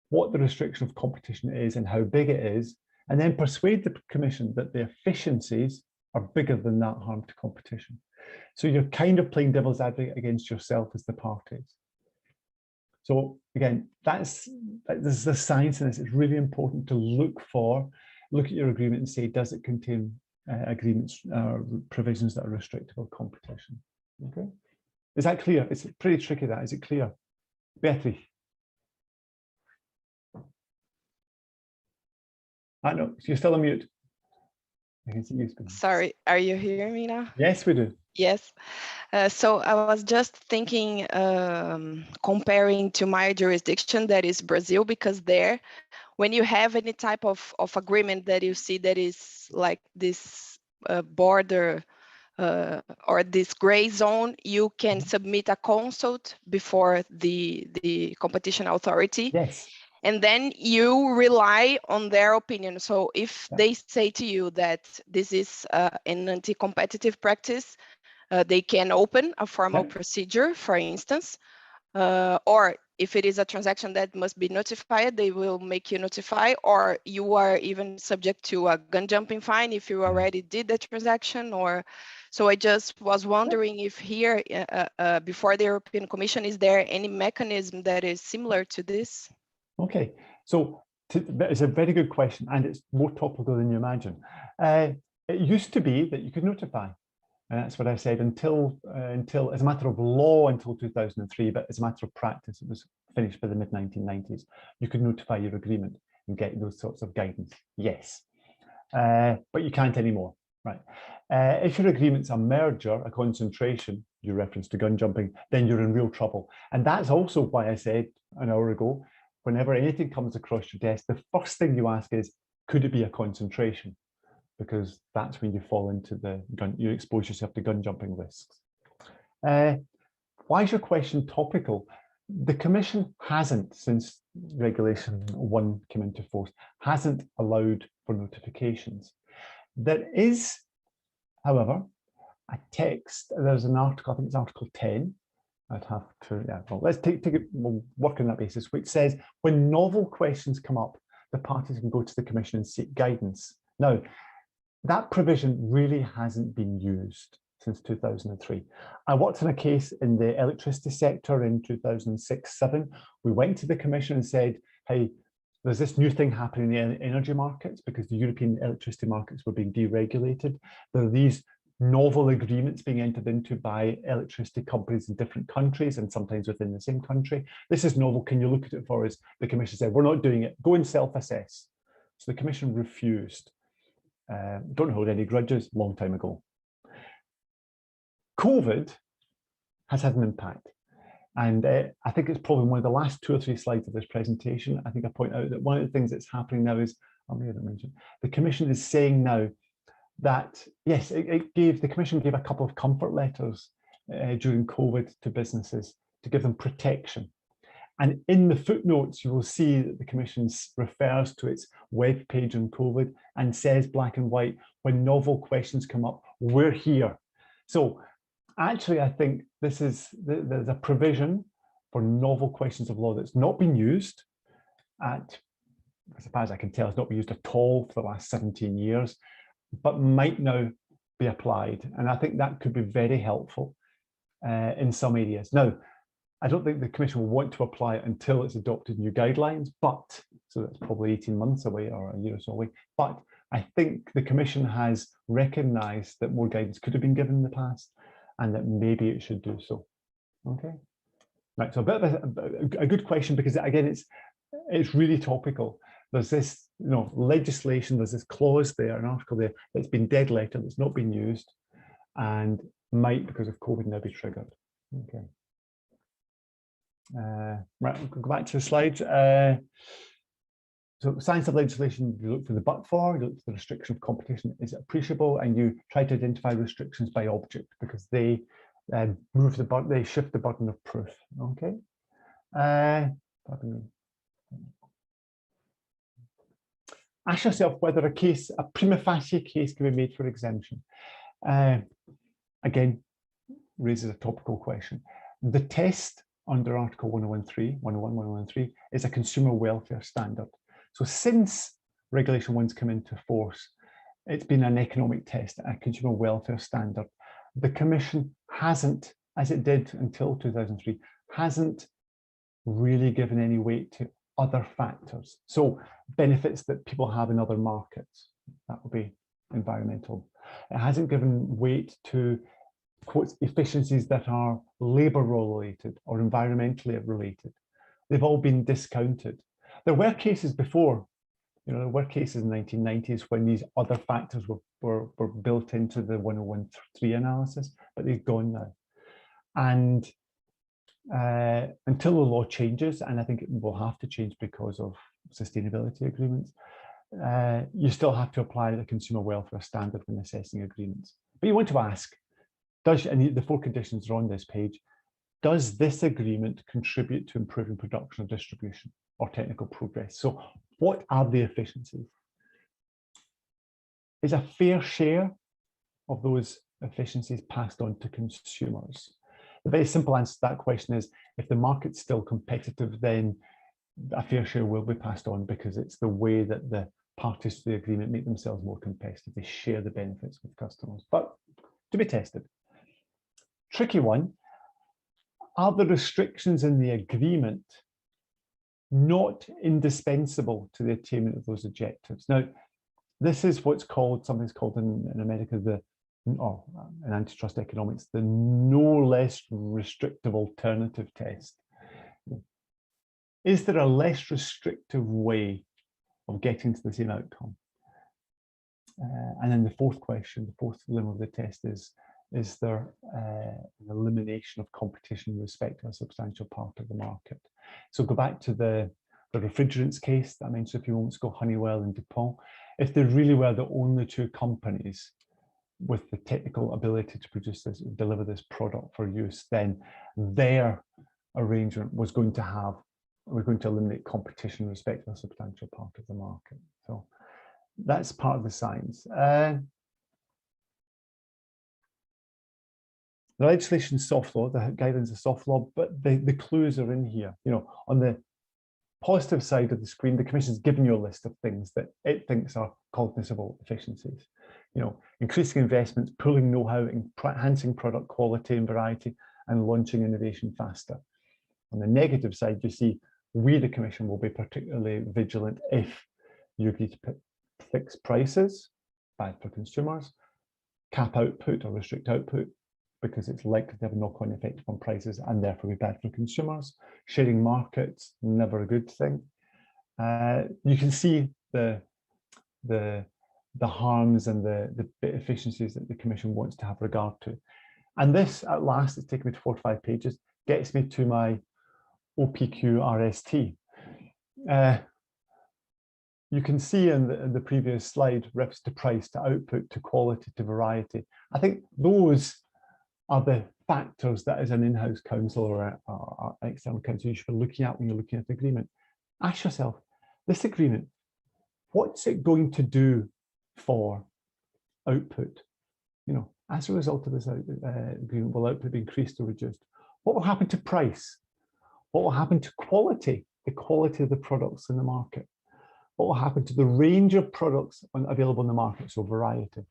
what the restriction of competition is and how big it is, and then persuade the Commission that the efficiencies are bigger than that harm to competition. So you're kind of playing devil's advocate against yourself as the parties. So again, there's the science in this. It's really important to look at your agreement and say, does it contain agreements, provisions that are restrictive of competition? Okay, is that clear? It's pretty tricky, that. Is it clear? Beatrice? I know, you're still on mute. I can see you speaking. Sorry, are you hearing me now? Yes, we do. Yes. So I was just thinking, comparing to my jurisdiction, that is Brazil, because there, when you have any type of agreement that you see that is like this border or this gray zone, you can submit a consult before the competition authority. Yes. And then you rely on their opinion. So if they say to you that this is an anti-competitive practice, they can open a formal procedure, for instance, or if it is a transaction that must be notified, they will make you notify, or you are even subject to a gun jumping fine if you already did the transaction. Or so I just was wondering if here, before the European Commission, is there any mechanism that is similar to this? Okay, so it's a very good question, and it's more topical than you imagine. It used to be that you could notify. And that's what I said, until as a matter of law until 2003, but as a matter of practice, it was finished by the mid-1990s. You could notify your agreement and get those sorts of guidance. Yes, but you can't anymore, right? If your agreement's a merger, a concentration, you reference to gun jumping, then you're in real trouble. And that's also why I said an hour ago, whenever anything comes across your desk, the first thing you ask is, could it be a concentration? Because that's when you fall into the gun, you expose yourself to gun jumping risks. Why is your question topical? The Commission hasn't, since Regulation 1 came into force, hasn't allowed for notifications. There is, however, a text, there's an article, I think it's Article 10, I'd have to, yeah, well, let's take it, we'll work on that basis, which says when novel questions come up, the parties can go to the Commission and seek guidance. Now, that provision really hasn't been used since 2003. I worked on a case in the electricity sector in 2006-07. We went to the Commission and said, hey, there's this new thing happening in the energy markets because the European electricity markets were being deregulated. There are these novel agreements being entered into by electricity companies in different countries and sometimes within the same country. This is novel, can you look at it for us? The Commission said, we're not doing it, go and self-assess. So the Commission refused. Don't hold any grudges, long time ago. COVID has had an impact. And I think it's probably one of the last 2 or 3 slides of this presentation. I think I point out that one of the things that's happening now is, the Commission is saying now that, yes, the Commission gave a couple of comfort letters during COVID to businesses to give them protection. And in the footnotes, you will see that the Commission refers to its web page on COVID and says black and white, when novel questions come up, we're here. So actually, I think this is, there's a provision for novel questions of law that's not been used as far as I can tell, it's not been used at all for the last 17 years, but might now be applied. And I think that could be very helpful in some areas. Now, I don't think the Commission will want to apply it until it's adopted new guidelines, but, so that's probably 18 months away or a year or so away, but I think the Commission has recognised that more guidance could have been given in the past and that maybe it should do so. Okay, right, so a bit of a good question, because again, it's really topical. There's this, legislation, there's this clause there, an article there that's been dead letter, that's not been used and might, because of COVID, now be triggered. Okay. Right, we'll go back to the slides. So science of legislation, you look for the but for, you look for the restriction of competition, is it appreciable, and you try to identify restrictions by object because they move the button, they shift the burden of proof. Okay. Ask yourself whether a prima facie case can be made for exemption. again, raises a topical question. The test under Article 1013, 101, 1013 is a consumer welfare standard. So since Regulation 1's come into force, it's been an economic test, a consumer welfare standard. The Commission hasn't, as it did until 2003, hasn't really given any weight to other factors. So benefits that people have in other markets, that would be environmental. It hasn't given weight to, quote, efficiencies that are labour related or environmentally related. They've all been discounted. There were cases before, there were cases in the 1990s when these other factors were built into the 1013 analysis, but they've gone now. And until the law changes, and I think it will have to change because of sustainability agreements, you still have to apply the consumer welfare standard when assessing agreements. But you want to ask, and the 4 conditions are on this page, does this agreement contribute to improving production or distribution or technical progress? So what are the efficiencies? Is a fair share of those efficiencies passed on to consumers? The very simple answer to that question is, if the market's still competitive, then a fair share will be passed on, because it's the way that the parties to the agreement make themselves more competitive. They share the benefits with customers, but to be tested. Tricky one, are the restrictions in the agreement not indispensable to the attainment of those objectives? Now, this is what's called, something's called in America, in antitrust economics, the no less restrictive alternative test. Is there a less restrictive way of getting to the same outcome? And then the 4th question, the 4th limb of the test is there an elimination of competition with respect to a substantial part of the market? So go back to the refrigerants case that I mentioned a few moments ago, Honeywell and DuPont. If they really were the only 2 companies with the technical ability to produce this, deliver this product for use, then their arrangement was going to eliminate competition with respect to a substantial part of the market. So that's part of the science. The legislation is soft law, the guidelines are soft law, but the clues are in here. On the positive side of the screen, the Commission's given you a list of things that it thinks are cognizable efficiencies. Increasing investments, pooling know-how, enhancing product quality and variety, and launching innovation faster. On the negative side, you see we, the Commission, will be particularly vigilant if you agree to put fixed prices, bad for consumers, cap output or restrict output, because it's likely to have a knock-on effect on prices and therefore be bad for consumers. Sharing markets, never a good thing. You can see the harms and the efficiencies that the Commission wants to have regard to. And this, at last, it's taken me to 4 to 5 pages, gets me to my OPQ RST. You can see in the previous slide, reference to price, to output, to quality, to variety. I think those are the factors that as an in-house counsel or external counsel you should be looking at when you're looking at the agreement. Ask yourself, this agreement, what's it going to do for output? As a result of this agreement, will output be increased or reduced? What will happen to price? What will happen to quality, the quality of the products in the market? What will happen to the range of products available in the market, so variety?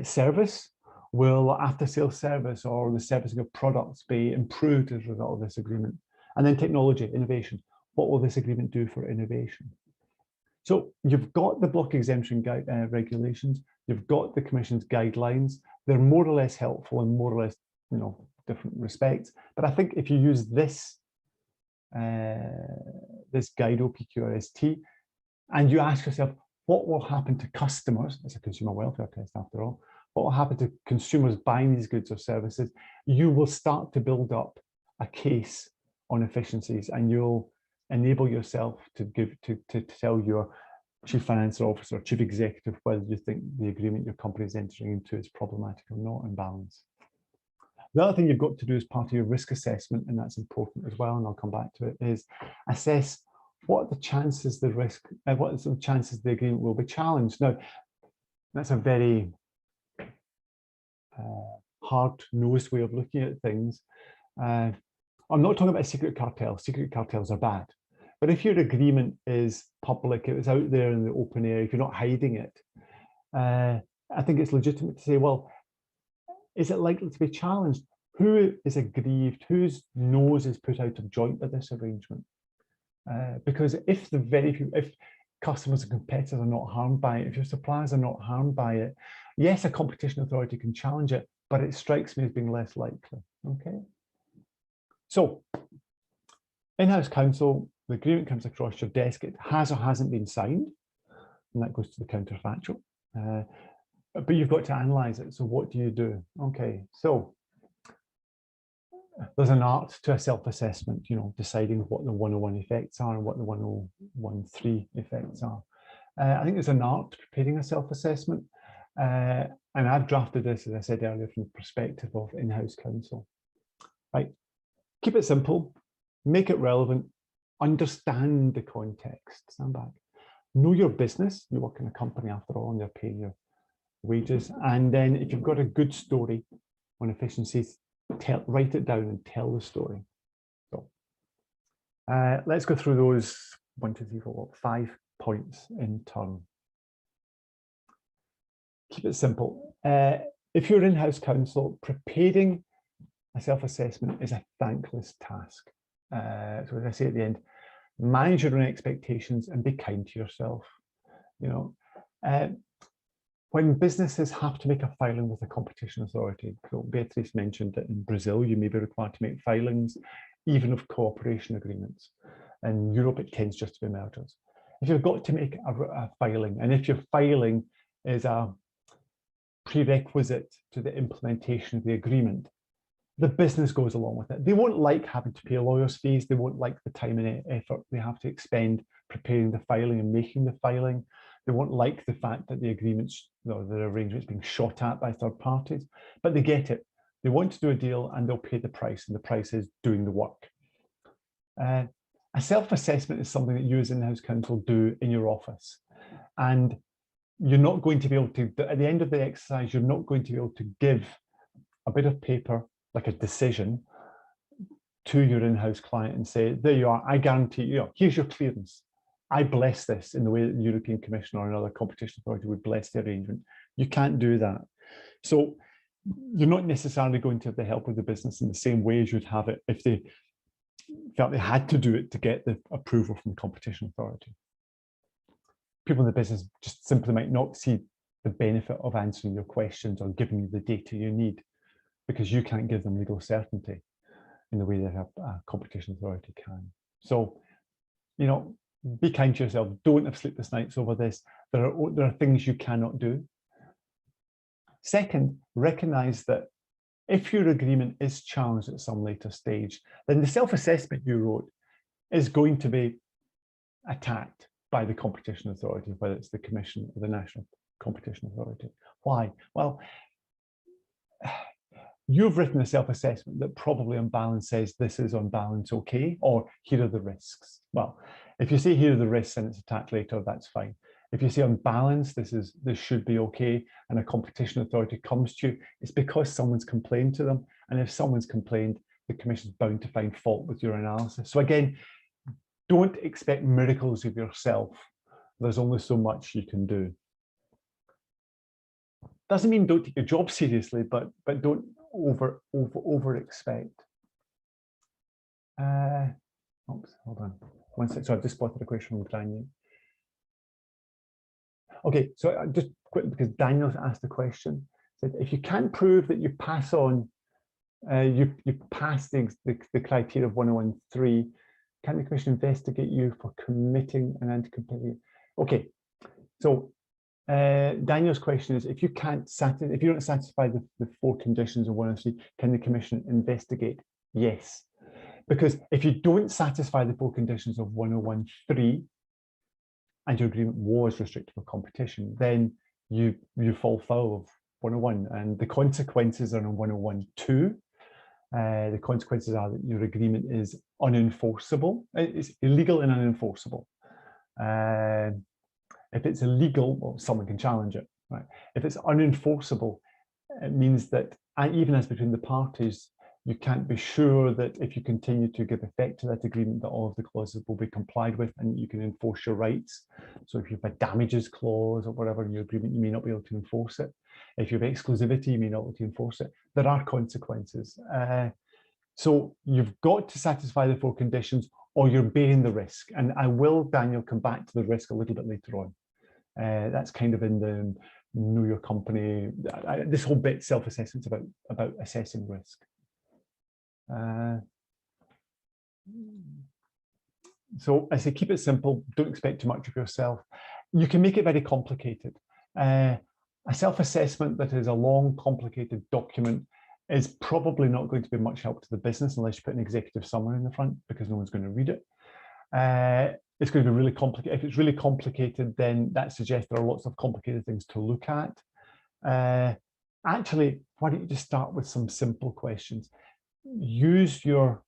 Service, will after-sales service or the servicing of products be improved as a result of this agreement? And then technology, innovation. What will this agreement do for innovation? So you've got the block exemption regulations, you've got the Commission's guidelines. They're more or less helpful in more or less different respects. But I think if you use this guide OPQRST and you ask yourself, what will happen to customers? It's a consumer welfare test after all. What will happen to consumers buying these goods or services? You will start to build up a case on efficiencies, and you'll enable yourself to tell your chief financial officer or chief executive whether you think the agreement your company is entering into is problematic or not in balance. The other thing you've got to do as part of your risk assessment, and that's important as well, and I'll come back to it, is assess what are the chances the agreement will be challenged. Now, that's a very hard-nosed way of looking at things. I'm not talking about a secret cartel. Secret cartels are bad. But if your agreement is public, it was out there in the open air, if you're not hiding it, I think it's legitimate to say, well, is it likely to be challenged? Who is aggrieved? Whose nose is put out of joint with this arrangement? Because if if customers and competitors are not harmed by it, if your suppliers are not harmed by it, yes, a competition authority can challenge it, but it strikes me as being less likely. Okay. So, in-house counsel, the agreement comes across your desk. It has or hasn't been signed, and that goes to the counterfactual. But you've got to analyze it. So what do you do? Okay, so there's an art to a self-assessment, you know, deciding what the 101 effects are and what the 101(3) effects are. I think there's an art to preparing a self-assessment. And I've drafted this, as I said earlier, from the perspective of in-house counsel. Right, keep it simple, make it relevant, understand the context, stand back, know your business. You work in a company after all, and they're paying your wages. And then if you've got a good story on efficiencies, write it down and tell the story. So let's go through those 1, 2, 3, 4, 5 points in turn. Keep it simple. If you're in-house counsel, preparing a self-assessment is a thankless task. So as I say at the end, manage your own expectations and be kind to yourself. You know, when businesses have to make a filing with a competition authority, so Beatrice mentioned that in Brazil, you may be required to make filings, even of cooperation agreements. In Europe, it tends just to be mergers. If you've got to make a filing, and if your filing is a prerequisite to the implementation of the agreement, the business goes along with it. They won't like having to pay lawyers' fees. They won't like the time and effort they have to expend preparing the filing and making the filing. They won't like the fact that the agreements, or the arrangements being shot at by third parties, but they get it. They want to do a deal and they'll pay the price, and the price is doing the work. A self-assessment is something that you as in-house counsel do in your office. And you're not going to be able to, at the end of the exercise, you're not going to be able to give a bit of paper, like a decision, to your in-house client and say, there you are, I guarantee you, here's your clearance. I bless this in the way that the European Commission or another competition authority would bless the arrangement. You can't do that. So you're not necessarily going to have the help of the business in the same way as you'd have it if they felt they had to do it to get the approval from the competition authority. People in the business just simply might not see the benefit of answering your questions or giving you the data you need, because you can't give them legal certainty in the way that a competition authority can. So, you know, be kind to yourself. Don't have sleepless nights over this. There are things you cannot do. Second, recognize that if your agreement is challenged at some later stage, then the self-assessment you wrote is going to be attacked by the competition authority, whether it's the Commission or the National Competition Authority. Why? Well, you've written a self-assessment that probably on balance says this is on balance okay, or here are the risks. Well, if you say here are the risks and it's attacked later, that's fine. If you say on balance, this should be okay, and a competition authority comes to you, it's because someone's complained to them. And if someone's complained, the Commission's bound to find fault with your analysis. So again, don't expect miracles of yourself. There's only so much you can do. Doesn't mean don't take your job seriously, but don't over expect. Oops, hold on. One sec. So I've just spotted a question from Daniel. Okay, so just quickly, because Daniel asked the question, said if you can't prove that you pass on, you pass the criteria of 101(3), can the Commission investigate you for committing an anti-competitive? Okay, so Daniel's question is, if you don't satisfy the 4 conditions of 103, can the Commission investigate? Yes, because if you don't satisfy the 4 conditions of 101(3 and your agreement was restricted for competition, then you fall foul of 101, and the consequences are on 101(2. The consequences are that your agreement is unenforceable. It's illegal and unenforceable. If it's illegal, well, someone can challenge it, right? If it's unenforceable, it means that and even as between the parties, you can't be sure that if you continue to give effect to that agreement, that all of the clauses will be complied with and you can enforce your rights. So if you have a damages clause or whatever in your agreement, you may not be able to enforce it. If you have exclusivity, you may not be able to enforce it. There are consequences. So you've got to satisfy the 4 conditions or you're bearing the risk. And I will, Daniel, come back to the risk a little bit later on. That's kind of in the Know Your Company. This whole bit, self-assessment, about assessing risk. So I say keep it simple, don't expect too much of yourself. You can make it very complicated. A self-assessment that is a long, complicated document is probably not going to be much help to the business unless you put an executive summary in the front, because no one's going to read it. It's going to be really complicated. If it's really complicated, then that suggests there are lots of complicated things to look at. Actually, why don't you just start with some simple questions? Use your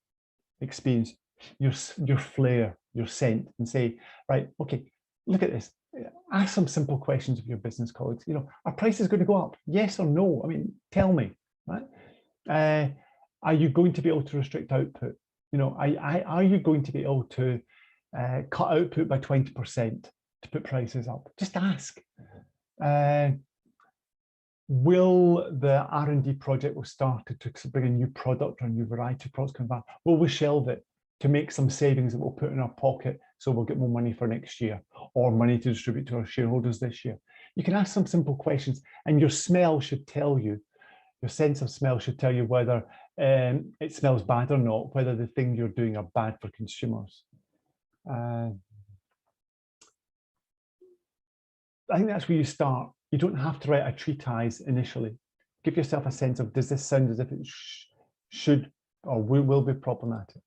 experience, your flair, your scent, and say, right, okay, look at this. Ask some simple questions of your business colleagues. You know, are prices going to go up? Yes or no? I mean, tell me, right? Are you going to be able to restrict output? You know, are you going to be able to cut output by 20% to put prices up? Just ask. Will the R&D project we started to bring a new product or a new variety of products come back? Will we shelve it to make some savings that we'll put in our pocket so we'll get more money for next year or money to distribute to our shareholders this year? You can ask some simple questions and your smell should tell you, your sense of smell should tell you whether it smells bad or not, whether the thing you're doing are bad for consumers. I think that's where you start. You don't have to write a treatise initially. Give yourself a sense of, does this sound as if it should or will be problematic?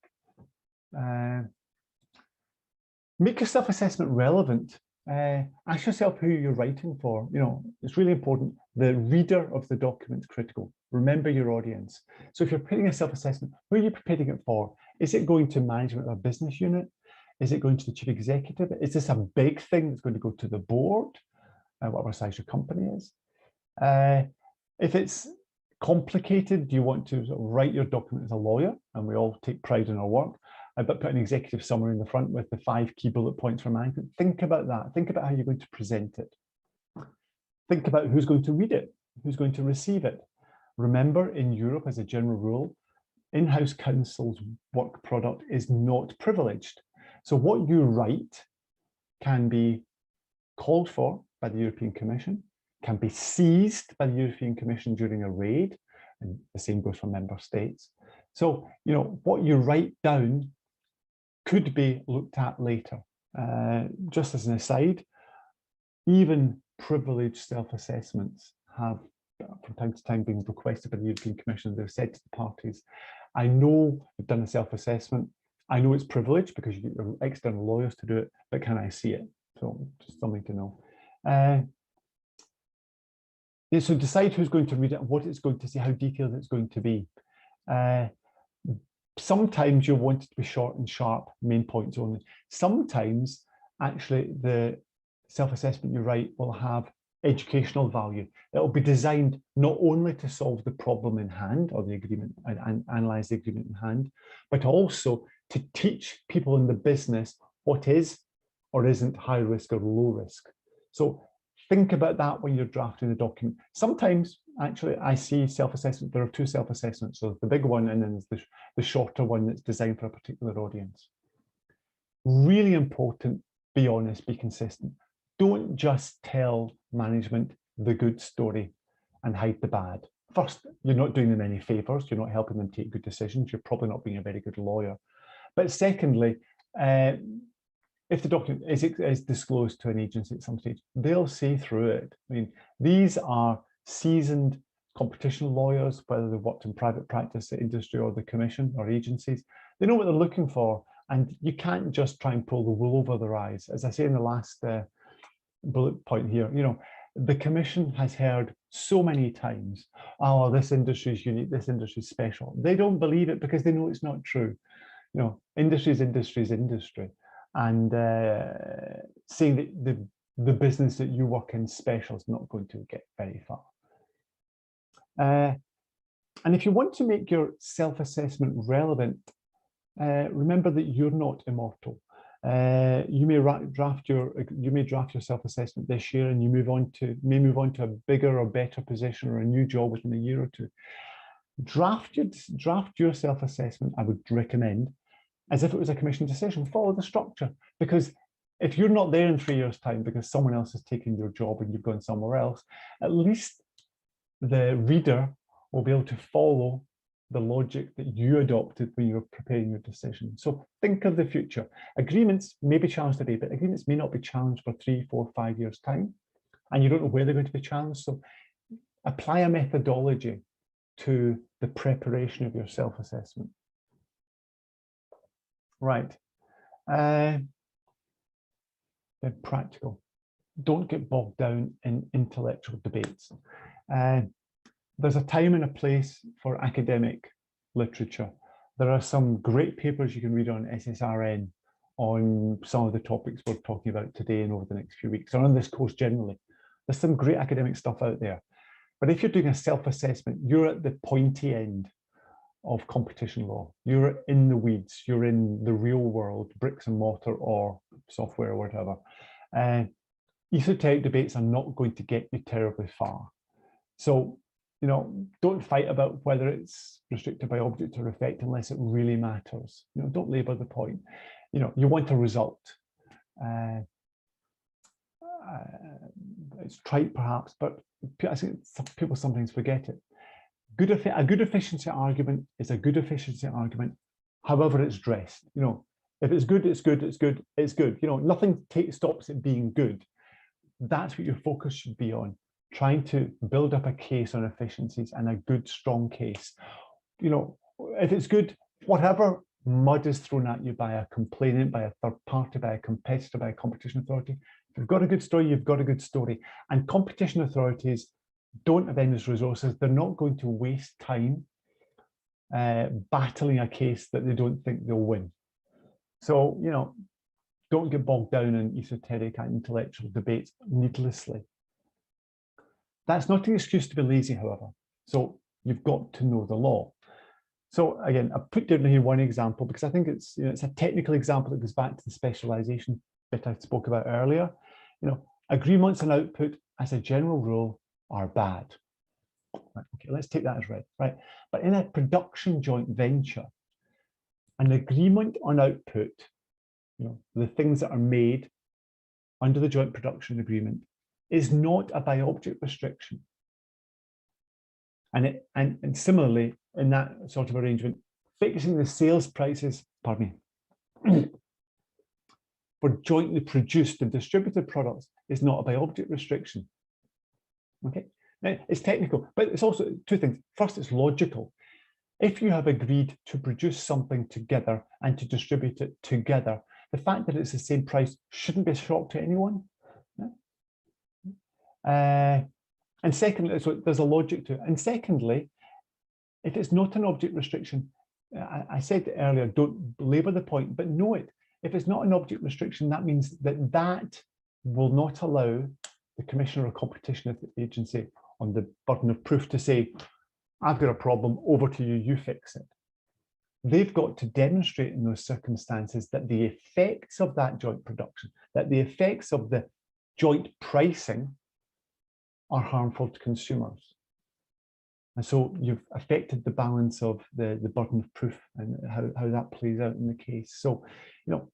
Make your self-assessment relevant. Ask yourself who you're writing for. You know, it's really important. The reader of the document is critical. Remember your audience. So if you're preparing a self-assessment, who are you preparing it for? Is it going to management of a business unit? Is it going to the chief executive? Is this a big thing that's going to go to the board? Whatever size your company is. If it's complicated, do you want to sort of write your document as a lawyer? And we all take pride in our work, but put an executive summary in the front with the 5 key bullet points for management. Think about that. Think about how you're going to present it. Think about who's going to read it, who's going to receive it. Remember, in Europe, as a general rule, in-house counsel's work product is not privileged. So what you write can be called for by the European Commission, can be seized by the European Commission during a raid, and the same goes for member states. So, you know, what you write down could be looked at later. Just as an aside, even privileged self-assessments have, from time to time, been requested by the European Commission. They've said to the parties, I know you've done a self-assessment. I know it's privileged because you get your external lawyers to do it, but can I see it? So just something to know. Yeah, so decide who's going to read it, what it's going to say, how detailed it's going to be. Sometimes you'll want it to be short and sharp, main points only. Sometimes, actually, the self-assessment you write will have educational value. It will be designed not only to solve the problem in hand or the agreement and analyze the agreement in hand, but also to teach people in the business what is or isn't high risk or low risk. So think about that when you're drafting the document. Sometimes, actually, I see self-assessment. There are 2 self-assessments. So the big one and then there's the shorter one that's designed for a particular audience. Really important, be honest, be consistent. Don't just tell management the good story and hide the bad. First, you're not doing them any favors. You're not helping them take good decisions. You're probably not being a very good lawyer. But secondly, if the document is disclosed to an agency at some stage, they'll see through it. I mean, these are seasoned competition lawyers, whether they've worked in private practice, the industry, or the commission or agencies. They know what they're looking for, and you can't just try and pull the wool over their eyes. As I say in the last bullet point here, you know, the commission has heard so many times, oh, this industry is unique, this industry is special. They don't believe it because they know it's not true. You know, industry is industry is industry. And saying that the business that you work in special is not going to get very far. And if you want to make your self-assessment relevant, remember that you're not immortal. You may draft your self-assessment this year, and you may move on to a bigger or better position or a new job within a year or two. Draft your self-assessment, I would recommend, as if it was a commission decision. Follow the structure, because if you're not there in 3 years' time because someone else has taken your job and you've gone somewhere else, at least the reader will be able to follow the logic that you adopted when you were preparing your decision. So think of the future. Agreements may be challenged today, but agreements may not be challenged for 3, 4, 5 years' time, and you don't know where they're going to be challenged. So apply a methodology to the preparation of your self-assessment. Right. Then practical. Don't get bogged down in intellectual debates. There's a time and a place for academic literature. There are some great papers you can read on SSRN on some of the topics we're talking about today and over the next few weeks, or on this course generally. There's some great academic stuff out there. But if you're doing a self-assessment, you're at the pointy end of competition law. You're in the weeds, you're in the real world, bricks and mortar or software or whatever. Esoteric debates are not going to get you terribly far. So, don't fight about whether it's restricted by object or effect unless it really matters. Don't labor the point. You want a result. It's trite perhaps, but I think people sometimes forget it. A good efficiency argument is a good efficiency argument, however it's dressed. If it's good, it's good, it's good, it's good. Nothing stops it being good. That's what your focus should be on, trying to build up a case on efficiencies and a good, strong case. If it's good, whatever mud is thrown at you by a complainant, by a third party, by a competitor, by a competition authority, if you've got a good story, you've got a good story. And competition authorities don't have endless resources. They're not going to waste time battling a case that they don't think they'll win. So, don't get bogged down in esoteric and intellectual debates needlessly. That's not an excuse to be lazy, however. So you've got to know the law. So again, I've put down here one example because I think it's a technical example that goes back to the specialization bit I spoke about earlier. Agreements on output as a general rule are bad. Right, okay, let's take that as read, right? But in a production joint venture, an agreement on output, the things that are made under the joint production agreement, is not a by object restriction. And similarly, in that sort of arrangement, fixing the sales prices, pardon me, for jointly produced and distributed products is not a by object restriction. Okay, now it's technical, but it's also two things. First, it's logical. If you have agreed to produce something together and to distribute it together, the fact that it's the same price shouldn't be a shock to anyone. And secondly, so there's a logic to it. And secondly, if it's not an object restriction, I said earlier, don't labor the point, but know it. If it's not an object restriction, that means that will not allow the commissioner or competition agency on the burden of proof to say, I've got a problem, over to you, you fix it. They've got to demonstrate in those circumstances that the effects of that joint production, that the effects of the joint pricing are harmful to consumers. And so you've affected the balance of the burden of proof and how that plays out in the case. So, you've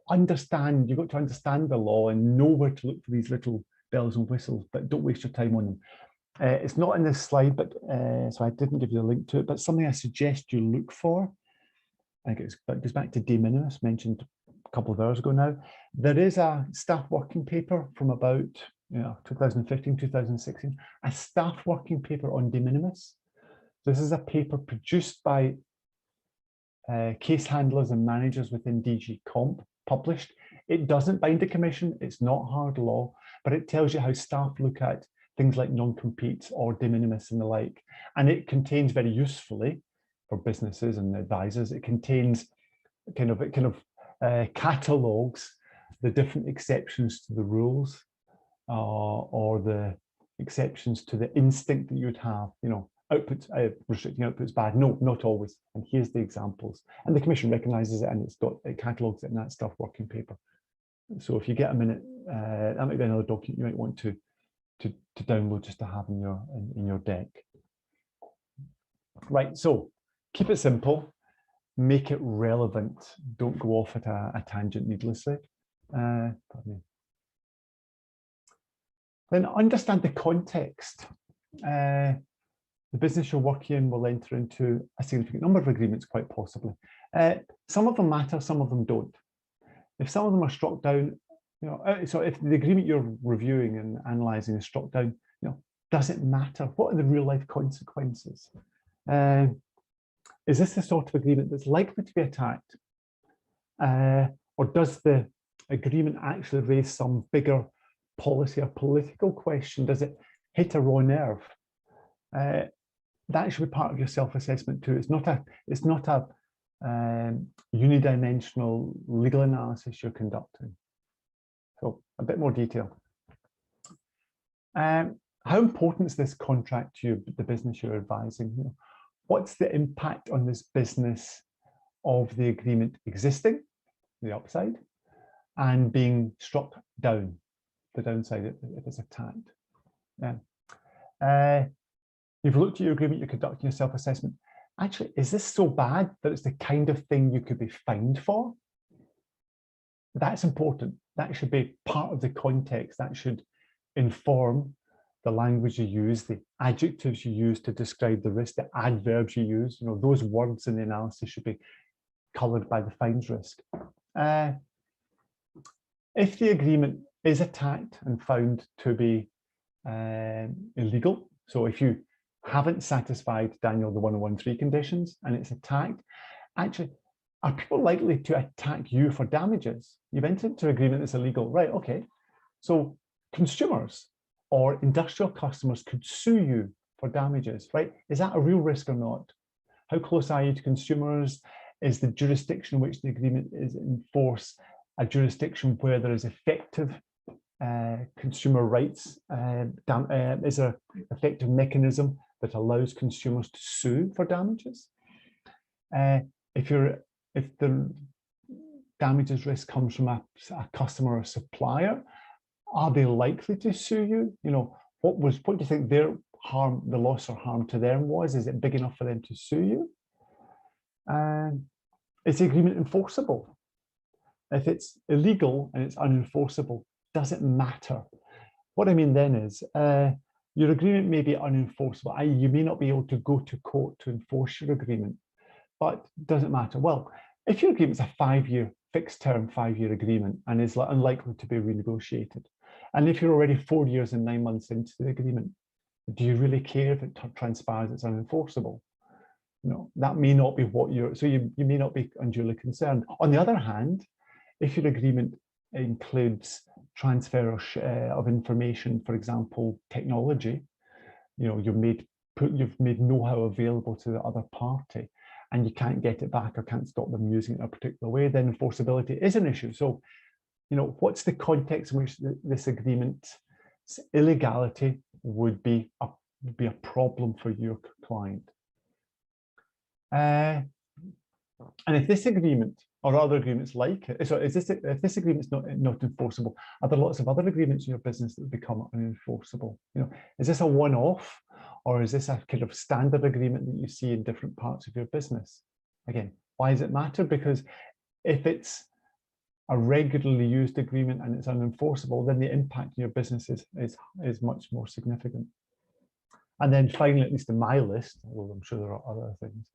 got to understand the law and know where to look for these little bells and whistles, but don't waste your time on them. It's not in this slide, but so I didn't give you a link to it, but something I suggest you look for, I think it goes back to de minimis, mentioned a couple of hours ago now. There is a staff working paper from about 2015, 2016, a staff working paper on de minimis. This is a paper produced by case handlers and managers within DG Comp, published. It doesn't bind a commission, it's not hard law, but it tells you how staff look at things like non-competes or de minimis and the like. And it contains very usefully for businesses and advisors, it contains catalogues the different exceptions to the rules or the exceptions to the instinct that you would have, outputs, restricting outputs bad? No, not always. And here's the examples. And the Commission recognises it, and it catalogues it in that staff working paper. So if you get a minute, that might be another document you might want to download just to have in your deck. Right, so keep it simple, make it relevant. Don't go off at a tangent needlessly. Pardon me. Then understand the context. The business you're working in will enter into a significant number of agreements, quite possibly. Some of them matter, some of them don't. If some of them are struck down, so if the agreement you're reviewing and analysing is struck down, does it matter? What are the real life consequences? Is this the sort of agreement that's likely to be attacked? Or does the agreement actually raise some bigger policy or political question? Does it hit a raw nerve? That should be part of your self-assessment too. It's not a unidimensional legal analysis you're conducting. So a bit more detail. How important is this contract to you, the business you're advising? What's the impact on this business of the agreement existing, the upside, and being struck down, the downside if it's attacked? You've looked at your agreement, you're conducting your self-assessment. Actually, is this so bad that it's the kind of thing you could be fined for? That's important. That should be part of the context. That should inform the language you use, the adjectives you use to describe the risk, the adverbs you use. Those words in the analysis should be coloured by the fines risk. If the agreement is attacked and found to be illegal, so if you haven't satisfied, Daniel, the 1013 conditions and it's attacked, actually, are people likely to attack you for damages? You've entered into an agreement that's illegal, right? Okay, so consumers or industrial customers could sue you for damages, right? Is that a real risk or not? How close are you to consumers? Is the jurisdiction in which the agreement is enforced a jurisdiction where there is effective consumer rights? Is there an effective mechanism that allows consumers to sue for damages? If the damages risk comes from a customer or supplier, are they likely to sue you? What do you think their harm, the loss or harm to them was? Is it big enough for them to sue you? Is the agreement enforceable? If it's illegal and it's unenforceable, does it matter? What I mean then is your agreement may be unenforceable, i.e. you may not be able to go to court to enforce your agreement, but does it matter? Well, if your agreement is a 5-year fixed term 5-year agreement and is unlikely to be renegotiated, and if you're already 4 years and 9 months into the agreement, do you really care if it transpires it's unenforceable? That may not be what you may not be unduly concerned. On the other hand, if your agreement includes transfer of information, for example, technology, you've made know-how available to the other party and you can't get it back or can't stop them using it in a particular way, then enforceability is an issue. So, what's the context in which this agreement's illegality would be a problem for your client? And if this agreement or other agreements like it, so if this agreement's not enforceable, are there lots of other agreements in your business that become unenforceable? Is this a one-off, or is this a kind of standard agreement that you see in different parts of your business? Again, why does it matter? Because if it's a regularly used agreement and it's unenforceable, then the impact on your business is much more significant. And then finally, at least in my list, although I'm sure there are other things,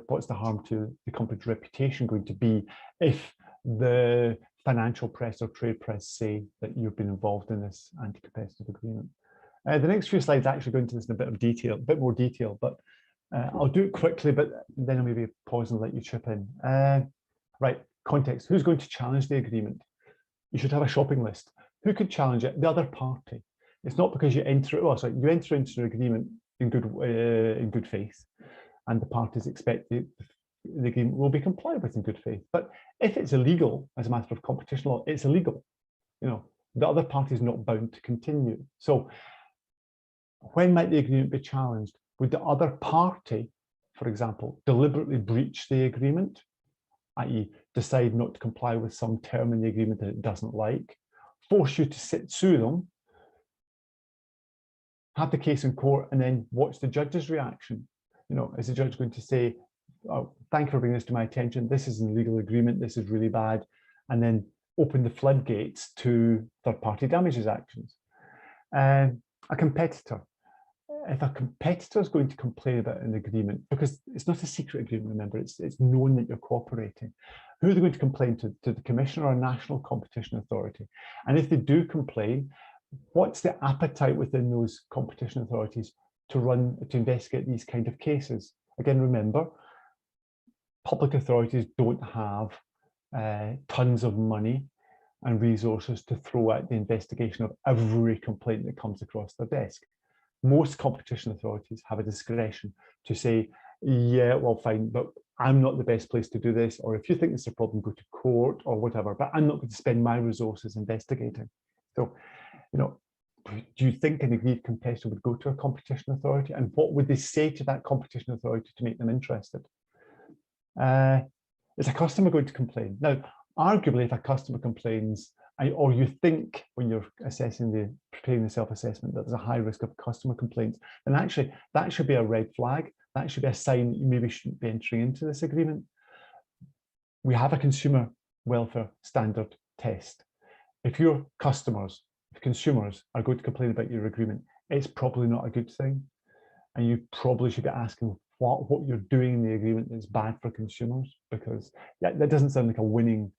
what's the harm to the company's reputation going to be if the financial press or trade press say that you've been involved in this anti-competitive agreement? The next few slides actually go into this in a bit more detail, but I'll do it quickly, but then I'll maybe pause and let you chip in. Right, context. Who's going to challenge the agreement? You should have a shopping list. Who could challenge it? The other party. It's not because you enter into an agreement in good faith, and the parties expect the agreement will be complied with in good faith. But if it's illegal, as a matter of competition law, it's illegal. The other party is not bound to continue. So when might the agreement be challenged? would the other party, for example, deliberately breach the agreement, i.e. decide not to comply with some term in the agreement that it doesn't like, force you to sue them, have the case in court, and then watch the judge's reaction? You know, is the judge going to say, oh, thank you for bringing this to my attention, this is an illegal agreement, this is really bad, and then open the floodgates to third-party damages actions? A competitor. If a competitor is going to complain about an agreement, because it's not a secret agreement, remember, it's known that you're cooperating, who are they going to complain to? To the Commissioner or a national competition authority? And if they do complain, what's the appetite within those competition authorities to investigate these kind of cases? Again, remember, public authorities don't have tons of money and resources to throw at the investigation of every complaint that comes across their desk. Most competition authorities have a discretion to say, yeah, well, fine, but I'm not the best place to do this, or if you think it's a problem, go to court or whatever, but I'm not going to spend my resources investigating. So, you know, do you think an aggrieved competitor would go to a competition authority, and what would they say to that competition authority to make them interested? Is a customer going to complain? Now, arguably, if a customer complains, or you think when you're preparing the self-assessment that there's a high risk of customer complaints, then actually that should be a red flag. That should be a sign that you maybe shouldn't be entering into this agreement. We have a consumer welfare standard test. If your customers, if consumers are going to complain about your agreement, it's probably not a good thing. And you probably should be asking what you're doing in the agreement that's bad for consumers, because that doesn't sound like a winning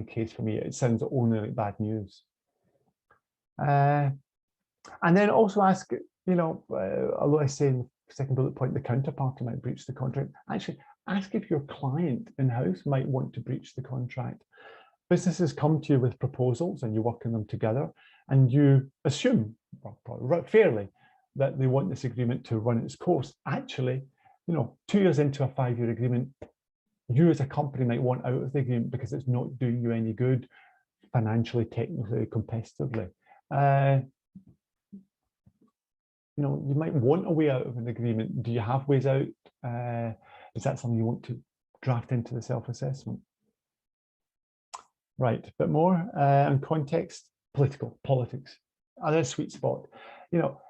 case for me. It sounds only like bad news. And then also ask, you know, although I say in the second bullet point, the counterparty might breach the contract, actually ask if your client in-house might want to breach the contract. Businesses come to you with proposals and you work on them together, and you assume, well, probably fairly, that they want this agreement to run its course. Actually, you know, 2 years into a 5-year agreement, you as a company might want out of the agreement because it's not doing you any good financially, technically, competitively. You know, you might want a way out of an agreement. Do you have ways out? Is that something you want to draft into the self-assessment? Right, a bit more on context, politics. Are there a sweet spot? You know,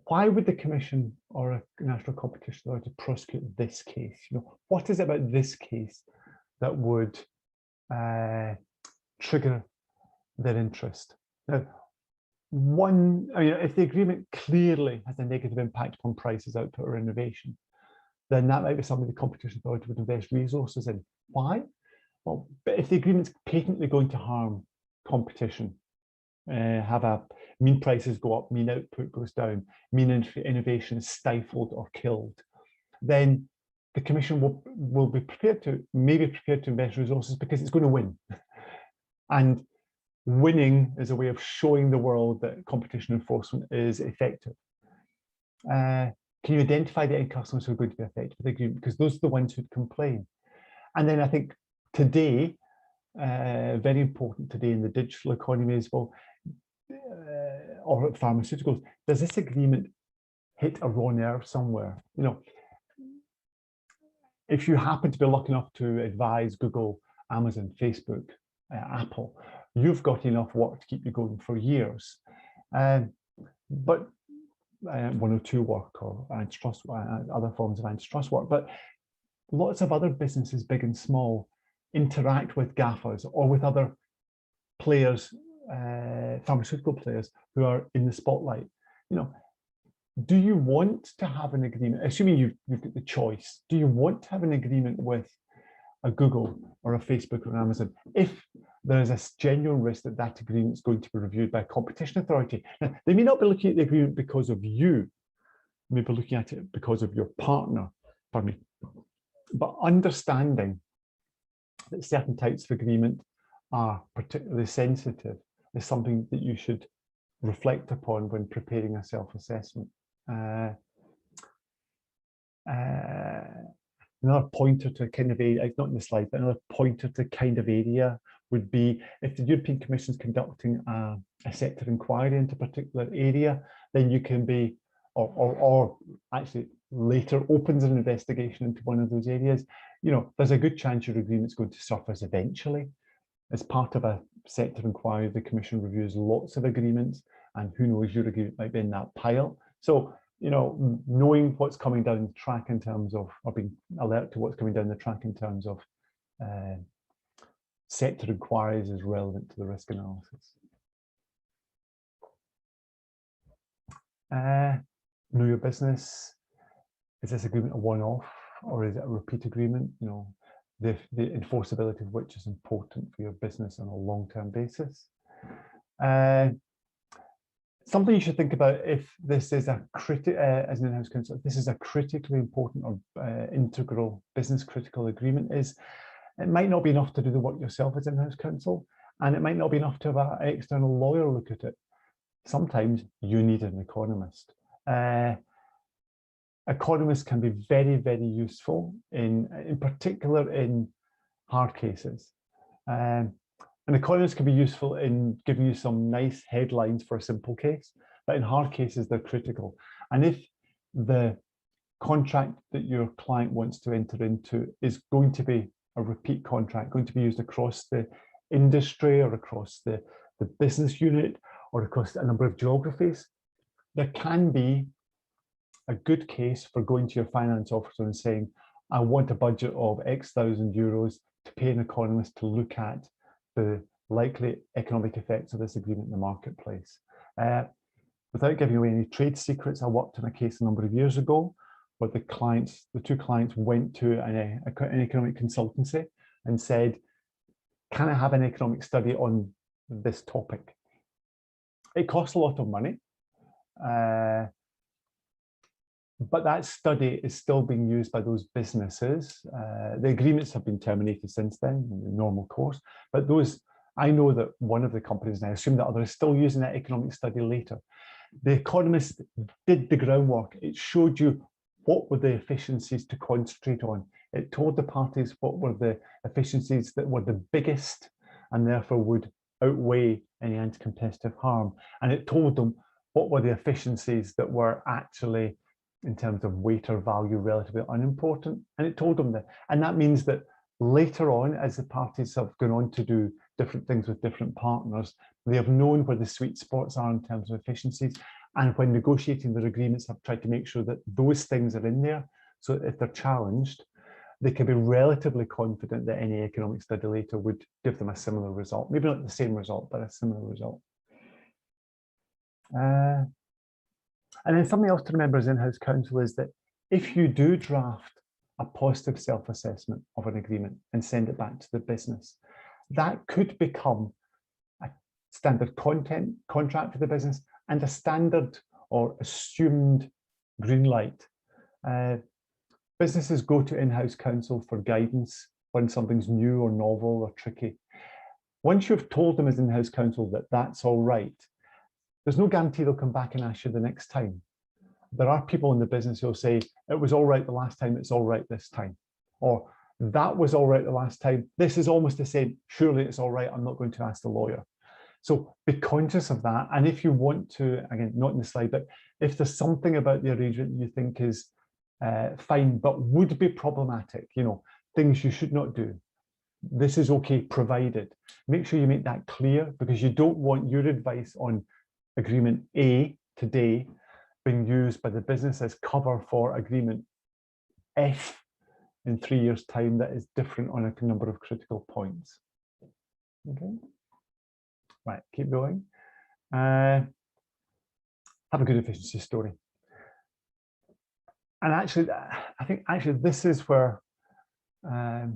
why would the Commission or a national competition authority prosecute this case? You know, what is it about this case that would trigger their interest? Now, if the agreement clearly has a negative impact on prices, output, or innovation, then that might be something the competition authority would invest resources in. Why? Well, but if the agreement's patently going to harm competition, mean prices go up, mean output goes down, mean innovation is stifled or killed, then the Commission will be prepared to invest resources because it's going to win. And winning is a way of showing the world that competition enforcement is effective. Can you identify the end customers who are going to be affected by the agreement? Because those are the ones who'd complain. And then I think today, very important today in the digital economy as well, or pharmaceuticals, does this agreement hit a raw nerve somewhere? You know, if you happen to be lucky enough to advise Google, Amazon, Facebook, Apple, you've got enough work to keep you going for years. But 102 work or antitrust, other forms of antitrust work, but lots of other businesses, big and small, interact with GAFAs or with other players, pharmaceutical players who are in the spotlight. You know, do you want to have an agreement, assuming you've got the choice, do you want to have an agreement with a Google or a Facebook or an Amazon if there is a genuine risk that that agreement is going to be reviewed by a competition authority? Now, they may not be looking at the agreement because of you, they may be looking at it because of your partner, pardon me, but understanding that certain types of agreement are particularly sensitive is something that you should reflect upon when preparing a self-assessment. Another pointer to a kind of area, it's not in the slide, but another pointer to kind of area would be if the European Commission is conducting a sector inquiry into a particular area, then you can be, or actually later opens an investigation into one of those areas, you know, there's a good chance your agreement's going to surface eventually. As part of a sector inquiry, the Commission reviews lots of agreements, and who knows, your agreement might be in that pile. So, you know, knowing what's coming down the track in terms of, or being alert to what's coming down the track in terms of sector inquiries is relevant to the risk analysis. Know your business. Is this agreement a one-off or is it a repeat agreement? You know, the enforceability of which is important for your business on a long-term basis. Something you should think about if this is a as an in-house counsel, this is a critically important or integral business critical agreement, is it might not be enough to do the work yourself as in-house counsel, and it might not be enough to have an external lawyer look at it. Sometimes you need an economist. Economists can be very, very useful in particular in hard cases. An economist can be useful in giving you some nice headlines for a simple case, but in hard cases, they're critical. And if the contract that your client wants to enter into is going to be a repeat contract, going to be used across the industry or across the business unit or across a number of geographies, there can be a good case for going to your finance officer and saying, I want a budget of X thousand euros to pay an economist to look at the likely economic effects of this agreement in the marketplace. Without giving away any trade secrets, I worked on a case a number of years ago where the two clients went to an economic consultancy and said, can I have an economic study on this topic? It costs a lot of money, but that study is still being used by those businesses. The agreements have been terminated since then in the normal course, but those, I know that one of the companies, and I assume that others, are still using that economic study later. The economist did the groundwork. It showed you what were the efficiencies to concentrate on. It told the parties what were the efficiencies that were the biggest and therefore would outweigh any anti-competitive harm. And it told them what were the efficiencies that were actually, in terms of weight or value, relatively unimportant. And it told them that. And that means that later on, as the parties have gone on to do different things with different partners, they have known where the sweet spots are in terms of efficiencies. And when negotiating their agreements, have tried to make sure that those things are in there. So if they're challenged, they can be relatively confident that any economic study later would give them a similar result. Maybe not the same result, but a similar result. And then something else to remember as in-house counsel is that if you do draft a positive self-assessment of an agreement and send it back to the business, that could become a standard contract for the business and a standard or assumed green light. Businesses go to in-house counsel for guidance when something's new or novel or tricky. Once you've told them as in-house counsel that that's all right, there's no guarantee they'll come back and ask you the next time. There are people in the business who'll say, it was all right the last time, it's all right this time. Or that was all right the last time, this is almost the same, surely it's all right, I'm not going to ask the lawyer. So be conscious of that. And if you want to, again, not in the slide, but if there's something about the arrangement you think is fine, but would be problematic, you know, things you should not do, this is okay, provided. Make sure you make that clear, because you don't want your advice on agreement A today being used by the business as cover for agreement F in 3 years' time that is different on a number of critical points. Okay, right, keep going. Have a good efficiency story. And actually, I think this is where I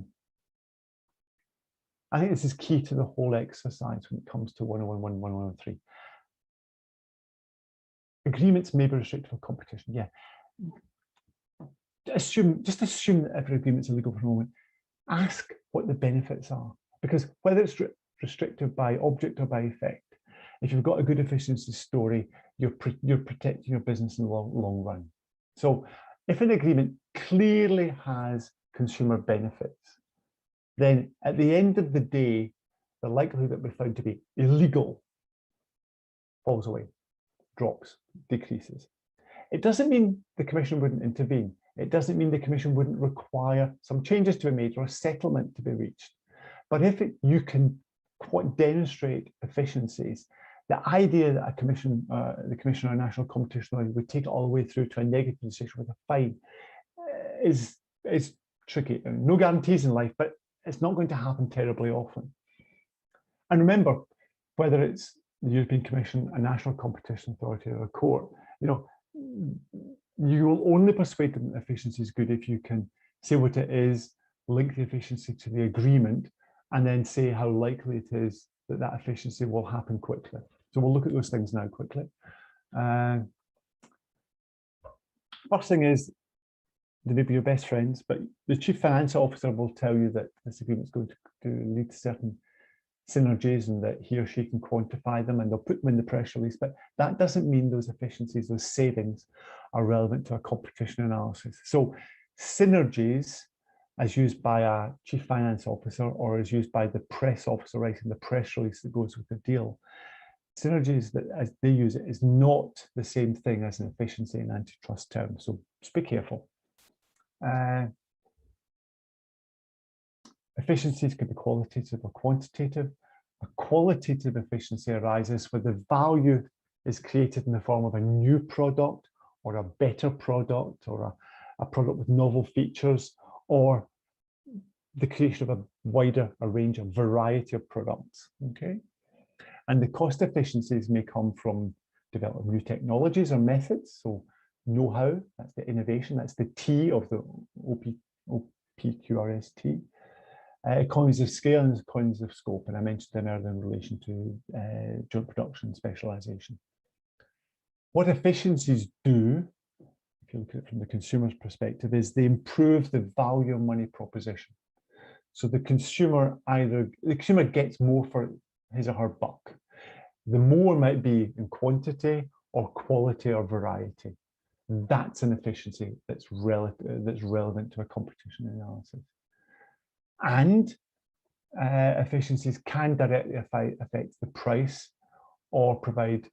think this is key to the whole exercise when it comes to 101, 103. Agreements may be restricted for competition. Yeah. Just assume that every agreement is illegal for a moment. Ask what the benefits are, because whether it's restricted by object or by effect, if you've got a good efficiency story, you're protecting your business in the long run. So if an agreement clearly has consumer benefits, then at the end of the day, the likelihood that we're found to be illegal falls away, drops, decreases. It doesn't mean the Commission wouldn't intervene. It doesn't mean the Commission wouldn't require some changes to be made or a settlement to be reached. But if you can demonstrate efficiencies, the idea that the Commissioner of National Competition would take it all the way through to a negative decision with a fine is tricky. No guarantees in life, but it's not going to happen terribly often. And remember, whether it's the European Commission, a national competition authority, or a court, you will only persuade them that efficiency is good if you can say what it is, link the efficiency to the agreement, and then say how likely it is that that efficiency will happen quickly. So we'll look at those things now quickly. First thing is, they may be your best friends, but the Chief Financial Officer will tell you that this agreement is going to lead to certain synergies and that he or she can quantify them, and they'll put them in the press release. But that doesn't mean those efficiencies, those savings are relevant to a competition analysis. So synergies, as used by a Chief Finance Officer or as used by the press officer writing the press release that goes with the deal, synergies that as they use it is not the same thing as an efficiency in antitrust terms. So just be careful. Efficiencies can be qualitative or quantitative. A qualitative efficiency arises where the value is created in the form of a new product or a better product or a product with novel features, or the creation of a wider range, a variety of products. Okay, and the cost efficiencies may come from developing new technologies or methods. So know-how, that's the innovation, that's the T of the OPQRST. Economies of scale and economies of scope, and I mentioned them earlier in relation to joint production specialization. What efficiencies do, if you look at it from the consumer's perspective, is they improve the value of money proposition. So the consumer gets more for his or her buck. The more might be in quantity or quality or variety. That's an efficiency that's relevant to a competition analysis. And efficiencies can directly affect the price or provide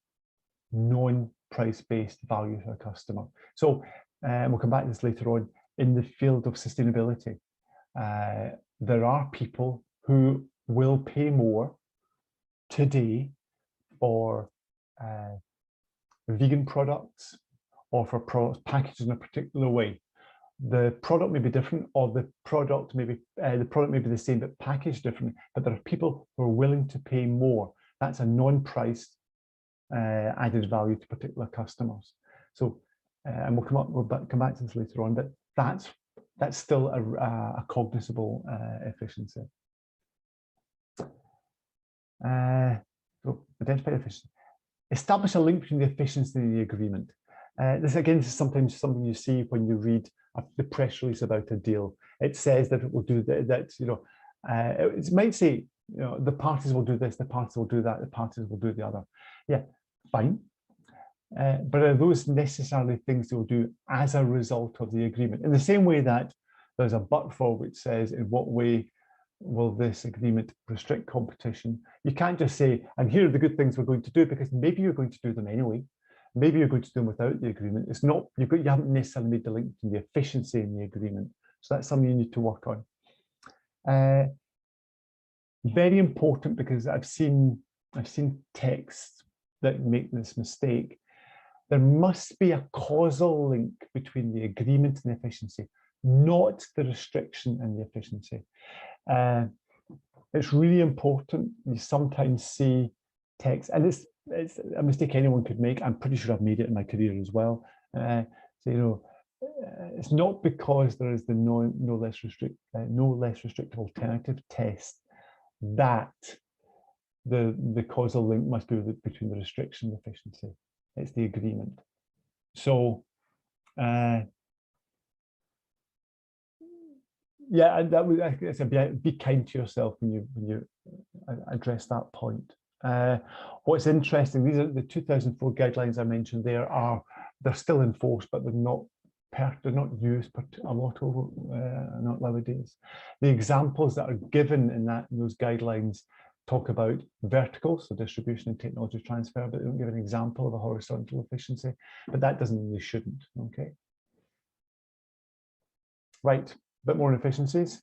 non-price-based value to a customer. So we'll come back to this later on. In the field of sustainability, there are people who will pay more today for vegan products or for products packaged in a particular way. The product may be different, or the product may be the same but packaged differently. But there are people who are willing to pay more. That's a non-priced added value to particular customers. So, and we'll come back to this later on. But that's still a cognizable efficiency. So identify efficiency. Establish a link between the efficiency and the agreement. This again is sometimes something you see when you read the press release about a deal. It says that it will do that. It might say, the parties will do this, the parties will do that, the parties will do the other. Yeah, fine. But are those necessarily things they will do as a result of the agreement? In the same way that there's a but for which says in what way will this agreement restrict competition? You can't just say, and here are the good things we're going to do, because maybe you're going to do them anyway. Maybe you're going to do them without the agreement. It's not, you haven't necessarily made the link between the efficiency in the agreement. So that's something you need to work on. Very important, because I've seen texts that make this mistake. There must be a causal link between the agreement and the efficiency, not the restriction and the efficiency. It's really important. You sometimes see text, and it's a mistake anyone could make. I'm pretty sure I've made it in my career as well. So, it's not because there is the no less restrictive alternative test that the causal link must be between the restriction and efficiency. It's the agreement. So yeah, and that was, I guess, be kind to yourself when you address that point. What's interesting, these are the 2004 guidelines I mentioned. They're still enforced, but they're not used a lot not nowadays. The examples that are given in those guidelines talk about verticals, so distribution and technology transfer, but they don't give an example of a horizontal efficiency, but that doesn't mean they shouldn't, okay? Right, a bit more on efficiencies.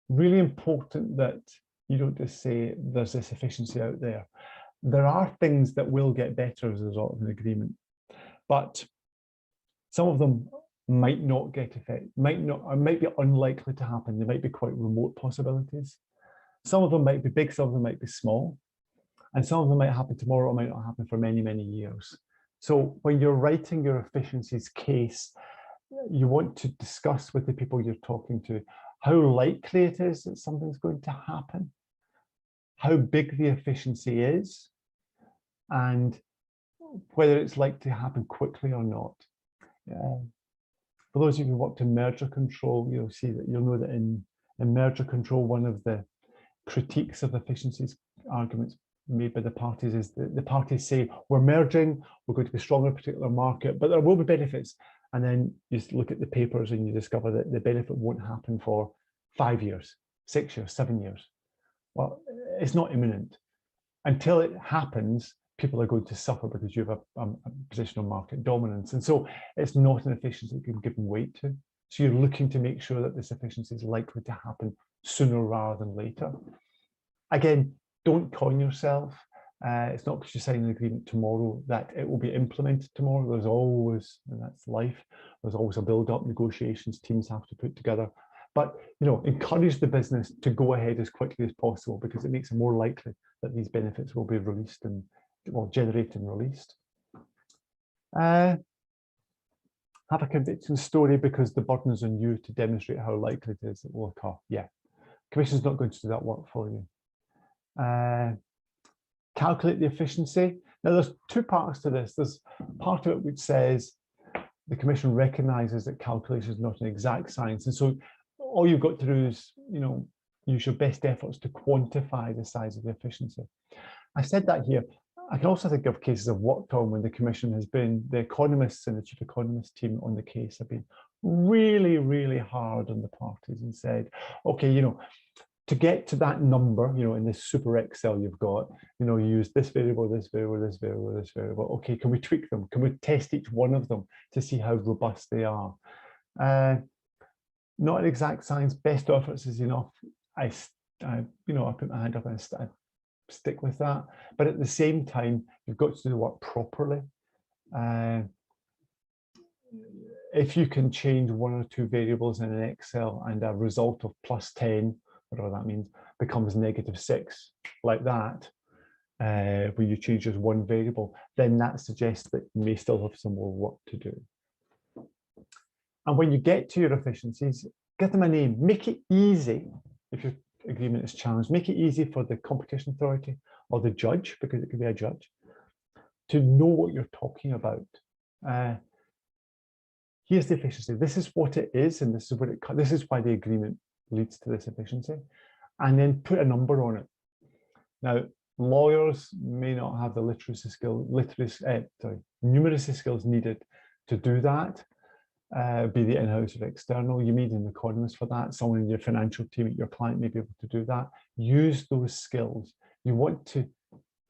Really important that you don't just say there's this efficiency out there. There are things that will get better as a result of an agreement, but some of them might not get effect, might be unlikely to happen. They might be quite remote possibilities. Some of them might be big, some of them might be small, and some of them might happen tomorrow or might not happen for many, many years. So when you're writing your efficiencies case, you want to discuss with the people you're talking to how likely it is that something's going to happen, how big the efficiency is, and whether it's likely to happen quickly or not. For those of you who worked in merger control, you'll know that in merger control, one of the critiques of efficiencies arguments made by the parties is that the parties say, we're merging, we're going to be strong in a particular market, but there will be benefits. And then you look at the papers and you discover that the benefit won't happen for 5 years, 6 years, 7 years. Well, it's not imminent. Until it happens, people are going to suffer because you have a position of market dominance. And so it's not an efficiency you can give weight to. So you're looking to make sure that this efficiency is likely to happen sooner rather than later. Again, don't con yourself. It's not because you sign an agreement tomorrow that it will be implemented tomorrow. There's always, and that's life, there's always a build-up, negotiations teams have to put together. But encourage the business to go ahead as quickly as possible because it makes it more likely that these benefits will be released and generated and released. Have a conviction story because the burden is on you to demonstrate how likely it is it will occur. Yeah, Commission's not going to do that work for you. Calculate the efficiency. Now there's two parts to this. There's part of it which says the Commission recognises that calculation is not an exact science, and so all you've got to do is use your best efforts to quantify the size of the efficiency. I said that here. I can also think of cases I've worked on when the Commission has been, the economists and the chief economist team on the case have been really, really hard on the parties and said, okay, to get to that number, in this super Excel you've got, you use this variable, this variable, this variable, this variable. Okay, can we tweak them? Can we test each one of them to see how robust they are? Not an exact science, best efforts is enough. I put my hand up and I stick with that. But at the same time, you've got to do the work properly. If you can change one or two variables in an Excel and a result of +10, whatever that means, becomes -6, like that, where you change just one variable, then that suggests that you may still have some more work to do. And when you get to your efficiencies, give them a name. Make it easy, if your agreement is challenged, make it easy for the competition authority or the judge, because it could be a judge, to know what you're talking about. Here's the efficiency. This is what it is, and this is why the agreement leads to this efficiency. And then put a number on it. Now, lawyers may not have the numeracy skills needed to do that. Be they in-house or external. You need an economist for that. Someone in your financial team at your client may be able to do that. Use those skills. You want to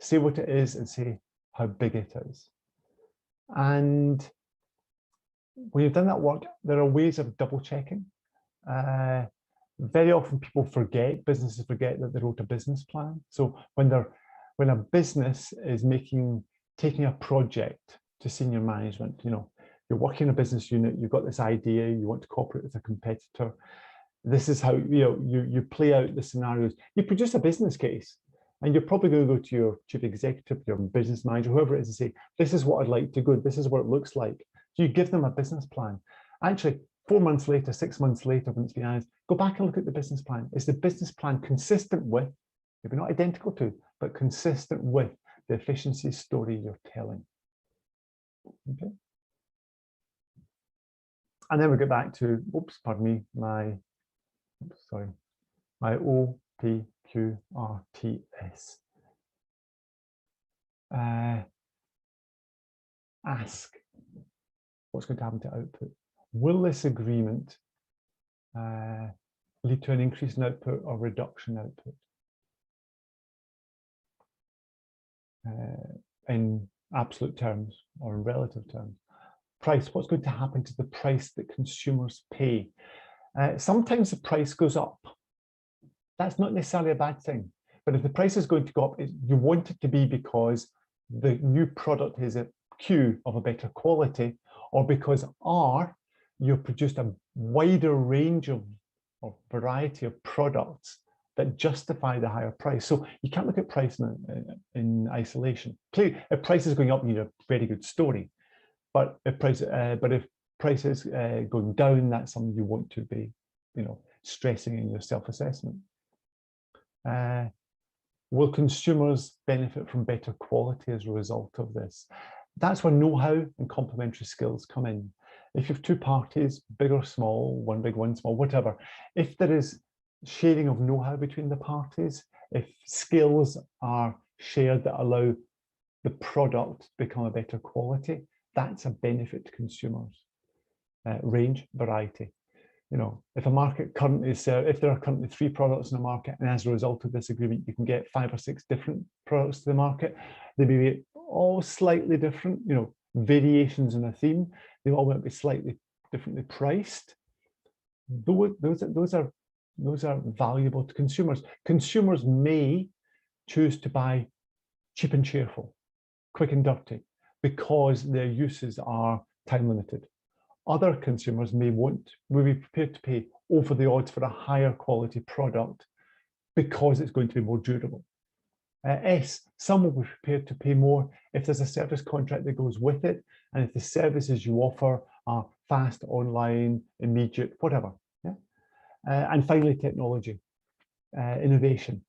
say what it is and say how big it is. And when you've done that work, there are ways of double checking. Very often people businesses forget that they wrote a business plan. So when a business is taking a project to senior management, you're working in a business unit, you've got this idea, you want to cooperate with a competitor. This is how you play out the scenarios. You produce a business case, and you're probably going to go to your chief executive, your business manager, whoever it is, and say, this is what I'd like to go, this is what it looks like. So you give them a business plan. Actually, 4 months later, 6 months later, when it's been analysed, go back and look at the business plan. Is the business plan consistent with, maybe not identical to, but consistent with the efficiency story you're telling? Okay. And then we get back to, my OPQRTS. Ask what's going to happen to output. Will this agreement lead to an increase in output or reduction in output? In absolute terms or in relative terms. Price, what's going to happen to the price that consumers pay? Sometimes the price goes up. That's not necessarily a bad thing. But if the price is going to go up, you want it to be because the new product is a Q of a better quality, or because R, you've produced a wider range of variety of products that justify the higher price. So you can't look at price in isolation. Clearly, if price is going up, you need a very good story. But if price is going down, that's something you want to be, stressing in your self-assessment. Will consumers benefit from better quality as a result of this? That's where know-how and complementary skills come in. If you have two parties, big or small, one big, one small, whatever, if there is sharing of know-how between the parties, if skills are shared that allow the product to become a better quality, that's a benefit to consumers. Range, variety. If a market currently is, if there are currently 3 products in the market, and as a result of this agreement, you can get 5 or 6 different products to the market, they may be all slightly different, variations in a theme. They all might be slightly differently priced. Those are valuable to consumers. Consumers may choose to buy cheap and cheerful, quick and dirty, because their uses are time limited. Other consumers may be prepared to pay over the odds for a higher quality product because it's going to be more durable. Some will be prepared to pay more if there's a service contract that goes with it, and if the services you offer are fast, online, immediate, whatever. Yeah? And finally, technology, innovation.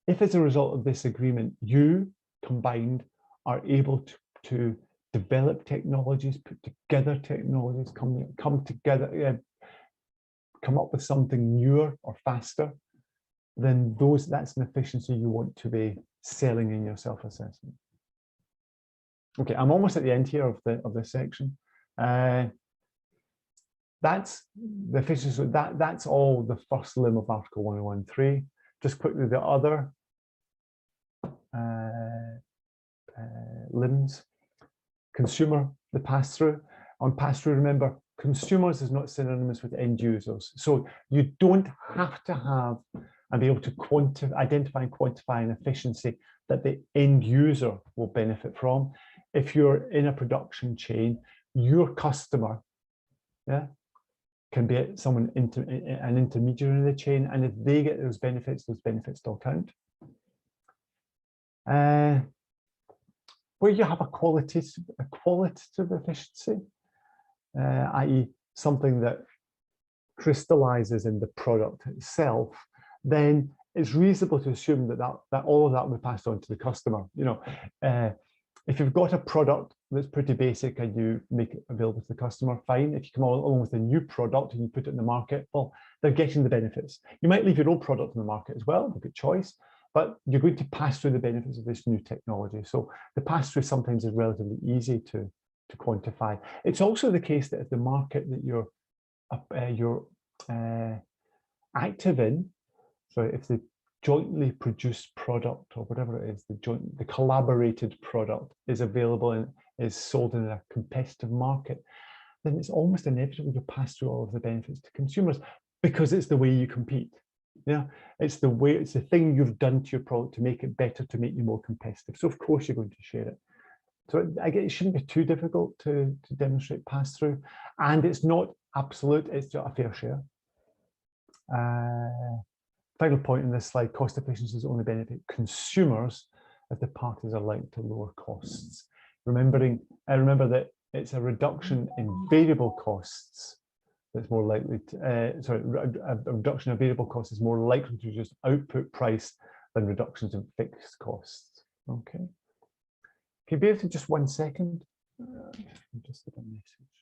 If as a result of this agreement, you combined are able to develop technologies, put together technologies, come together, come up with something newer or faster, then that's an efficiency you want to be selling in your self-assessment. Okay, I'm almost at the end here of this section. That's the efficiency. That's all the first limb of Article 101.3. Just quickly, the other limbs. Consumer, the pass-through. On pass-through, remember, consumers is not synonymous with end users. So you don't have to have and be able to identify and quantify an efficiency that the end user will benefit from. If you're in a production chain, your customer, can be an intermediary in the chain, and if they get those benefits still count. Where you have a qualitative efficiency, i.e. something that crystallizes in the product itself, then it's reasonable to assume that all of that will be passed on to the customer. If you've got a product that's pretty basic and you make it available to the customer, fine. If you come along with a new product and you put it in the market, well, they're getting the benefits. You might leave your old product in the market as well, a good choice, but you're going to pass through the benefits of this new technology. So the pass-through sometimes is relatively easy to quantify. It's also the case that if the market that you're active in, so if the jointly produced product or whatever it is, the collaborated product is available and is sold in a competitive market, then it's almost inevitable to pass through all of the benefits to consumers because it's the way you compete. Yeah, it's the thing you've done to your product to make it better, to make you more competitive. So of course you're going to share it. So I guess it shouldn't be too difficult to demonstrate pass through, and it's not absolute, it's just a fair share. Final point in this slide, cost efficiencies only benefit consumers if the parties are linked to lower costs. Remember that it's a reduction in variable costs that's more likely to, a reduction of variable costs is more likely to reduce output price than reductions in fixed costs. Okay. Can you bear with me just 1 second? Just get a message.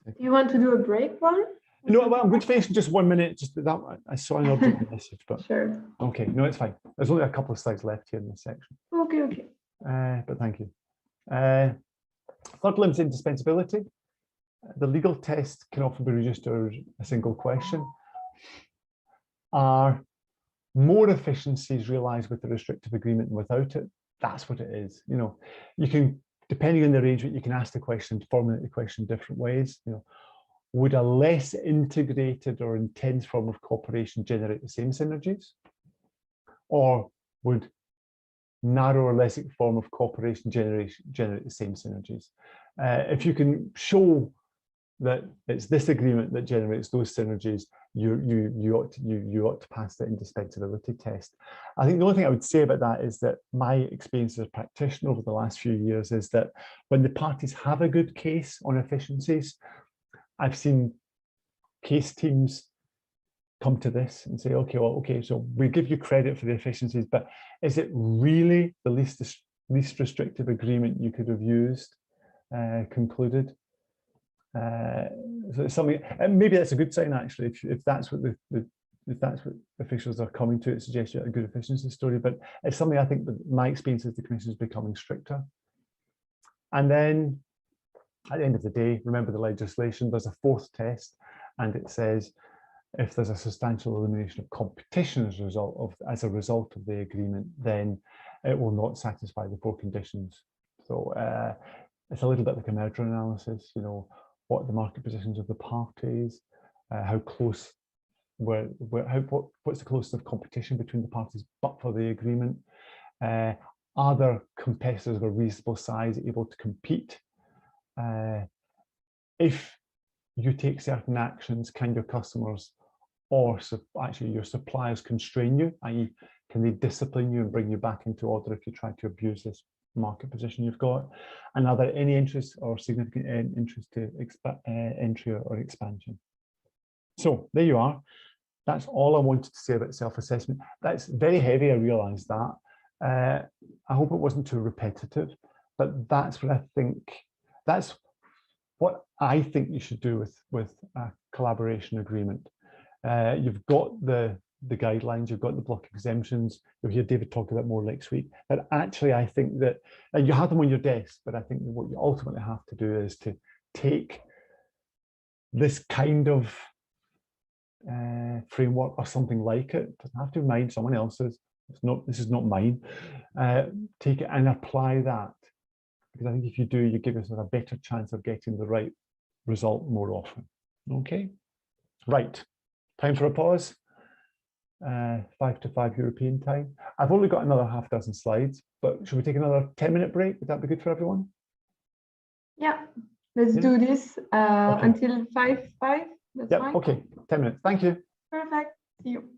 Do you want to do a break one? No, well, I'm going to finish in just 1 minute. Just that I saw an urgent message, but sure. Okay, no, it's fine. There's only a couple of slides left here in this section. Okay. But thank you. Third limb is indispensability. the legal test can often be reduced to a single question. Are more efficiencies realized with the restrictive agreement than without it? That's what it is. You know, you can, depending on the arrangement, you can ask the question, formulate the question different ways. You know, would a less integrated or intense form of cooperation generate the same synergies? Or would narrower, less form of cooperation generate the same synergies? If you can show that it's this agreement that generates those synergies, you ought to pass the indispensability test. I think the only thing I would say about that is that my experience as a practitioner over the last few years is that when the parties have a good case on efficiencies, I've seen case teams come to this and say, okay, well, okay, so we give you credit for the efficiencies, but is it really the least restrictive agreement you could have used, concluded? So it's something, and maybe that's a good sign actually, if that's what if that's what officials are coming to, it suggests you a good efficiency story. But it's something I think that my experience is the Commission is becoming stricter. And then at the end of the day, remember the legislation, there's a fourth test, and it says if there's a substantial elimination of competition as a result of the agreement, then it will not satisfy the four conditions. So it's a little bit like a merger analysis, you know, what are the market positions of the parties, how close, what's the closest of competition between the parties but for the agreement, are there competitors of a reasonable size able to compete? If you take certain actions, can your customers or actually your suppliers constrain you, i.e. can they discipline you and bring you back into order if you try to abuse this market position you've got? And are there any interest or significant interest to entry or expansion? So there you are. That's all I wanted to say about self-assessment. That's very heavy, I realise that. I hope it wasn't too repetitive, but that's what I think, that's what I think you should do with a collaboration agreement. You've got the guidelines, you've got the block exemptions. You'll hear David talk about more next week. But actually, I think that you have them on your desk, but I think that what you ultimately have to do is to take this kind of framework or something like it. It doesn't have to be mine, someone else's. It's not, this is not mine. Take it and apply that. Because I think if you do, you give yourself a better chance of getting the right result more often. Okay, right. Time for a pause. 5 to 5 European time. I've only got another half dozen slides, but should we take another 10-minute break? Would that be good for everyone? Yeah, let's do this until 5. That's fine. Okay, 10 minutes. Thank you. Perfect. See you.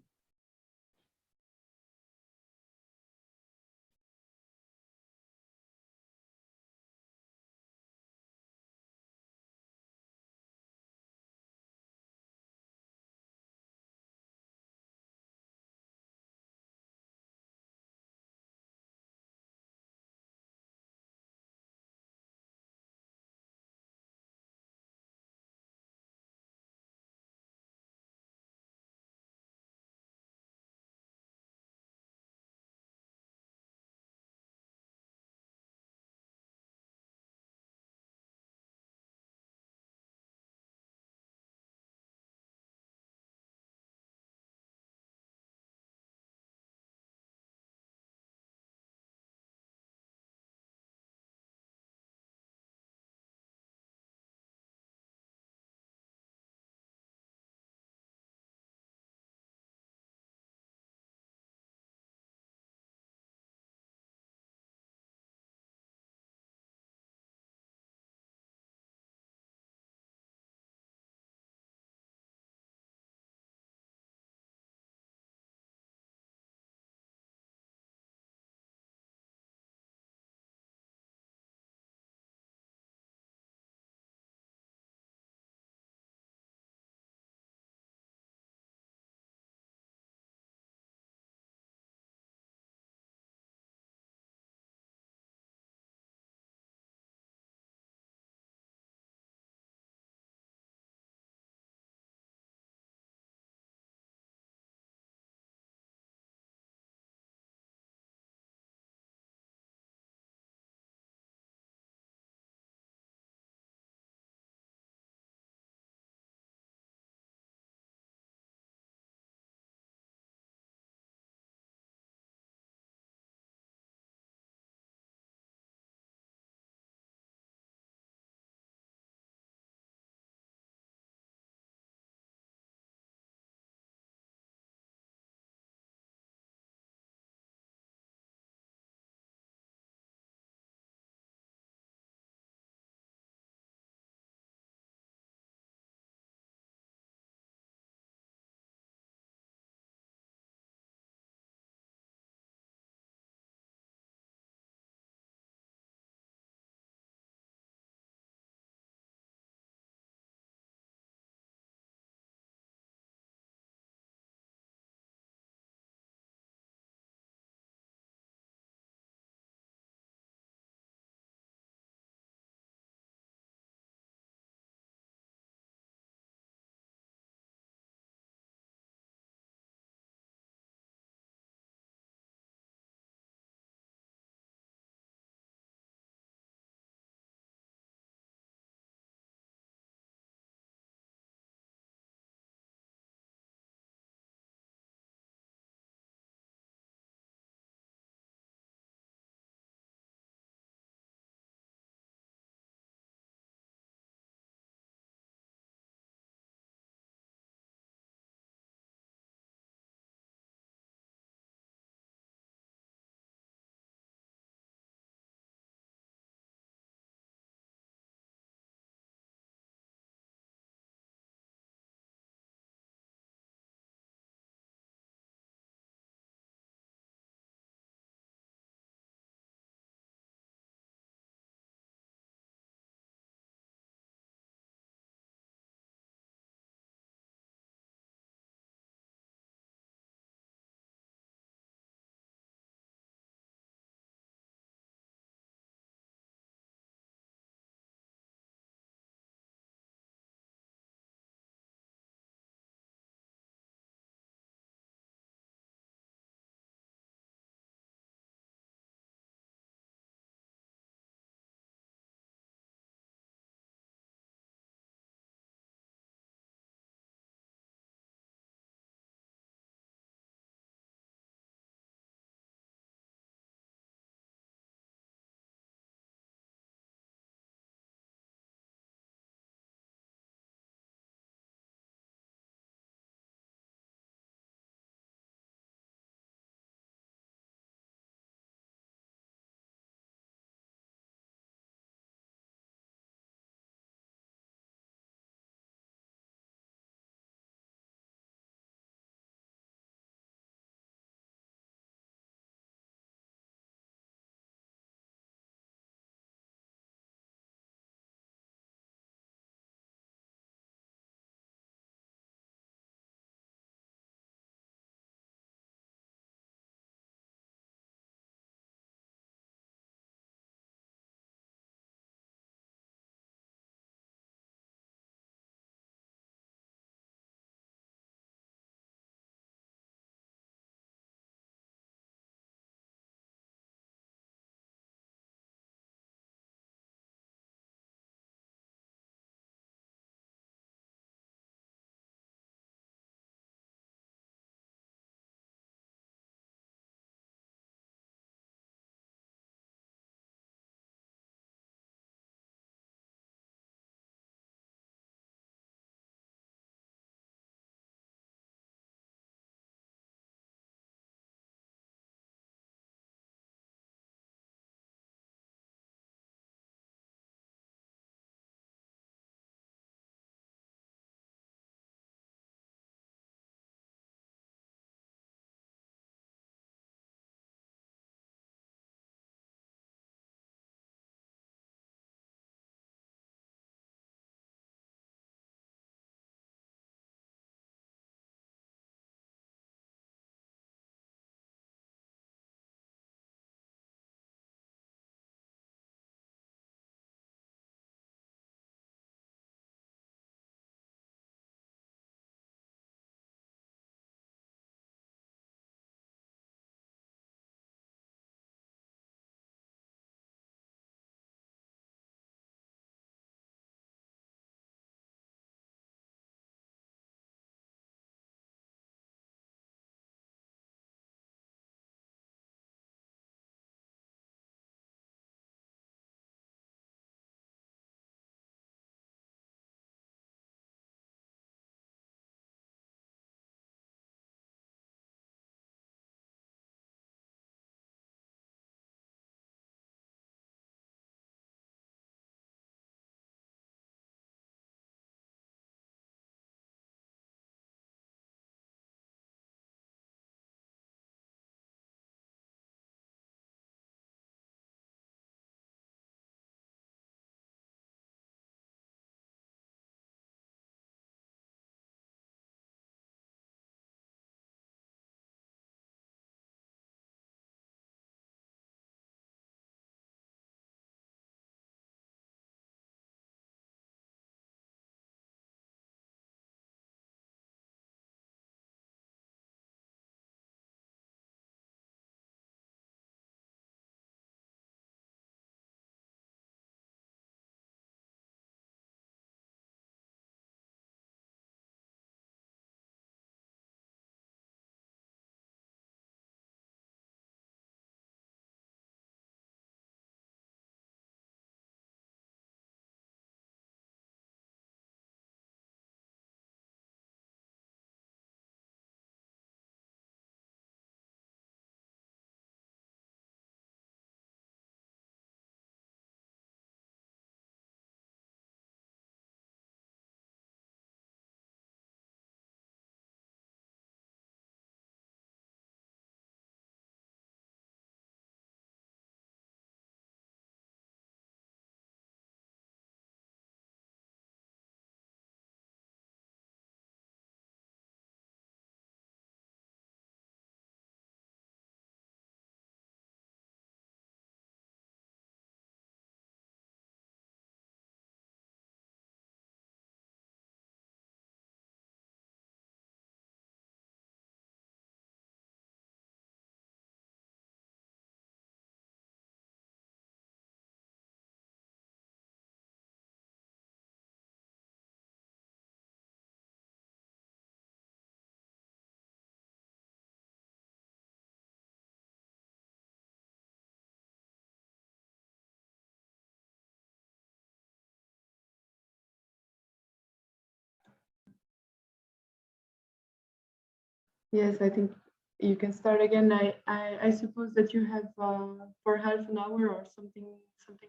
Yes, I think you can start again. I suppose that you have for half an hour or something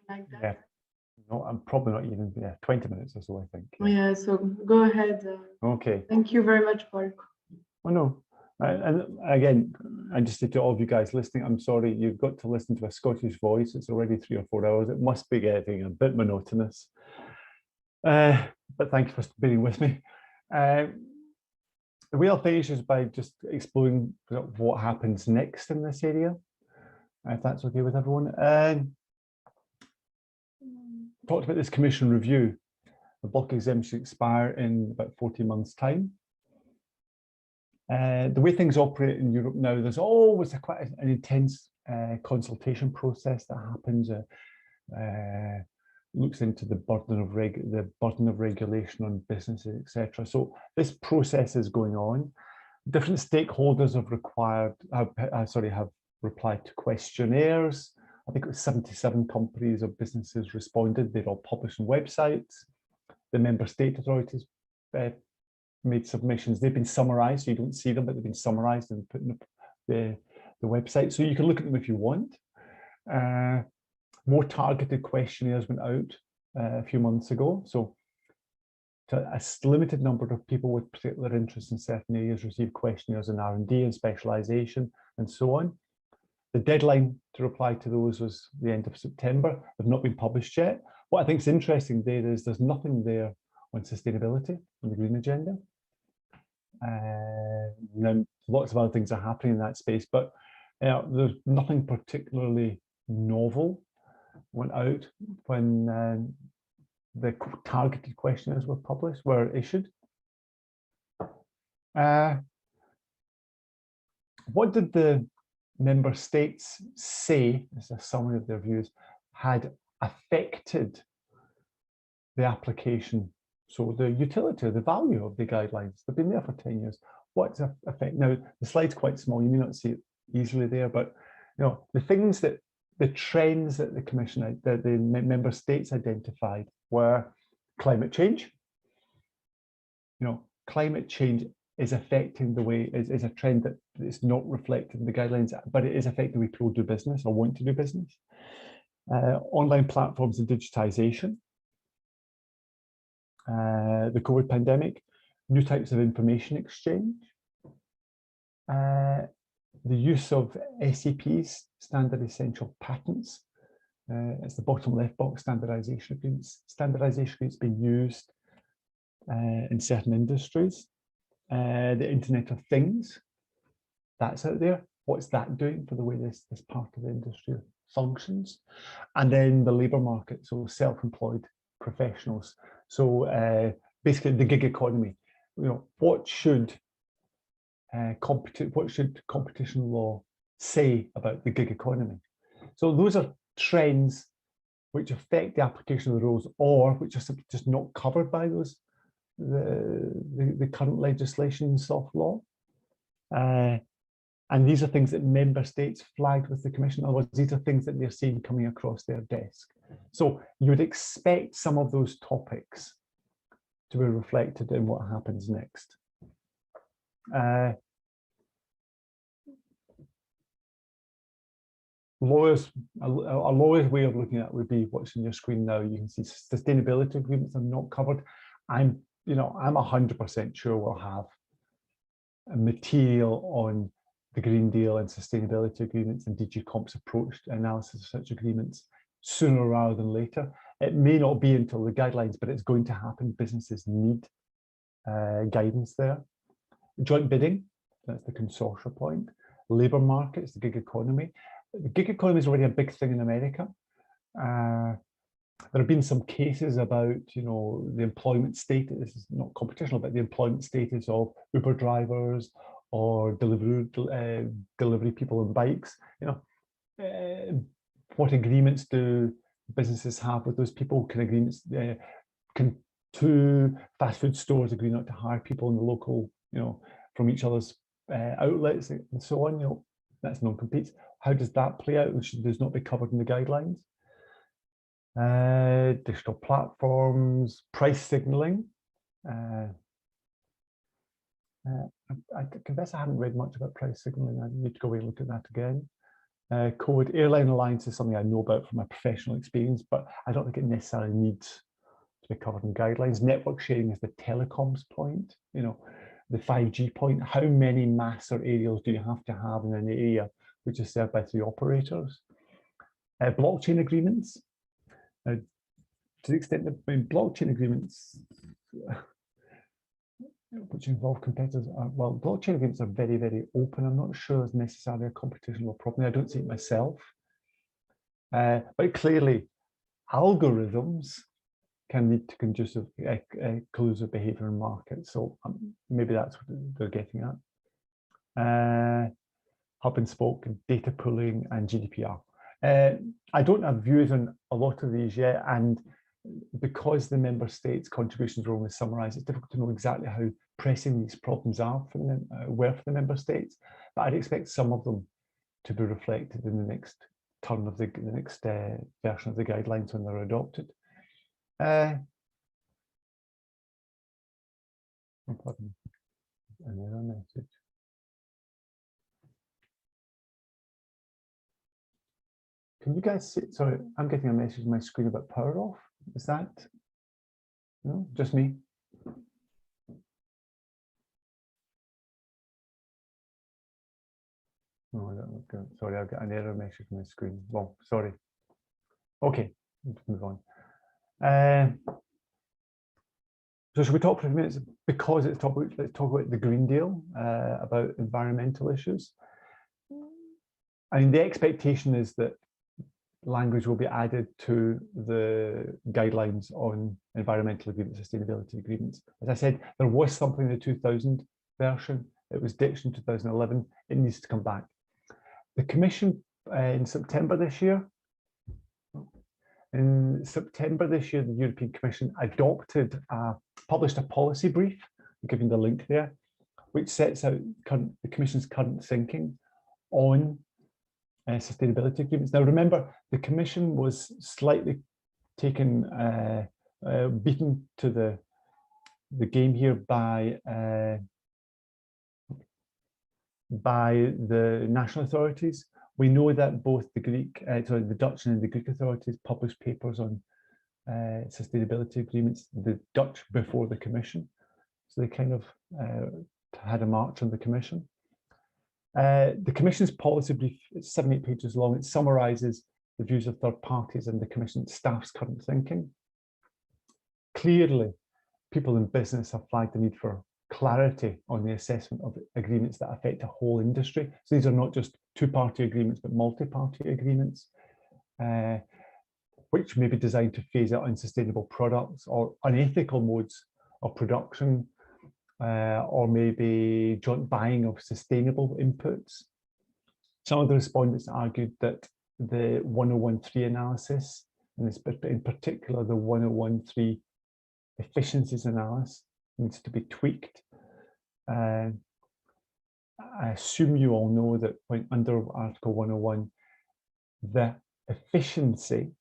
like that. Yeah. No, I'm probably not even 20 minutes or so, I think. Yeah, so go ahead. Okay. Thank you very much, Paul. Oh no. And again, I just say to all of you guys listening, I'm sorry, you've got to listen to a Scottish voice. It's already 3 or 4 hours. It must be getting a bit monotonous. But thank you for being with me. The way I'll finish is by just exploring what happens next in this area, if that's okay with everyone. Talked about this commission review. The block exemption expire in about 14 months' time. The way things operate in Europe now, there's always quite an intense consultation process that happens. Looks into the burden of regulation on businesses, etc. So this process is going on. Different stakeholders have replied to questionnaires. I think it was 77 companies or businesses responded. They're all published on websites. The member state authorities made submissions. They've been summarized, so you don't see them, but they've been summarized and put in the website. So you can look at them if you want. More targeted questionnaires went out a few months ago. So to a limited number of people with particular interests in certain areas received questionnaires in R&D and specialization and so on. The deadline to reply to those was the end of September. They've not been published yet. What I think is interesting there is there's nothing there on sustainability on the green agenda. Now, lots of other things are happening in that space, but there's nothing particularly novel went out when the targeted questionnaires were issued. What did the member states say, as a summary of their views, had affected the application? So the utility, the value of the guidelines, they've been there for 10 years. What's the effect? Now, the slide's quite small, you may not see it easily there, but the things that the trends that the Commission, that the member states identified were climate change. Climate change is affecting the way, is a trend that is not reflected in the guidelines, but it is affecting the way people do business or want to do business. Online platforms and digitization. The COVID pandemic, new types of information exchange. The use of SEPs, standard essential patents. It's the bottom left box, standardization agreements. Standardization agreements being used in certain industries. The Internet of Things, that's out there. What's that doing for the way this part of the industry functions? And then the labour market, so self-employed professionals. So basically the gig economy. What should competition law say about the gig economy? So those are trends which affect the application of the rules, or which are simply just not covered by the current legislation in soft law. And these are things that member states flagged with the Commission. In other words, these are things that they're seeing coming across their desk. So you would expect some of those topics to be reflected in what happens next. A lawyer's way of looking at it would be what's on your screen now. You can see sustainability agreements are not covered. I'm 100% sure we'll have a material on the Green Deal and sustainability agreements and DG Comp's approach to analysis of such agreements sooner rather than later. It may not be until the guidelines, but it's going to happen. Businesses need guidance there. Joint bidding, that's the consortia point. Labour markets, the gig economy. The gig economy is already a big thing in America. There have been some cases about, the employment status. This is not competitional, but the employment status of Uber drivers or delivery people on bikes. What agreements do businesses have with those people? Can agreements? Can two fast food stores agree not to hire people in the local, from each other's outlets and so on? That's non-competes. How does that play out? Which does not be covered in the guidelines. Digital platforms, price signaling. I confess I haven't read much about price signaling. I need to go away and look at that again. Code, airline alliance is something I know about from my professional experience, but I don't think it necessarily needs to be covered in guidelines. Network sharing is the telecoms point, you know, the 5G point. How many masts or aerials do you have to have in an area which is served by 3 operators? Blockchain agreements. To the extent that blockchain agreements, which involve competitors, well, blockchain agreements are very, very open. I'm not sure there's necessarily a computational problem. I don't see it myself. But clearly, algorithms can lead to conducive, collusive behavior in markets. So maybe that's what they're getting at. Hub and spoke, data pooling, and GDPR. I don't have views on a lot of these yet, and because the member states' contributions were only summarised, it's difficult to know exactly how pressing these problems are for them, were for the member states. But I'd expect some of them to be reflected in the next turn of the next version of the guidelines when they're adopted. An error message. Can you guys see? Sorry, I'm getting a message on my screen about power off. Is that no? Just me? No, I don't look good. Sorry, I've got an error message on my screen. Well, sorry. Okay, let's move on. So should we talk for a few minutes, because let's talk about the Green Deal, about environmental issues. I mean, the expectation is that language will be added to the guidelines on environmental agreements, sustainability agreements. As I said, there was something in the 2000 version. It was ditched in 2011. It needs to come back. The Commission in September this year, the European Commission published a policy brief, I'm giving the link there, which sets out the Commission's current thinking on sustainability agreements. Now, remember, the Commission was slightly beaten to the game here by the national authorities. We know that both the Dutch and the Greek authorities published papers on sustainability agreements, the Dutch before the Commission. So they kind of had a march on the Commission. The Commission's policy brief, it's 7-8 pages long. It summarises the views of third parties and the Commission staff's current thinking. Clearly, people in business have flagged the need for clarity on the assessment of agreements that affect a whole industry. So these are not just two-party agreements, but multi-party agreements, which may be designed to phase out unsustainable products or unethical modes of production, or maybe joint buying of sustainable inputs. Some of the respondents argued that the 1013 analysis, and in particular the 1013 efficiencies analysis, needs to be tweaked. I assume you all know that when under Article 101, the efficiency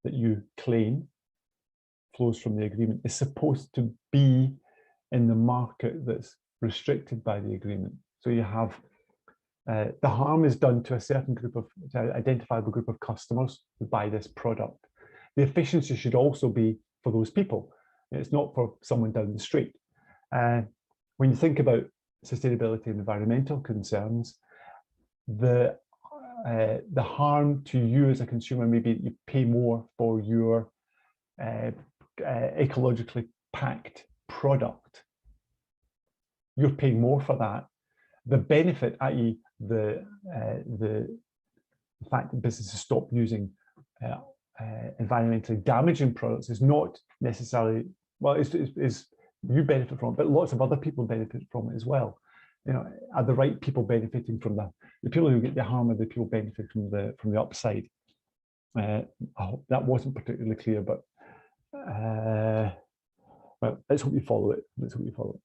that you claim flows from the agreement is supposed to be in the market that's restricted by the agreement. So you have the harm is done to a certain group of identifiable group of customers who buy this product. The efficiency should also be for those people. It's not for someone down the street. When you think about sustainability and environmental concerns, the harm to you as a consumer may be that you pay more for your ecologically packed product. You're paying more for that. The benefit, i.e. the fact that businesses stop using environmentally damaging products, is not necessarily, well, is you benefit from it, but lots of other people benefit from it as well. You know, are the right people benefiting from that? The people who get the harm are the people benefiting from the upside. I hope that wasn't particularly clear, but well, let's hope you follow it. Let's hope you follow it.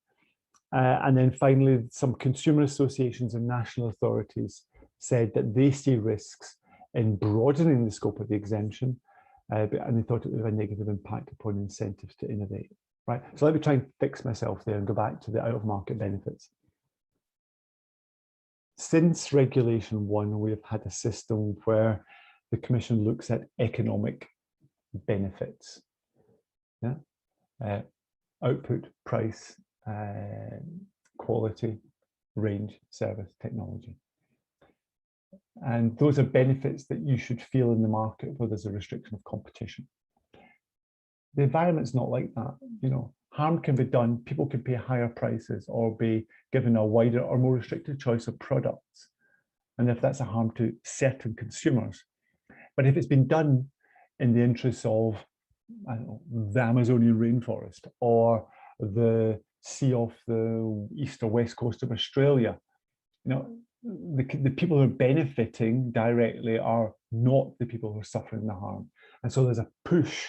And then finally, some consumer associations and national authorities said that they see risks in broadening the scope of the exemption, and they thought it would have a negative impact upon incentives to innovate. right? So let me try and fix myself there and go back to the out-of-market benefits. Since Regulation 1, we've had a system where the Commission looks at economic benefits, yeah? Output, price, quality, range, service, technology. And those are benefits that you should feel in the market where there's a restriction of competition. The environment's not like that. You know, harm can be done, people can pay higher prices or be given a wider or more restricted choice of products. And if that's a harm to certain consumers. But if it's been done in the interests of, I don't know, the Amazonian rainforest or the sea off the east or west coast of Australia, you know, the people who are benefiting directly are not the people who are suffering the harm. And so there's a push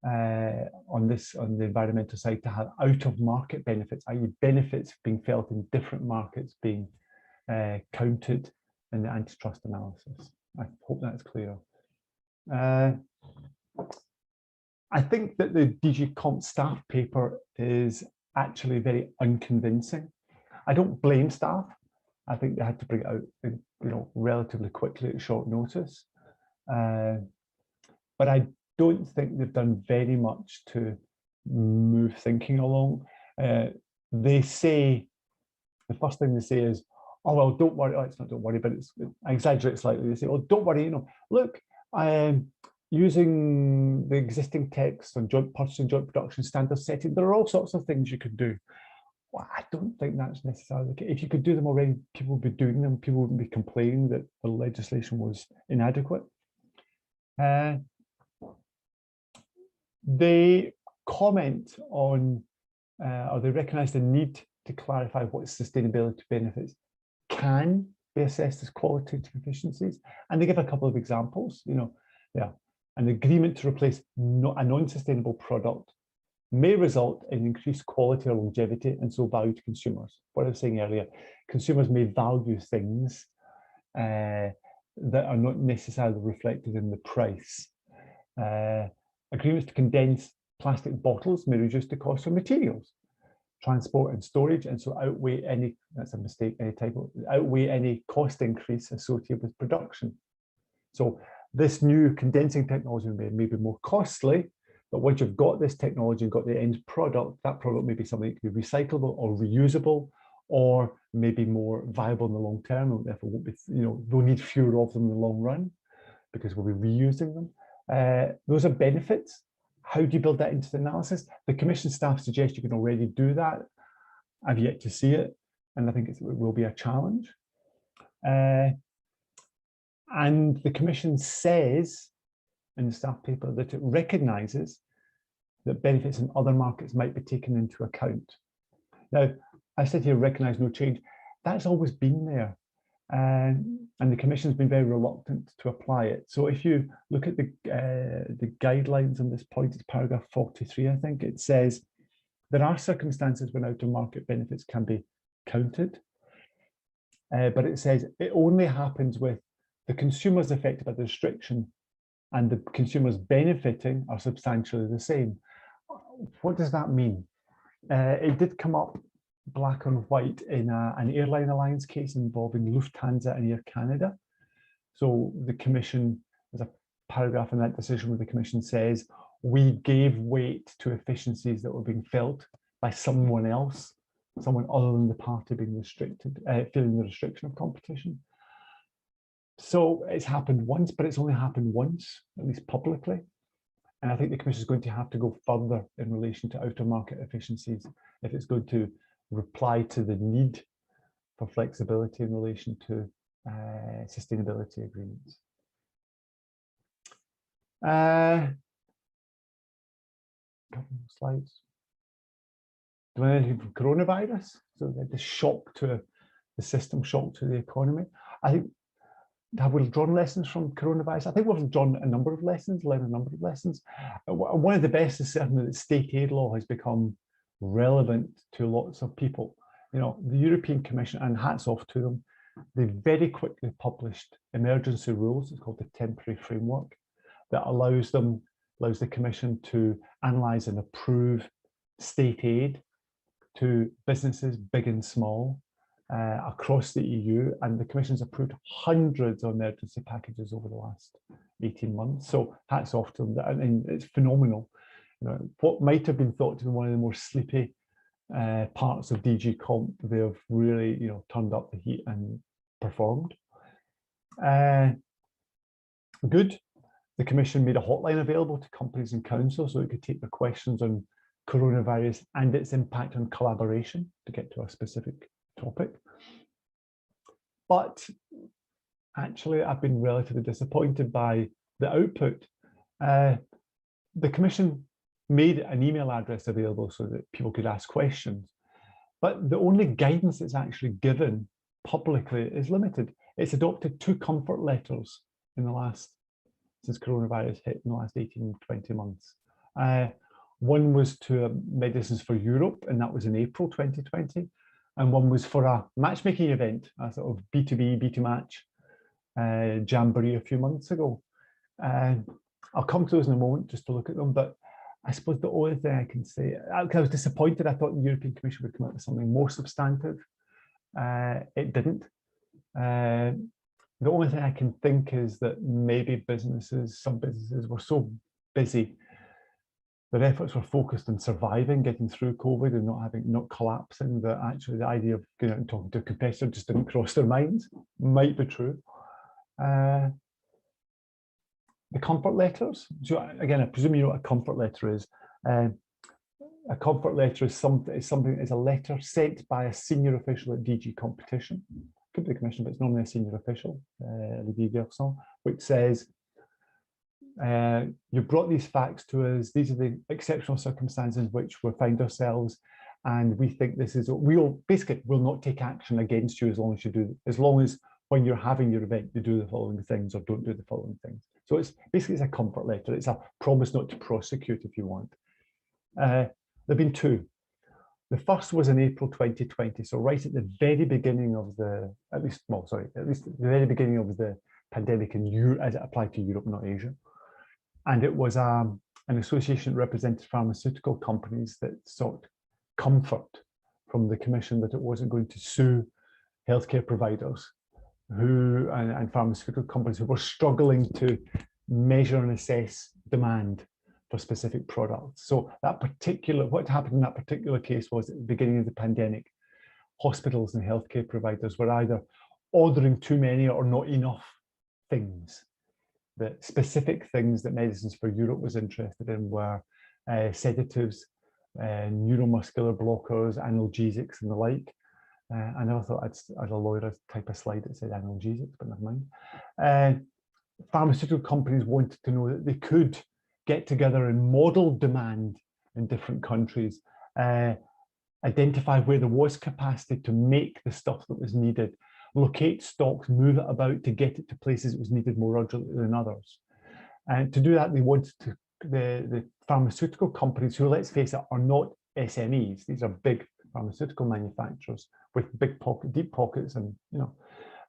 on the environmental side to have out of market benefits, i.e. benefits being felt in different markets being counted in the antitrust analysis. I hope that's clear. I think that the DG Comp staff paper is actually very unconvincing. I don't blame staff. I think they had to bring it out, you know, relatively quickly at short notice. But I don't think they've done very much to move thinking along. They say, the first thing they say is, oh, well, don't worry. Oh, it's not don't worry, but I exaggerate slightly. They say, oh, don't worry, you know, look, using the existing text on joint purchasing, joint production standard setting, there are all sorts of things you could do. Well, I don't think that's necessarily the case. If you could do them already, people would be doing them. People wouldn't be complaining that the legislation was inadequate. They comment on, or they recognise the need to clarify what sustainability benefits can be assessed as qualitative efficiencies. And they give a couple of examples, you know, yeah. An agreement to replace a non-sustainable product may result in increased quality or longevity and so value to consumers. What I was saying earlier, consumers may value things that are not necessarily reflected in the price. Agreements to condense plastic bottles may reduce the cost of materials, transport and storage, and so outweigh any, that's a mistake, any typo, outweigh any cost increase associated with production. So this new condensing technology may be more costly, but once you've got this technology and got the end product, that product may be something that can be recyclable or reusable, or maybe more viable in the long term, and therefore won't be, you know, we'll need fewer of them in the long run because we'll be reusing them. Those are benefits. How do you build that into the analysis? The Commission staff suggest you can already do that. I've yet to see it, and I think it will be a challenge. And the Commission says in the staff paper that it recognises that benefits in other markets might be taken into account. Now, I said here, recognise no change. That's always been there. And the Commission's been very reluctant to apply it. So if you look at the guidelines on this point, it's paragraph 43, I think, it says there are circumstances when out-of-market benefits can be counted, but it says it only happens with the consumers affected by the restriction and the consumers benefiting are substantially the same. What does that mean? It did come up black and white in an airline alliance case involving Lufthansa and Air Canada. So the Commission, there's a paragraph in that decision where the Commission says, we gave weight to efficiencies that were being felt by someone else, someone other than the party being restricted, feeling the restriction of competition. So it's happened once, but it's only happened once, at least publicly. And I think the Commission is going to have to go further in relation to out-of-market efficiencies if it's going to reply to the need for flexibility in relation to sustainability agreements. Couple of slides. Do I anything from coronavirus? So the shock to the system, shock to the economy. I think, have we drawn lessons from coronavirus? I think we've drawn a number of lessons, learned a number of lessons. One of the best is certainly that state aid law has become relevant to lots of people. You know, the European Commission, and hats off to them, they very quickly published emergency rules. It's called the temporary framework that allows the Commission to analyse and approve state aid to businesses, big and small, across the EU, and the Commission's approved hundreds of emergency packages over the last 18 months. So hats off to them. I mean, it's phenomenal. You know, what might have been thought to be one of the more sleepy parts of DG Comp, they have really, you know, turned up the heat and performed. Good. The Commission made a hotline available to companies and councils so it could take their questions on coronavirus and its impact on collaboration, to get to a specific topic. But actually, I've been relatively disappointed by the output. The Commission made an email address available so that people could ask questions, but the only guidance that's actually given publicly is limited. It's adopted 2 comfort letters in the last, since coronavirus hit, in the last 18, 20 months. One was to Medicines for Europe, and that was in April 2020. And one was for a matchmaking event, a sort of B2B, B2Match jamboree a few months ago. I'll come to those in a moment just to look at them, but I suppose the only thing I can say, I was disappointed. I thought the European Commission would come out with something more substantive. It didn't. The only thing I can think is that maybe businesses, some businesses were so busy, their efforts were focused on surviving, getting through COVID and not collapsing, that actually the idea of going out and talking to a competitor just didn't cross their minds. Might be true. The comfort letters. So again, I presume you know what a comfort letter is. A comfort letter is a letter sent by a senior official at DG Competition. Could be the Commission, but it's normally a senior official, which says, you brought these facts to us. These are the exceptional circumstances in which we find ourselves, and we think this is. We'll not take action against you as long as when you're having your event, you do the following things or don't do the following things. So it's basically a comfort letter. It's a promise not to prosecute if you want. There've been 2. The first was in April 2020, so right at the very beginning of the, at least the very beginning of the pandemic in Europe, as it applied to Europe, not Asia. And it was an association that represented pharmaceutical companies that sought comfort from the Commission that it wasn't going to sue healthcare providers and pharmaceutical companies who were struggling to measure and assess demand for specific products. So what happened in that particular case was at the beginning of the pandemic, hospitals and healthcare providers were either ordering too many or not enough things. The specific things that Medicines for Europe was interested in were sedatives, neuromuscular blockers, analgesics and the like. I never thought as a lawyer I'd type a slide that said analgesics, but never mind. Pharmaceutical companies wanted to know that they could get together and model demand in different countries, identify where there was capacity to make the stuff that was needed, locate stocks, move it about to get it to places it was needed more urgently than others. And to do that, they wanted the pharmaceutical companies, who, let's face it, are not SMEs. These are big pharmaceutical manufacturers with deep pockets, and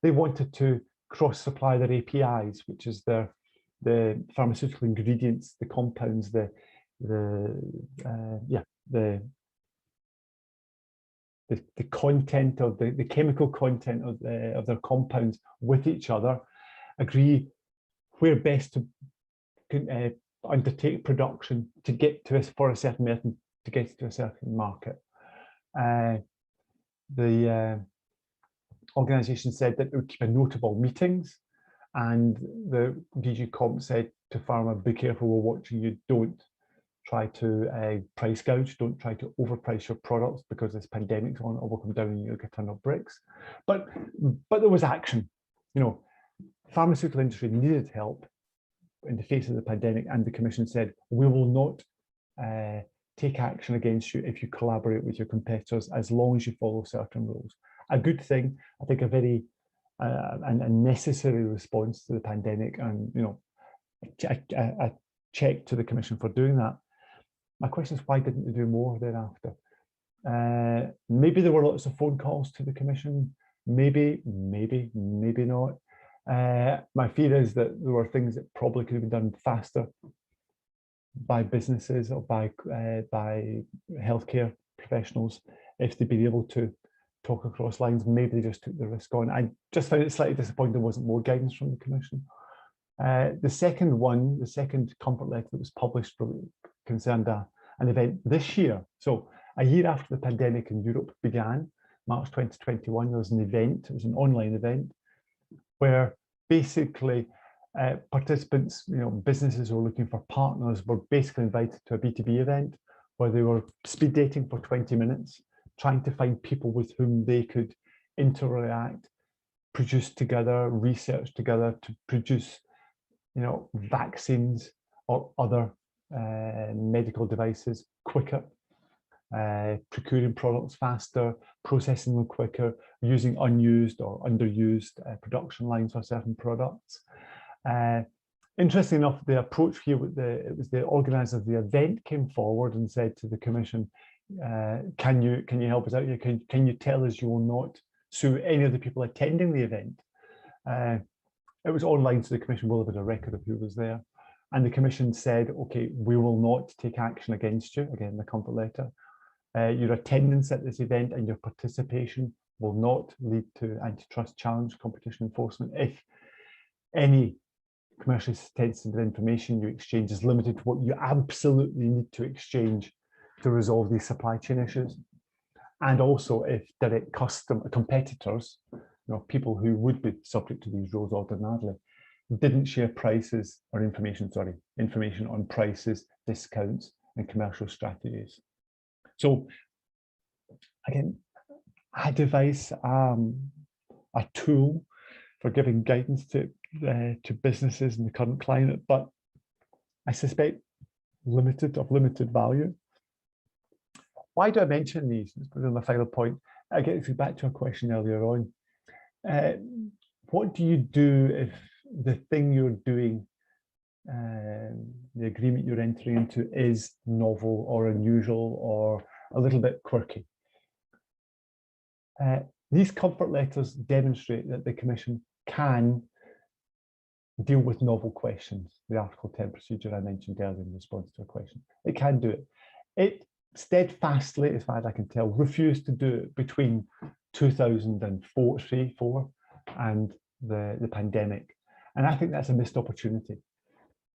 they wanted to cross-supply their APIs, which is the pharmaceutical ingredients, the compounds, the content of the chemical content of their compounds with each other, agree where best to undertake production to get to us for a certain method, to get it to a certain market. The organisation said that it would keep a note of all meetings, and the DG Comp said to pharma, be careful, we're watching you, don't try to price gouge, don't try to overprice your products because this pandemic's on, it will come down and you'll get a ton of bricks. But there was action. Pharmaceutical industry needed help in the face of the pandemic, and the Commission said, we will not take action against you if you collaborate with your competitors as long as you follow certain rules. A good thing, I think, a very a necessary response to the pandemic, and a check to the Commission for doing that. My question is, why didn't they do more thereafter? Maybe there were lots of phone calls to the Commission, maybe not. My fear is that there were things that probably could have been done faster. by businesses or by healthcare professionals if they'd been able to talk across lines. Maybe they just took the risk on. I just found it slightly disappointing there wasn't more guidance from the Commission. The second comfort letter that was published concerned an event this year. So a year after the pandemic in Europe began, March 2021, there was an event, it was an online event, where basically participants, businesses who were looking for partners were basically invited to a B2B event where they were speed dating for 20 minutes, trying to find people with whom they could interact, produce together, research together to produce, vaccines or other medical devices quicker, procuring products faster, processing them quicker, using unused or underused production lines for certain products. Interesting enough, the approach here with it was the organizer of the event came forward and said to the Commission, can you help us out here? Can you tell us you will not sue any of the people attending the event? It was online, so the Commission will have had a record of who was there. And the Commission said, okay, we will not take action against you, again, the comfort letter. Your attendance at this event and your participation will not lead to antitrust challenge, competition enforcement. If any commercially sensitive information you exchange is limited to what you absolutely need to exchange to resolve these supply chain issues. And also if direct competitors, people who would be subject to these rules ordinarily, didn't share prices or information on prices, discounts, and commercial strategies. So again, a device, a tool for giving guidance to businesses in the current climate, but I suspect of limited value. Why do I mention these? This is my final point. I get back to a question earlier on. What do you do if the thing you're doing, the agreement you're entering into, is novel or unusual or a little bit quirky? These comfort letters demonstrate that the Commission can deal with novel questions. The Article 10 procedure I mentioned earlier in response to a question. It can do it. It steadfastly, as far as I can tell, refused to do it between 2004 and the pandemic. And I think that's a missed opportunity.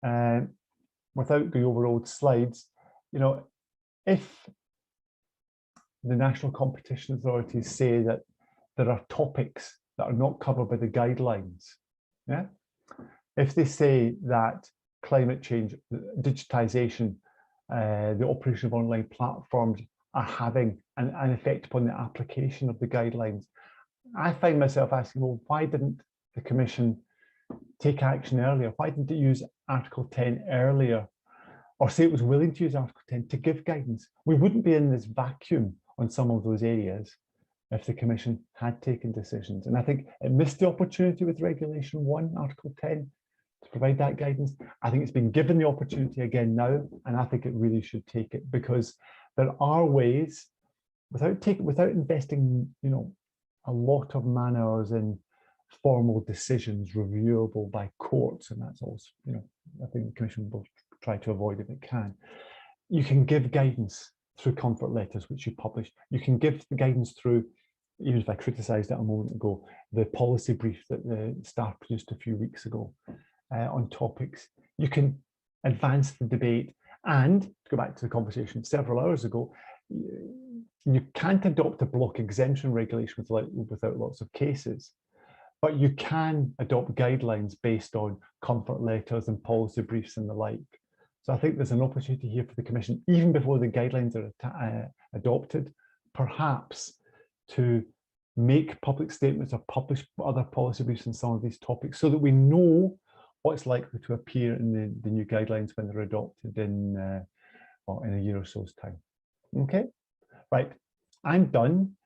Without going over old slides, if the national competition authorities say that there are topics that are not covered by the guidelines, if they say that climate change, digitization, the operation of online platforms are having an effect upon the application of the guidelines, I find myself asking, well, why didn't the Commission take action earlier? Why didn't it use Article 10 earlier, or say it was willing to use Article 10 to give guidance? We wouldn't be in this vacuum on some of those areas if the Commission had taken decisions. And I think it missed the opportunity with Regulation 1, Article 10, to provide that guidance. I think it's been given the opportunity again now, and I think it really should take it, because there are ways, without investing, a lot of man hours in formal decisions reviewable by courts, and that's also, I think the Commission will try to avoid if it can. You can give guidance through comfort letters, which you publish. You can give the guidance through, even if I criticised it a moment ago, the policy brief that the staff produced a few weeks ago on topics. You can advance the debate, and to go back to the conversation several hours ago, you can't adopt a block exemption regulation without lots of cases, but you can adopt guidelines based on comfort letters and policy briefs and the like. So I think there's an opportunity here for the Commission, even before the guidelines are adopted, perhaps to make public statements or publish other policy briefs on some of these topics so that we know what's likely to appear in the new guidelines when they're adopted in a year or so's time. Okay, right, I'm done.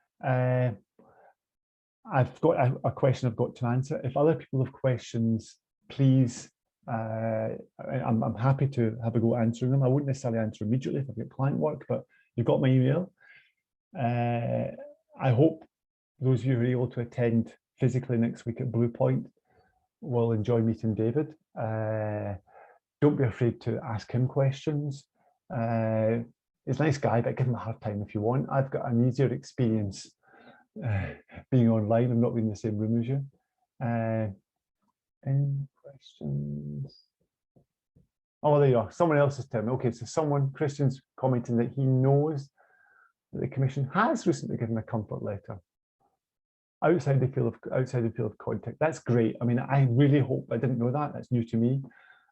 I've got a question I've got to answer. If other people have questions, please, I'm happy to have a go answering them. I wouldn't necessarily answer immediately if I've got client work, but you've got my email. I hope those of you who are able to attend physically next week at Blue Point will enjoy meeting David. don't be afraid to ask him questions. He's a nice guy, but give him a hard time if you want. I've got an easier experience being online and not being in the same room as you. Any questions? Oh, there you are. Someone else is telling me. Okay, so Christian's commenting that he knows that the Commission has recently given a comfort letter outside the field of contact. That's great. I mean, I really hope, I didn't know that, that's new to me.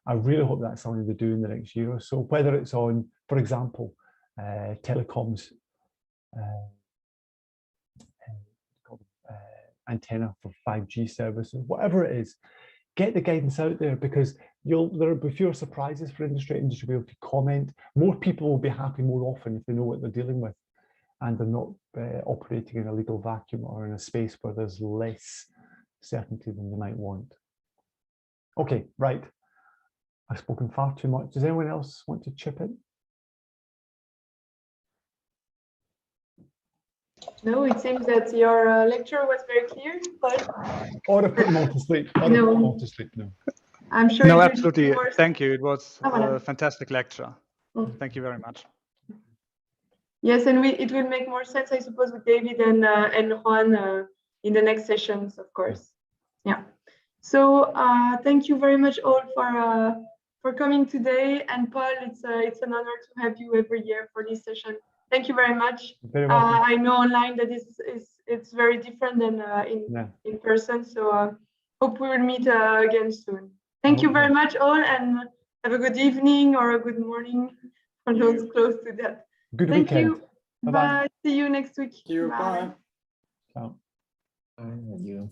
I really hope that's something they do in the next year or so, whether it's on, for example, telecoms antenna for 5G services, whatever it is, get the guidance out there, because there'll be fewer surprises for industry will be able to comment. More people will be happy more often if they know what they're dealing with, and they're not operating in a legal vacuum or in a space where there's less certainty than they might want. Okay, right. I've spoken far too much. Does anyone else want to chip in? No, it seems that your lecture was very clear, but Or I put them all to sleep. Or I put them all to sleep now. I'm sure. No, absolutely. Thank you. It was a fantastic lecture. Mm. Thank you very much. Yes, and it will make more sense, I suppose, with David and Juan in the next sessions, of course. Yeah. So thank you very much all for coming today. And Paul, it's an honor to have you every year for this session. Thank you very much. I know online that it's very different than in person. So hope we will meet again soon. Thank you very much all, and have a good evening or a good morning for those close to that. Good Thank weekend. you. Bye. See you next week. Bye. Ciao. Bye.